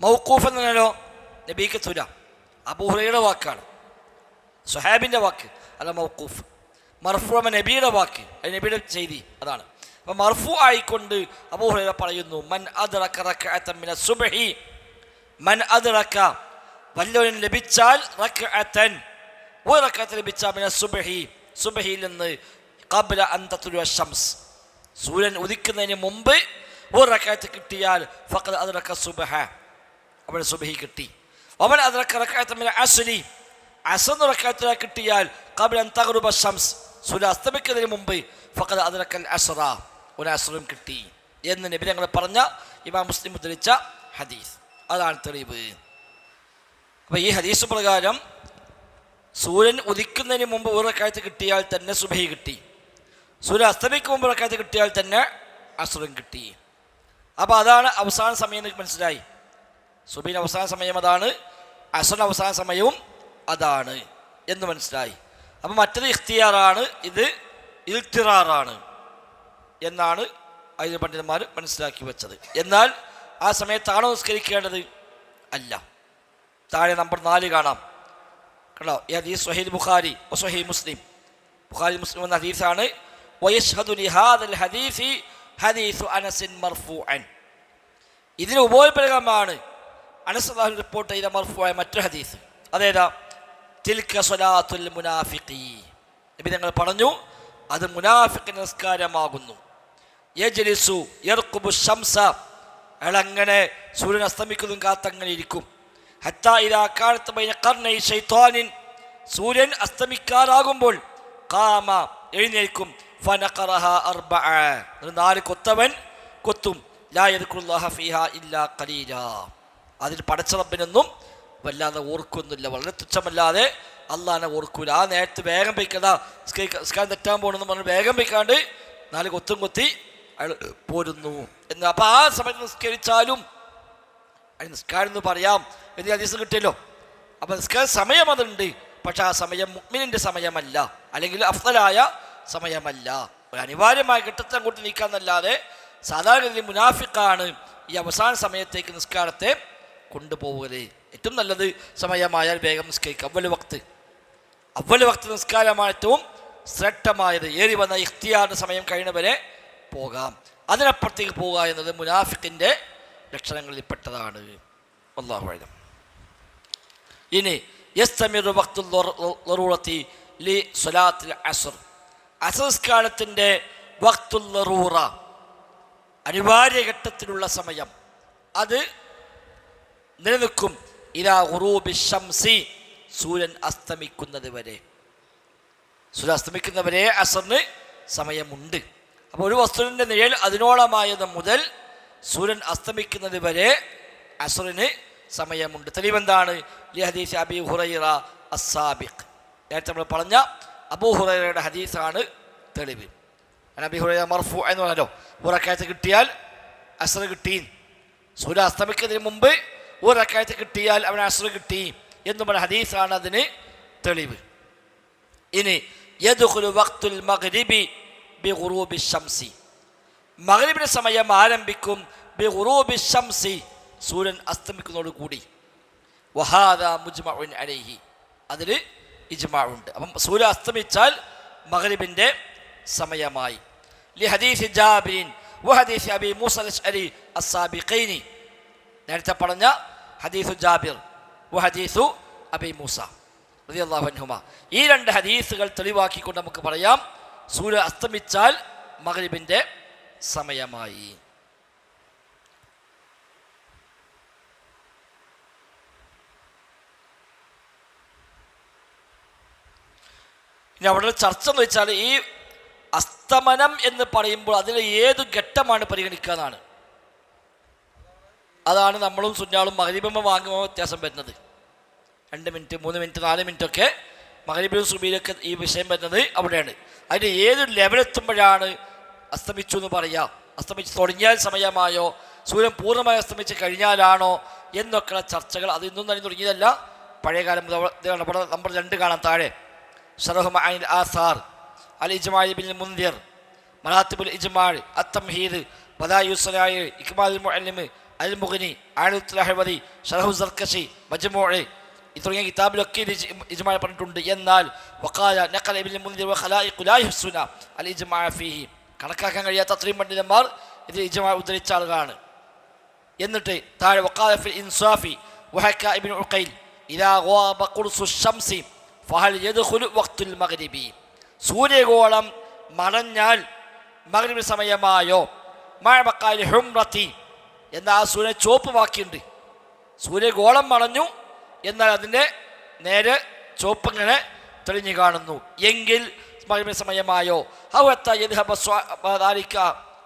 Speaker 1: മൗഖൂഫ് എന്നല്ലോ നബിക്ക് തുല, അബൂ ഹുറൈറയുടെ വാക്കാണ്, സ്വഹാബിൻ്റെ വാക്ക് അല്ല മൗഖൂഫ്. മർഫൂ നബിയുടെ വാക്ക്, അത് നബിയുടെ ചെയ്തി അതാണ്. അപ്പം മർഫൂ ആയിക്കൊണ്ട് അബൂ ഹുറൈറ പറയുന്നു, മൻ അദ്റക റക്അതൻ മിന സുബ്ഹി, മൻ അദ്റക വല്ലവൻ ലഭിച്ചാൽ റക്അതൻ ഒരു റക്അത്ത് ലഭിച്ചാൽ മിന സുബ്ഹി സുബ്ഹിയിൽ നിന്ന് ഖബ്ല അൻ തത്ലുഅ ശംസ് സൂര്യൻ ഉദിക്കുന്നതിന് മുമ്പ് ഒരു റക്അത്ത് കിട്ടിയാൽ ഫഖദ് അദ്റക സുബ്ഹ, അവിടെ സുബ്ഹി കിട്ടി. വമൻ അദ്റക റക്അതൻ മിന അസ്രി, അസ്ർ റക്അത്ത് കിട്ടിയാൽ ഖബ്ല അൻ തഗ്റുബ ശംസ് സൂര്യൻ അസ്തമിക്കുന്നതിന് മുമ്പ് ഫഖദ് അദ്റക അസ്റ, ഒരു അസ്റും കിട്ടി എന്ന് നബി തങ്ങൾ പറഞ്ഞ ഇമാം മുസ്ലിം ഉദ്ധരിച്ച ഹദീസ്. അതാണ് തെളിവ്. അപ്പോൾ ഈ ഹദീസ് പ്രകാരം സൂര്യൻ ഉദിക്കുന്നതിന് മുമ്പ് ഒരു റക്അത്ത് കിട്ടിയാൽ തന്നെ സുബ്ഹി കിട്ടി, സൂര്യൻ അസ്തമിക്ക് മുമ്പ് റക്അത്ത് കിട്ടിയാൽ തന്നെ അസ്റും കിട്ടി. അപ്പോൾ അതാണ് അവസാന സമയം എന്ന് മനസ്സിലായി. സുബ്ഹിയുടെ അവസാന സമയം അതാണ്, അസ്റിൻ്റെ അവസാന സമയവും അതാണ് എന്ന് മനസ്സിലായി. അപ്പം മറ്റത് ഇഖ്തിയാറാണ്, ഇത് ഇൽത്തിറാറാണ് എന്നാണ് അതിന് പണ്ഡിതന്മാർ മനസ്സിലാക്കി വെച്ചത്. എന്നാൽ ആ സമയത്താണോ നിസ്കരിക്കേണ്ടത്? അല്ല. താഴെ നമ്പർ 4 കാണാം, കേട്ടോ. ഈ ഹദീസ് സ്വഹീഹ് ബുഖാരി സ്വഹീഹ് മുസ്ലിം, ബുഖാരി മുസ്ലിം എന്ന ഹദീസാണ്. വയശ്ഹദു ലിഹാദൽ ഹദീസി ഹദീസു അനസിൻ മർഫൂഅൻ, ഇതിന് ഉപോത്പലകമാണ് അനസ് റളിയല്ലാഹു അൻഹു റിപ്പോർട്ട് ചെയ്ത മർഫൂആയ മറ്റൊരു ഹദീസ്. അതേതാ? തിൽക സ്വലാത്തുൽ മുനാഫിഖി, നബി തങ്ങൾ പറഞ്ഞു അത് മുനാഫിഖിന്റെ നിസ്കാരമാകുന്നു. യജ്ലിസു യർഖുബു ശംസ, അയാളങ്ങനെ സൂര്യൻ അസ്തമിക്കുന്നതും കാത്തങ്ങനെ ഇരിക്കും. ഹത്താ ഇദാ കാനത് ബൈന ഖർനൈ ശൈത്വാനിൻ, സൂര്യൻ അസ്തമിക്കാറാകുമ്പോൾ ഖാമ എഴുന്നേൽക്കും. ഫനഖറഹ അർബഅ, 4 കൊത്തവൻ കൊത്തും. ലാ യദ്കുറുല്ലാഹ ഫീഹാ ഇല്ലാ ഖലീലാ, അതിൽ പടച്ച റബ്ബിനൊന്നും വല്ലാതെ ഓർക്കൊന്നുമില്ല, വളരെ തുച്ഛമല്ലാതെ അള്ളാഹിനെ ഓർക്കൂല. ആ നേരത്ത് വേഗം പൊയ്ക്കണ്ട, നിസ്കാരം തെറ്റാൻ പോകണമെന്ന് പറഞ്ഞ് വേഗം പൊയ്ക്കാണ്ട് 4 കൊത്തും കൊത്തി അയാൾ പോരുന്നു എന്ന്. അപ്പം ആ സമയത്ത് നിസ്കരിച്ചാലും അതിന് നിസ്കാരം എന്ന് പറയാം എന്ന് ഹദീസ് കിട്ടിയല്ലോ. അപ്പം നിസ്കാര സമയം അതുണ്ട്, പക്ഷെ ആ സമയം മുഅ്മിനിൻ്റെ സമയമല്ല, അല്ലെങ്കിൽ അഫ്ളലായ സമയമല്ല. ഒരു അനിവാര്യമായ ഘട്ടത്തെ അങ്ങോട്ട് നീക്കാന്നല്ലാതെ സാധാരണ മുനാഫിക്കാണ് ഈ അവസാന സമയത്തേക്ക് നിസ്കാരത്തെ കൊണ്ടുപോകല്. ഏറ്റവും നല്ലത് സമയമായാൽ വേഗം നിസ്കരിക്കുക. അവ്വൽ വക്ത് നിസ്കാരമാണ് ഏറ്റവും ശ്രേഷ്ഠമായത്. ഏറി വന്ന ഇഖ്തിയാറിൻ്റെ സമയം കഴിയുന്നവരെ പോകാം, അതിനപ്പുറത്തേക്ക് പോകുക എന്നത് മുനാഫിക്കിൻ്റെ ലക്ഷണങ്ങളിൽപ്പെട്ടതാണ്. അല്ലാഹു അഅലം. ഇനി യസ്തമിറു വഖ്തുൽ ളറൂറത്തി ലി സ്വലാത്തിൽ അസ്ർ, അസ്ർ നിസ്കാരത്തിൻ്റെ വഖ്തുൽ ളറൂറ, അനിവാര്യ ഘട്ടത്തിലുള്ള സമയം, അത് നിലനിൽക്കും ഇലാ ഖുറൂബി ശംസി, സൂര്യൻ അസ്തമിക്കുന്നത് വരെ. സൂര്യൻ അസ്തമിക്കുന്നവരെ അസ്റിന് സമയമുണ്ട്. അപ്പോൾ ഒരു വസ്തുവിൻ്റെ നിഴൽ അതിനോളമായത് മുതൽ സൂര്യൻ അസ്തമിക്കുന്നത് വരെ അസ്റിന് സമയമുണ്ട്. തെളിവെന്താണ്? ഈ ഹദീസ് അബീ ഹുറൈറ അസ്സാബിഖ്, നേരത്തെ നമ്മൾ പറഞ്ഞ അബൂ ഹുറൈറയുടെ ഹദീസാണ് തെളിവ്. അബീ ഹുറൈറ മർഫൂ എന്ന് പറഞ്ഞല്ലോ, ഒരു റക്അത്ത് കിട്ടിയാൽ അസ്ർ കിട്ടി, സൂര്യൻ അസ്തമിക്കുന്നതിന് മുമ്പ് ഒരു റക്അത്ത് കിട്ടിയാൽ അവൻ അസ്ർ കിട്ടി എന്ന് പറഞ്ഞ ഹദീസാണ് അതിന് തെളിവ്. ഇനി യദ്ഖുലു വഖ്തുൽ മഗ്രിബി ബിഗുറൂബി ശംസി, മഗ്രിബിന്റെ സമയം ആരംഭിക്കും ബിഗുറൂബി ശംസി, സൂര്യൻ അസ്തമിക്കുന്നതോട് കൂടി. വഹാദാ മുജ്മഉൻ അലൈഹി, അതിൽ ഇജ്മാഉണ്ട്. അപ്പം സൂര്യൻ അസ്തമിച്ചാൽ മഗ്രിബിന്റെ സമയമായി. ലി ഹദീസ് ജാബിരിൻ വഹദീസ് അബീ മൂസ അൽ-അശ്അരി അസ്സാബിഖൈനി, നേരത്തെ പറഞ്ഞ ഹദീസു ജാബിർ വഹദീസു അബീ മൂസ റളിയല്ലാഹു അൻഹുമ, ഈ 2 ഹദീസുകൾ തെളിവാക്കിക്കൊണ്ട് നമുക്ക് പറയാം സൂര്യൻ അസ്തമിച്ചാൽ മഗ്രിബിന്റെ സമയമായി. ഇനി അവിടെ ചർച്ച എന്ന് വെച്ചാൽ ഈ അസ്തമനം എന്ന് പറയുമ്പോൾ അതിൽ ഏത് ഘട്ടമാണ് പരിഗണിക്കുക എന്നാണ്. അതാണ് നമ്മളും സുന്നാളും മഗ്രിബിന് വാങ്ങുമ്പോൾ വ്യത്യാസം വരുന്നത്. 2 മിനിറ്റ് 3 മിനിറ്റ് 4 മിനിറ്റൊക്കെ മഗ്രിബിലും സുബഹിയിലൊക്കെ ഈ വിഷയം വരുന്നത് അവിടെയാണ്. അതിൻ്റെ ഏത് ലെവലെത്തുമ്പോഴാണ് അസ്തമിച്ചു എന്ന് പറയുക? അസ്തമിച്ച് തുടങ്ങിയാൽ സമയമായോ, സൂര്യൻ പൂർണ്ണമായി അസ്തമിച്ച് കഴിഞ്ഞാലാണോ എന്നൊക്കെയുള്ള ചർച്ചകൾ അത് ഇന്നും തന്നെ തുടങ്ങിയതല്ല, പഴയകാലം. നമ്പർ 2 കാണാം താഴെ, ശറഹ് മഅനിൽ ആസാർ അൽ ഇജ്മാഇ ബിൻ മുൻദിർ മറാത്തിബുൽ ഇജ്മാഅ്, അത്തംഹീദ്, ബദായിഉസ് സനാഇ, ഇക്മാലുൽ മുഅല്ലിം, അൽ മുഗ്നി, ആനുത്തുൽ അഹ്വദി, ശറഹു സർക്കശി, മജ്മൂഅ് തുടങ്ങിയ കിതാബിലൊക്കെ ഇത് ഇജ്മാഅ് പറഞ്ഞിട്ടുണ്ട്. എന്നാൽ വഖാല നഖല ഇബ്നുൽ മുൻദിർ വ ഖലായിഖു ലാ യുഹ്സുന അൽ ഇജ്മാഅ ഫീഹി, കണക്കാക്കാൻ കഴിയാത്ത അത്രയും പണ്ഡിതന്മാർ ഇത് ഇജ്മാഅ് ഉദ്ധരിച്ച ആളുകളാണ്. എന്നിട്ട് താഴെ വഖാല ഫിൽ ഇൻസാഫി വഹക ഇബ്നു ഉഖൈൽ ഇദാ ഗാബ ഖുർസു ശംസി ഫഹൽ യദ്ഖുലു വഖ്തുൽ മഗ്രിബി, സൂര്യഗോളം മറഞ്ഞാൽ മഗ്രിബ് സമയമായോ? മഅ ബഖാഇൽ ഹുംറതി, എന്നാൽ ആ സൂര്യനെ ചുവപ്പ് ബാക്കിയുണ്ട്. സൂര്യഗോളം മറഞ്ഞു, എന്നാൽ അതിൻ്റെ നേരെ ചുവപ്പിങ്ങനെ തെളിഞ്ഞു കാണുന്നു എങ്കിൽ മഗ്രിബ് സമയമായോ?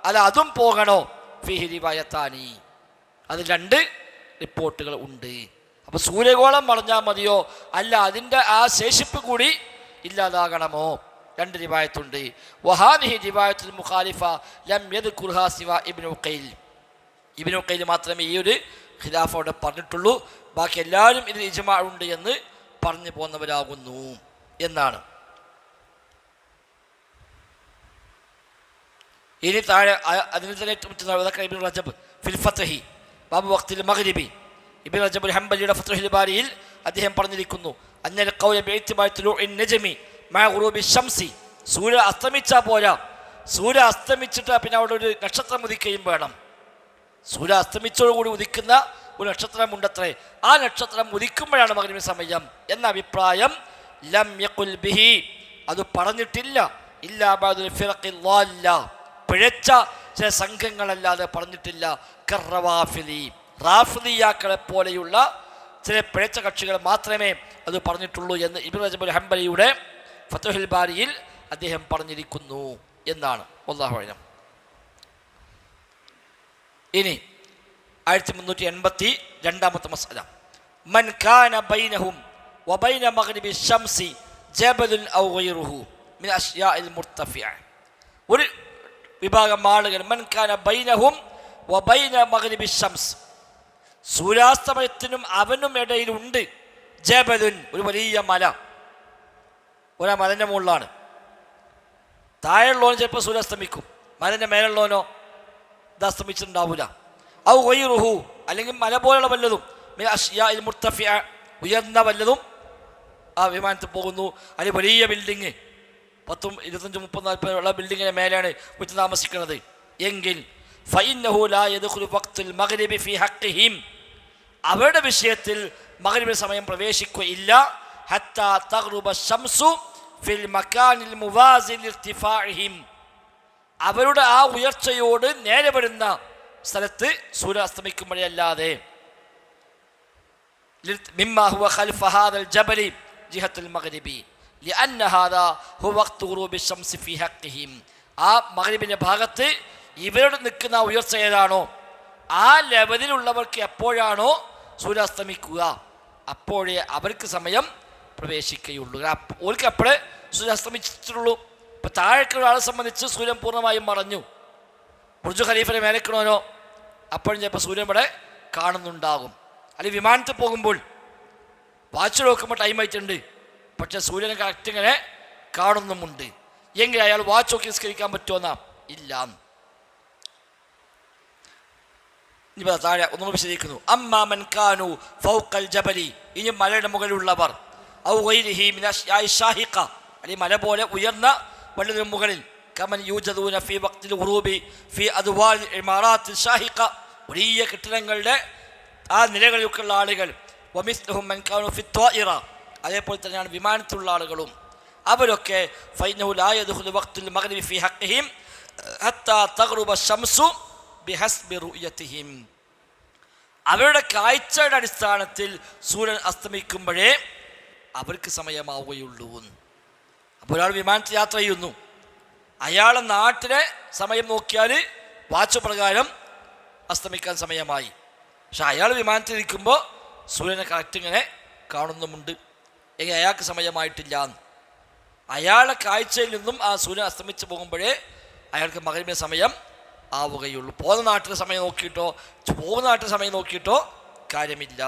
Speaker 1: അല്ല അതും പോകണോ? ഫീഹി റിവായത്താനി, അത് രണ്ട് റിപ്പോർട്ടുകൾ ഉണ്ട്. അപ്പോൾ സൂര്യഗോളം മറഞ്ഞാൽ മതിയോ, അല്ല അതിൻ്റെ ആ ശേഷിപ്പ് കൂടി ഇല്ലാതാകണമോ? രണ്ട് റിവായത്തുണ്ട്. വഹാദിഹി റിവായത്തുൽ മുഖാലിഫ ലം യദ്കുർഹാ സിവാ ഇബ്നു ഉഖൈൽ, ഇബ്നു ഉഖൈൽ മാത്രമേ ഈ ഒരു ഖിലാഫ് അവിടെ പറഞ്ഞിട്ടുള്ളൂ. ബാക്കി എല്ലാവരും ഇതിൽ ഇജ്മാഅ് ഉണ്ട് എന്ന് പറഞ്ഞു പോന്നവരാകുന്നു എന്നാണ്. ഇനി താഴെ അതിന് തന്നെ ഇബ്നു റജബ് ഫിൽ ഫത്ഹി ബാബു വഖ്തിൽ മഗ്രിബി, ഇബ്നു റജബ് ഹംബലിയുടെ ഫത്ഹുൽ ബാരിയിൽ അദ്ദേഹം പറഞ്ഞിരിക്കുന്നു അന്നൽ ഖൗല ബിഇത്തിബാരി തുലൂഇൻ നജ്മി മഅ ഗുറൂബി ശംസി, സൂര്യ അസ്തമിച്ചാൽ പോരാ, സൂര്യ അസ്തമിച്ചിട്ട് പിന്നെ അവിടെ ഒരു നക്ഷത്രം ഉദിക്കുകയും വേണം. സൂര്യ അസ്തമിച്ചോടുകൂടി ഉദിക്കുന്ന ഒരു നക്ഷത്രമുണ്ടത്രേ, ആ നക്ഷത്രം ഉദിക്കുമ്പോഴാണ് മഗ്രിബ് സമയം എന്ന അഭിപ്രായം ലം യഖുൽ ബിഹി, അത് പറഞ്ഞിട്ടില്ല. ഇല്ലാ ബഅദുൽ ഫിറഖിൽ ളാല്ല, പിഴച്ച ചില സംഘങ്ങളല്ലാതെ പറഞ്ഞിട്ടില്ല. കർറവാഫിലി, റാഫിദിയാക്കളെ പോലെയുള്ള ചില പിഴച്ച കക്ഷികൾ മാത്രമേ അത് പറഞ്ഞിട്ടുള്ളൂ എന്ന് ഇബ്നു റജബ് ഹംബലിയുടെ ഫത്ഹുൽ ബാരിയിൽ അദ്ദേഹം പറഞ്ഞിരിക്കുന്നു എന്നാണ്. വല്ലാഹു അഅലം. ഇനി 1382 മസ്അല, മൻ കാന ബൈനഹും വബൈന മഗ്രിബി ശംസി ജബലുൻ ഔ ഗൈറുഹു മിൻ അശ്യാഇൽ മുർതഫിഅ, ഒരു വിഭാഗം ആളുകൾ മൻ കാന ബൈനഹും വബൈന മഗ്രിബി ശംസ്, സൂര്യാസ്തമയത്തിനും അവനും ഇടയിലുണ്ട് ജബലുൻ, ഒരു വലിയ മല, ഒരു മലൻ്റെ മുകളിലാണ്. താഴെയുള്ളവനോ ചിലപ്പോൾ സൂര്യാസ്തമിക്കും, മലൻ്റെ മേലുള്ളവനോ ഇത് അസ്തമിച്ചിട്ടുണ്ടാവില്ല. ഔ ഗൈറുഹു, അല്ലെങ്കിൽ മല പോലുള്ള വല്ലതും, മിൻ അശ്യാഇൽ മുർതഫിഅ, ഉയർന്ന വല്ലതും ആ വിമാനത്തിൽ പോകുന്നു. അല്ലെങ്കിൽ വലിയ ബിൽഡിങ് 10, 25, 30, 40 ഉള്ള ബിൽഡിങ്ങിന് മേലെയാണ് വിട്ട് താമസിക്കുന്നത് എങ്കിൽ ഫഇന്നഹു ലാ യദ്ഖുലു വഖ്തുൽ മഗ്രിബി ഫീ ഹഖ്ഖിഹിം, അവരുടെ വിഷയത്തിൽ മഗ്രിബ് സമയം പ്രവേശിക്കുകയില്ല. ഹത്താ തഗ്റുബ ശംസു ഫിൽ മകാനിൽ മുവാസി ലിർതിഫാഇഹിം, അവരുടെ ആ ഉയർച്ചയോട് നേരെ വരുന്ന സ്ഥലത്ത് സൂര്യ അസ്തമിക്കുമ്പോഴേ അല്ലാതെ. മിമ്മാ ഹുവ ഖൽഫ ഹാദൽ ജബലി ജിഹത്തുൽ മഗ്രിബി ലിഅന്ന ഹാദാ ഹുവ വഖ്തു ഗുറൂബി ശംസി ഫീ ഹഖ്ഖിഹിം, ആ മഗ്രിബിൻ്റെ ഭാഗത്ത് ഇവരുടെ നിൽക്കുന്ന ഉയർച്ച ഏതാണോ ആ ലെവലിലുള്ളവർക്ക് എപ്പോഴാണോ സൂര്യാസ്തമിക്കുക അപ്പോഴേ അവർക്ക് സമയം പ്രവേശിക്കുകയുള്ളൂ. അവർക്ക് അപ്പോഴേ സൂര്യ അസ്തമിച്ചിട്ടുള്ളൂ. ഇപ്പം താഴേക്കുള്ള ഒരാളെ സംബന്ധിച്ച് സൂര്യൻ പൂർണ്ണമായും മറഞ്ഞു, ബുർജ് ഖലീഫിനെ മേലക്കണോനോ അപ്പോഴും ചിലപ്പോൾ സൂര്യൻ ഇവിടെ കാണുന്നുണ്ടാകും. അല്ലെങ്കിൽ വിമാനത്തിൽ പോകുമ്പോൾ വാച്ച് നോക്കുമ്പോൾ ടൈം ആയിട്ടുണ്ട്, പക്ഷെ സൂര്യനെ കറക്റ്റ് ഇങ്ങനെ കാണുന്നുമുണ്ട് എങ്കിൽ അയാൾ വാച്ച് നോക്കി നിസ്കരിക്കാൻ പറ്റുമെന്നാ? ഇല്ല. ഇനി താഴെ ഒന്നുകൂടി വിശദീകരിക്കുന്നു. അമ്മാമൻ കാനു ഫൗഖൽ ജബലി, ഇനി മലയുടെ മുകളിലുള്ളവർ, ഔ ഗൈരിഹി മിന അശ്യാഇ ഷാഹിഖ, അല്ലെങ്കിൽ മല പോലെ ഉയർന്ന വല്ലതിന് മുകളിൽ, കമൻ യൂജദൂന ഫീ വഖ്തിൽ ഖുറൂബി ഫീ അദ്വാൽ ഇമാറാത്തിൽ ഷാഹിഖ, വലിയ കെട്ടിടങ്ങളുടെ ആ നിലകളിലൊക്കെയുള്ള ആളുകൾ, വമിസ്ലഹും മൻ കാനു ഫി ത്വാഇറ, അതേപോലെ തന്നെയാണ് വിമാനത്തിലുള്ള ആളുകളും, അവരൊക്കെ ഫൈനഹു ലാ യദ്ഖുലു വഖ്തുൽ മഗ്രിബി ഫീ ഹഖ്ഖിഹിം ഹത്താ തഗ്റുബ ശംസു ബിഹസ്ബി റുയതിഹിം, അവരുടെ കാഴ്ചയുടെ അടിസ്ഥാനത്തിൽ സൂര്യൻ അസ്തമിക്കുമ്പോഴേ അവർക്ക് സമയമാവുകയുള്ളൂ. അപ്പോൾ ഒരാൾ വിമാനത്തിൽ യാത്ര ചെയ്യുന്നു, അയാളെ നാട്ടിലെ സമയം നോക്കിയാൽ വാച്ച് പ്രകാരം അസ്തമിക്കാൻ സമയമായി. പക്ഷെ അയാൾ വിമാനത്തിൽ ഇരിക്കുമ്പോൾ സൂര്യനെ കറക്റ്റ് ഇങ്ങനെ കാണുന്നുമുണ്ട് എങ്കിൽ അയാൾക്ക് സമയമായിട്ടില്ല. അയാളുടെ കാഴ്ചയിൽ നിന്നും ആ സൂര്യൻ അസ്തമിച്ച് പോകുമ്പോഴേ അയാൾക്ക് മഗ്രിബിന് സമയം ആവുകയുള്ളൂ. പോകുന്ന നാട്ടിലെ സമയം നോക്കിയിട്ടോ കാര്യമില്ല.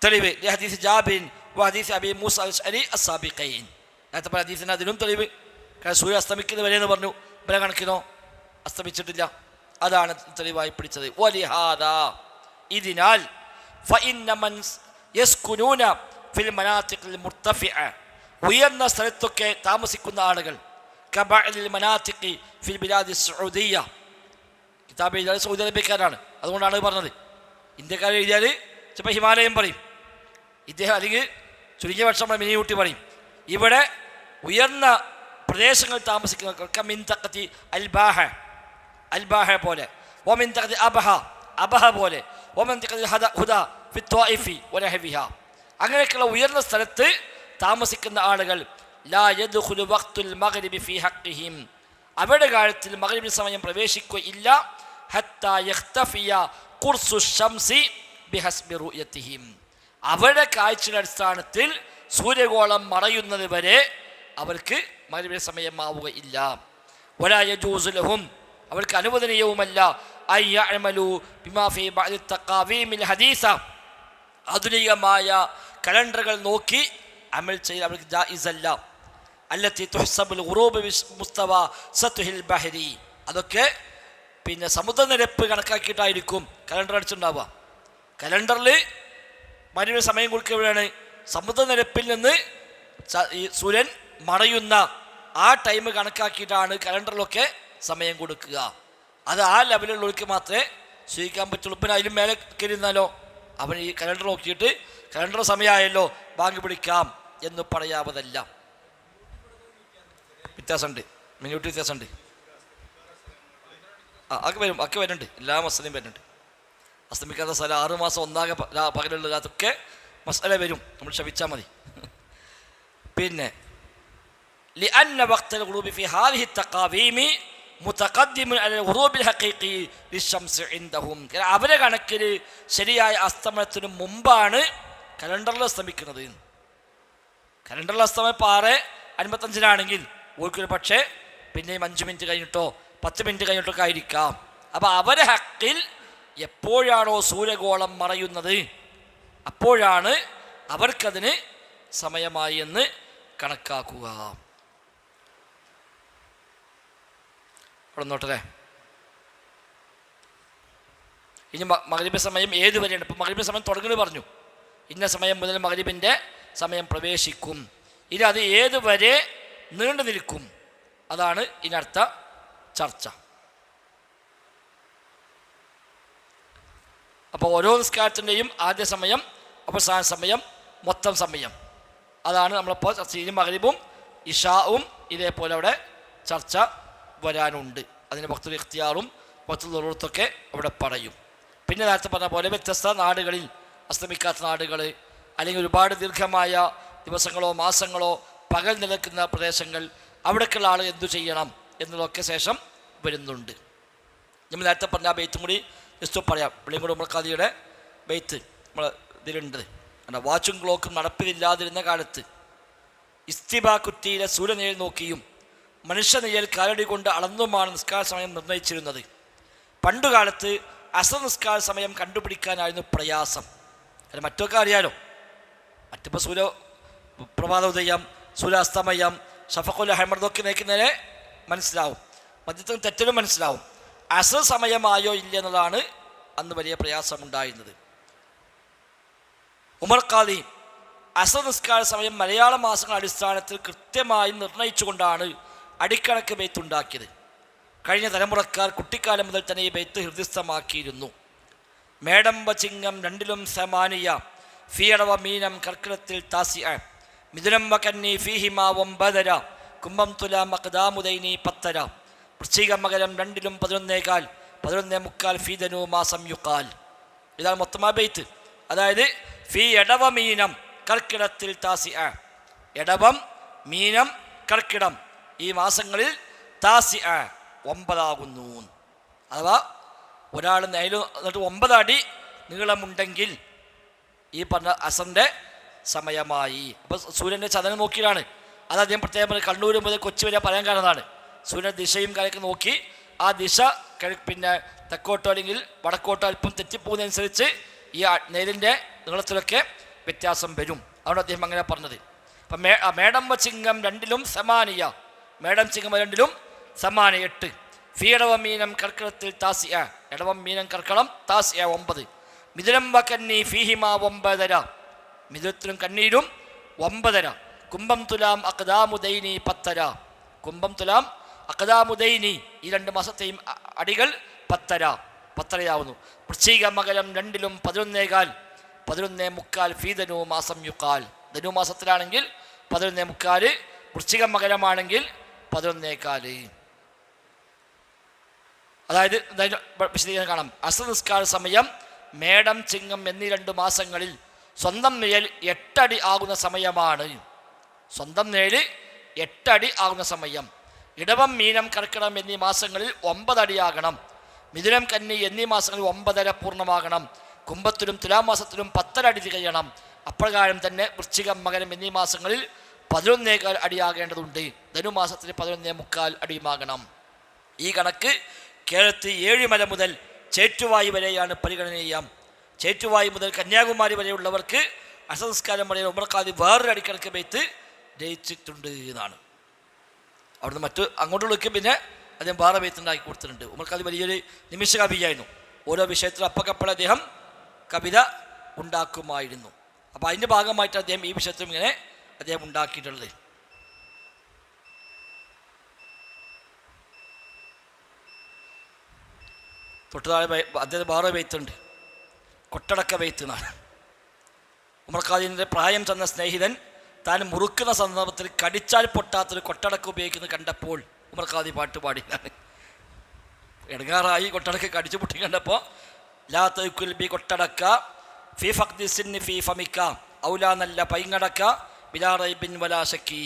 Speaker 1: തെളിവ് ഹദീസ് ജാബിൻ വഹദീസ് അബി മൂസ അൽ അശ്അരി അസ്സാബിഖൈൻ, നേരത്തെ പറഞ്ഞ ഹദീസിന് അതിനും തെളിവ്. കാരണം സൂര്യൻ അസ്തമിക്കുന്ന വരെയെന്ന് പറഞ്ഞു, ഇവരെ കണക്കിനോ അസ്തമിച്ചിട്ടില്ല. അതാണ് തെളിവായി പിടിച്ചത്. വലിഹാദ, ഇതിനാൽ ഫഇന്ന മൻ യസ്കുനൂന ഫിൽ മനാതിഖിൽ മുർതഫിഅ, ഉയർന്ന സ്ഥലത്തൊക്കെ താമസിക്കുന്ന ആളുകൾ, കബഅലിൽ മനാതിഖി ഫിൽ ബിലാദി സഊദിയ്യ, കിതാബ് എഴുതിയാൽ സൗദി അറേബ്യക്കാരാണ്, അതുകൊണ്ടാണ് പറഞ്ഞത്. ഇന്ത്യക്കാർ എഴുതിയാൽ ചിലപ്പോൾ ഹിമാലയം പറയും, ഇദ്ദേഹം അല്ലെങ്കിൽ ചുരുങ്ങിയ പക്ഷം മിനിയൂട്ടി പറയും. ഇവിടെ ഉയർന്ന പ്രദേശങ്ങൾ താമസിക്കുന്ന മിൻ തഖതി അൽബാഹ, അൽബാഹ പോലെ, വമിൻ തഖതി അബഹ, അബഹ പോലെ, വമിൻ തഖതി ഹുദ ഫി ത്വായിഫി വനഹവിഹ, അങ്ങനെയൊക്കെയുള്ള ഉയർന്ന സ്ഥലത്ത് താമസിക്കുന്ന ആളുകൾ ലാ യദ്ഖുലു വഖ്തുൽ മഗ്രിബി ഫീ ഹഖ്ഖിഹിം, അവരുടെ കാര്യത്തിൽ മഗ്രിബ് സമയം പ്രവേശിക്കുകയില്ല. ഹത്താ യഖ്തഫിയ ഖുർസു ശംസി ബിഹസ്ബി റുയതിഹിം, അവരുടെ കാഴ്ചയുടെ അടിസ്ഥാനത്തിൽ സൂര്യഗോളം മറയുന്നത് വരെ അവർക്ക് മഗ്രിബ് സമയമാവുകയില്ല. വലാ യജൂസു ലഹും, അവർക്ക് അനുവദനീയവുമല്ല അൻ യഅമലു ബിമാ ഫീ ബഅദി തഖാവീമിൽ ഹദീസ, ആധുനികമായ കലണ്ടറുകൾ നോക്കി അമൽ ചെയ്യാൻ അവർക്ക് ജായിസല്ല. അല്ലത്തി തുഹ്സബുൽ ഖുറൂബ് മുസ്തവ സത്ഹിൽ ബഹരി, അതൊക്കെ പിന്നെ സമുദ്രനിരപ്പ് കണക്കാക്കിയിട്ടായിരിക്കും കലണ്ടർ അടിച്ചിട്ടുണ്ടാവുക. കലണ്ടറിൽ മറ്റൊരു സമയം കൊടുക്കുകയാണ് സമുദ്രനിരപ്പിൽ നിന്ന് ഈ സൂര്യൻ മറയുന്ന ആ ടൈം കണക്കാക്കിയിട്ടാണ് കലണ്ടറിലൊക്കെ സമയം കൊടുക്കുക. അത് ആ ലെവലിലുള്ളവർക്ക് മാത്രമേ സ്വീകരിക്കാൻ പറ്റുള്ളൂ. പിന്നെ അതിലും മേലെ കയറിയിരുന്നാലോ അവൻ ഈ കലണ്ടർ നോക്കിയിട്ട് കലണ്ടർ സമയമായല്ലോ ബാങ്ക് പിടിക്കാം എന്ന് പറയാവതല്ല. വ്യത്യാസമുണ്ട്, മിനിറ്റ് വ്യത്യാസമുണ്ട്. ഒക്കെ വരും, ഒക്കെ വരുന്നുണ്ട്, എല്ലാ മസലയും വരുന്നുണ്ട്. അസ്തമിക്കാത്ത സ്ഥലം 6 മാസം ഒന്നാകെ പകലുള്ള അതൊക്കെ മസല വരും, നമ്മൾ ക്ഷമിച്ചാൽ മതി. പിന്നെ لأن وقت الغروب في هذه التقاويم متقدم على الغروب الحقيقي للشمس عندهم, അവരെ കണക്കിൽ ശരിയായ അസ്തമനത്തിന് മുമ്പാണ് കലണ്ടറിൽ അസ്തമിക്കുന്നത്. കലണ്ടറിൽ അസ്തമയം 6:55 ഓർക്കൊരു പക്ഷേ പിന്നെയും 5 മിനിറ്റ് കഴിഞ്ഞിട്ടോ 10 മിനിറ്റ് കഴിഞ്ഞിട്ടൊക്കെ ആയിരിക്കാം. അപ്പം അവരെ ഹക്കിൽ എപ്പോഴാണോ സൂര്യഗോളം മറയുന്നത് അപ്പോഴാണ് അവർക്കതിന് സമയമായി എന്ന് കണക്കാക്കുക. അവിടെ നോട്ടല്ലേ. ഇനി മഗ്രിബ് സമയം ഏതുവരെയാണ്? ഇപ്പം മഗ്രിബ് സമയം തുടങ്ങുന്നത് പറഞ്ഞു, ഇന്ന സമയം മുതൽ മഗ്രിബിൻ്റെ സമയം പ്രവേശിക്കും. ഇനി അത് ഏതുവരെ നീണ്ടു നിൽക്കും, അതാണ് ഇനി അടുത്ത ചർച്ച. അപ്പോൾ ഓരോ നിസ്കാരത്തിൻ്റെയും ആദ്യ സമയം, അവസാന സമയം, മൊത്തം സമയം, അതാണ് നമ്മളിപ്പോൾ ചർച്ച ചെയ്യുന്ന. മഗ്രിബും ഇഷാവും ഇതേപോലെ അവിടെ ചർച്ച വരാനുണ്ട്. അതിന് വഖ്തുൽ ഇഖ്തിയാറും വഖ്തുൽ ദറൂറത്തൊക്കെ അവിടെ പറയും. പിന്നെ നേരത്തെ പറഞ്ഞ പോലെ വ്യത്യസ്ത നാടുകളിൽ, അസ്തമിക്കാത്ത നാടുകൾ, അല്ലെങ്കിൽ ഒരുപാട് ദീർഘമായ ദിവസങ്ങളോ മാസങ്ങളോ പകൽ നിലക്കുന്ന പ്രദേശങ്ങൾ, അവിടേക്കുള്ള ആൾ എന്തു ചെയ്യണം എന്നതൊക്കെ ശേഷം വരുന്നുണ്ട്. നമ്മൾ നേരത്തെ പറഞ്ഞ ആ ബെയ്ത്തും കൂടി ജസ്റ്റ് പറയാം. വെള്ളിയങ്കോട് ഉമർ ഖാദിയുടെ ബെയ്ത്ത് നമ്മൾ ഇതിലുണ്ട്. കാരണം വാച്ചും ക്ലോക്കും നടപ്പിലില്ലാതിരുന്ന കാലത്ത് ഇസ്തിബാ കുറ്റിയിലെ സൂര്യനെയിൽ നോക്കിയും മനുഷ്യനെയ്യൽ കാലടി കൊണ്ട് അളന്നുമാണ് നിസ്കാര സമയം നിർണ്ണയിച്ചിരുന്നത്. പണ്ടുകാലത്ത് അസർ നിസ്കാര സമയം കണ്ടുപിടിക്കാനായിരുന്നു പ്രയാസം. അത് മറ്റൊക്കെ അറിയാലോ, മറ്റിപ്പോൾ സൂര്യ പ്രഭാതോദയം, സൂര്യാസ്തമയം, ഷഫഖുൽ അഹ്മദൊക്കെ നയിക്കുന്നതിനെ മനസ്സിലാവും, മധ്യത്തിൽ തെറ്റലും മനസ്സിലാവും. അസർ സമയമായോ ഇല്ല എന്നതാണ് അന്ന് വലിയ പ്രയാസമുണ്ടായിരുന്നത്. ഉമർ ഖാദി അസർ നിസ്കാര സമയം മലയാള മാസങ്ങളുടെ അടിസ്ഥാനത്തിൽ കൃത്യമായി നിർണയിച്ചുകൊണ്ടാണ് അടിക്കണക്ക് ബെയ്ത്ത് ഉണ്ടാക്കിയത്. കഴിഞ്ഞ തലമുറക്കാർ കുട്ടിക്കാലം മുതൽ തന്നെ ഈ ബെയ്ത്ത് ഹൃദയസ്ഥമാക്കിയിരുന്നു. മേടംബ ചിങ്ങം 2 സമാനിയ, ഫിയടവ മീനം കർക്കിടത്തിൽ താസിഅ, മിഥുനം കന്നി ഫീഹിമ 9, കുംഭം തുലാം മഖ്ദാമുദൈനി 10, വൃശ്ചിക മകരം 2 11 11 ഫീദനു മാസം യുക്കാൽ. ഇതാണ് മൊത്തമാ ബെയ്ത്ത്. അതായത് ഫി എടവ മീനം കർക്കിടത്തിൽ താസിഅ, എടവം മീനം കർക്കിടം ഈ മാസങ്ങളിൽ താസിഅ 9 അഥവാ ഒരാൾ നേരിൽ എന്നിട്ട് 9 അടി നീളമുണ്ടെങ്കിൽ ഈ പറഞ്ഞ അസറിൻ്റെ സമയമായി. അപ്പോൾ സൂര്യൻ്റെ ചലനം നോക്കിയാണ്. അത് അദ്ദേഹം പ്രത്യേകം കണ്ണൂർ മുതൽ കൊച്ചി വരെ പറയാൻ കാരണമാണ്. സൂര്യൻ്റെ ദിശയും കാര്യമൊക്കെ നോക്കി ആ ദിശ പിന്നെ തെക്കോട്ടോ അല്ലെങ്കിൽ വടക്കോട്ടോ അല്പം തെറ്റിപ്പോകുന്നതനുസരിച്ച് ഈ നേരിൻ്റെ നീളത്തിലൊക്കെ വ്യത്യാസം വരും. അതുകൊണ്ട് അദ്ദേഹം അങ്ങനെ പറഞ്ഞത്. അപ്പം മേടംബ ചിങ്ങം 2 സമാനിയ, മേടം ചിങ്ങം രണ്ടിലും സമാന 8. ഫീ ഇടവം മീനം കർക്കിടത്തിൽ താസിയ, ഇടവം മീനം കർക്കിടം താസിയ 9. മിഥുനം വ കന്നി ഫീഹിമ 9.5, മിഥുനത്തിലും കന്നിയിലും 9.5. കുംഭം തുലാം അഖദാമുദൈനി 10.5, കുംഭം തുലാം അഖദാമുദൈനി ഈ 2 മാസത്തെയും അടികൾ 10.5 വൃശ്ചിക മകരം രണ്ടിലും 11.25, 11.25. ഫീ ധനു മാസം യുക്കാൽ, ധനു മാസത്തിലാണെങ്കിൽ 11.25, വൃശ്ചിക മകരമാണെങ്കിൽ 11.25. അതായത് വിശദീകരണം കാണാം. അസ്ർ നിസ്കാര സമയം മേടം ചിങ്ങം എന്നീ 2 മാസങ്ങളിൽ സ്വന്തം നിഴൽ 8 അടി ആകുന്ന സമയമാണ്. സ്വന്തം നിഴൽ 8 അടി ആകുന്ന സമയം. ഇടവം മീനം കർക്കിടം എന്നീ മാസങ്ങളിൽ 9 അടിയാകണം. മിഥുനം കന്നി എന്നീ മാസങ്ങളിൽ 9.5 പൂർണ്ണമാകണം. കുംഭത്തിലും തുലാമാസത്തിലും 10 അടി തികയണം. അപ്രകാരം തന്നെ വൃശ്ചികം മകരം എന്നീ മാസങ്ങളിൽ 11.25 അടിയാകേണ്ടതുണ്ട്. ധനുമാസത്തിൽ 11.25 അടിയുമാകണം. ഈ കണക്ക് കേരളത്തിൽ 7 മല മുതൽ ചേറ്റുവായി വരെയാണ് പരിഗണനീയം. ചേറ്റുവായി മുതൽ കന്യാകുമാരി വരെയുള്ളവർക്ക് അസംസ്കാരം വരെ ഉമർ ഖാദി വേറൊരു അടിക്കണക്ക് ബെയ്ത്ത് രചിച്ചിട്ടുണ്ട് എന്നാണ്. അവിടുന്ന് മറ്റ് അങ്ങോട്ടുള്ളവർക്ക് പിന്നെ അദ്ദേഹം വേറെ ബെയ്ത്ത് ഉണ്ടാക്കി കൊടുത്തിട്ടുണ്ട്. ഉമർ ഖാദി വലിയൊരു നിമിഷ കവിയായിരുന്നു. ഓരോ വിഷയത്തിലും അപ്പക്കപ്പോൾ അദ്ദേഹം കവിത ഉണ്ടാക്കുമായിരുന്നു. അപ്പോൾ അതിൻ്റെ ഭാഗമായിട്ട് അദ്ദേഹം ഈ വിഷയത്തിലും ഇങ്ങനെ അദ്ദേഹം ഉണ്ടാക്കിയിട്ടുള്ളത്. തൊട്ട് താഴെ അദ്ദേഹം വേറെ ബെയ്ത്തുണ്ട്, കൊട്ടടക്ക ബെയ്ത്ത് എന്നാണ്. ഉമർ ഖാദിൻ്റെ പ്രായം ചെന്ന സ്നേഹിതൻ താൻ മുറുക്കുന്ന സന്ദർഭത്തിൽ കടിച്ചാൽ പൊട്ടാത്തൊരു കൊട്ടടക്ക ഉപയോഗിക്കുന്നത് കണ്ടപ്പോൾ ഉമർ ഖാദി പാട്ട് പാടിയതാണ്. ഇടങ്ങാറായി കൊട്ടടക്ക കടിച്ചു പൊട്ടി കണ്ടപ്പോൾ ലാ തയ്ക്കുൽ ബി കൊട്ടടക്ക ഫി ഫഖ്ദി സിന്നി ഫി ഫമിക്ക ഔലാ നല്ല പൈങ്ങടക്ക ബിലാ റൈബിൻ വലാ ശക്കി.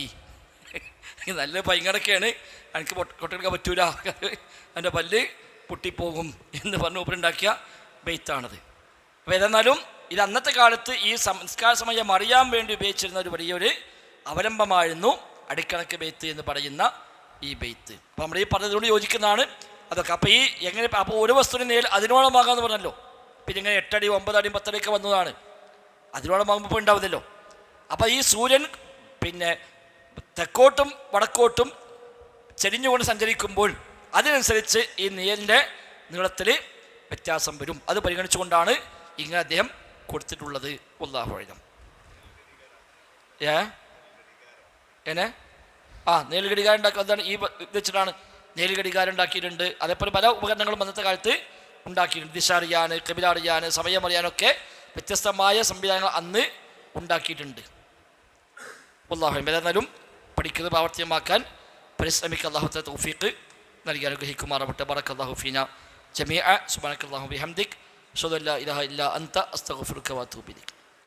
Speaker 1: നല്ല പൈങ്ങടക്കയാണ്, എനിക്ക് കൊട്ടെടുക്കാൻ പറ്റൂല, എൻ്റെ പല്ല് പൊട്ടിപ്പോകും എന്ന് പറഞ്ഞ് ഉപരുണ്ടാക്കിയ ബെയ്ത്താണത്. അപ്പോൾ ഏതെന്നാലും ഇത് അന്നത്തെ കാലത്ത് ഈ സംസ്കാര സമയം അറിയാൻ വേണ്ടി ഉപയോഗിച്ചിരുന്ന ഒരു വലിയൊരു അവലംബമായിരുന്നു അടിക്കണക്ക് ബെയ്ത്ത് എന്ന് പറയുന്ന ഈ ബെയ്ത്ത്. അപ്പോൾ നമ്മൾ ഈ പറഞ്ഞതിനോട് യോജിക്കുന്നതാണ് അതൊക്കെ. അപ്പോൾ ഈ എങ്ങനെ അപ്പോൾ ഒരു വസ്തുവിന് നേൽ അതിനോളമാകാമെന്ന് പറഞ്ഞല്ലോ. പിന്നെ ഇങ്ങനെ 8 അടി 9 അടി 10 അടിയൊക്കെ വന്നതാണ്. അതിനോളമാകുമ്പോൾ ഇപ്പോൾ ഉണ്ടാവുന്നല്ലോ. അപ്പോൾ ഈ സൂര്യൻ പിന്നെ തെക്കോട്ടും വടക്കോട്ടും ചെരിഞ്ഞുകൊണ്ട് സഞ്ചരിക്കുമ്പോൾ അതിനനുസരിച്ച് ഈ നീലിൻ്റെ നീളത്തിൽ വ്യത്യാസം വരും. അത് പരിഗണിച്ചുകൊണ്ടാണ് ഇങ്ങനെ അദ്ദേഹം കൊടുത്തിട്ടുള്ളത്. വല്ലാഹു അഅലം. നീൽഘടികാരം ഉണ്ടാക്കുക എന്താണ് ഈ വെച്ചിട്ടാണ് നീൽഘടികാരം ഉണ്ടാക്കിയിട്ടുണ്ട്. അതേപോലെ പല ഉപകരണങ്ങളും അന്നത്തെ കാലത്ത് ഉണ്ടാക്കിയിട്ടുണ്ട്. ദിശ അറിയാൻ, കബില അറിയാൻ, സമയം അറിയാനൊക്കെ വ്യത്യസ്തമായ സംവിധാനങ്ങൾ അന്ന് ഉണ്ടാക്കിയിട്ടുണ്ട്. വല്ലാഹു അഅലം. ഏതായാലും പഠിക്കുന്നത് പ്രാവർത്തികമാക്കാൻ പരിശ്രമിക്കുക. അല്ലാഹു തആല തൗഫീഖ് നൽകി അനുഗ്രഹിക്കുമാറാവട്ടെ. ബറക്കല്ലാഹു ഫീന ജമീഅ. സുബ്ഹാനക്കല്ലാഹു ബിഹംദിക് അഷ്ഹദു അല്ലാ ഇലാഹ ഇല്ലാ അൻത അസ്തഗ്ഫിറുക വഅതൂബു ഇലൈക്.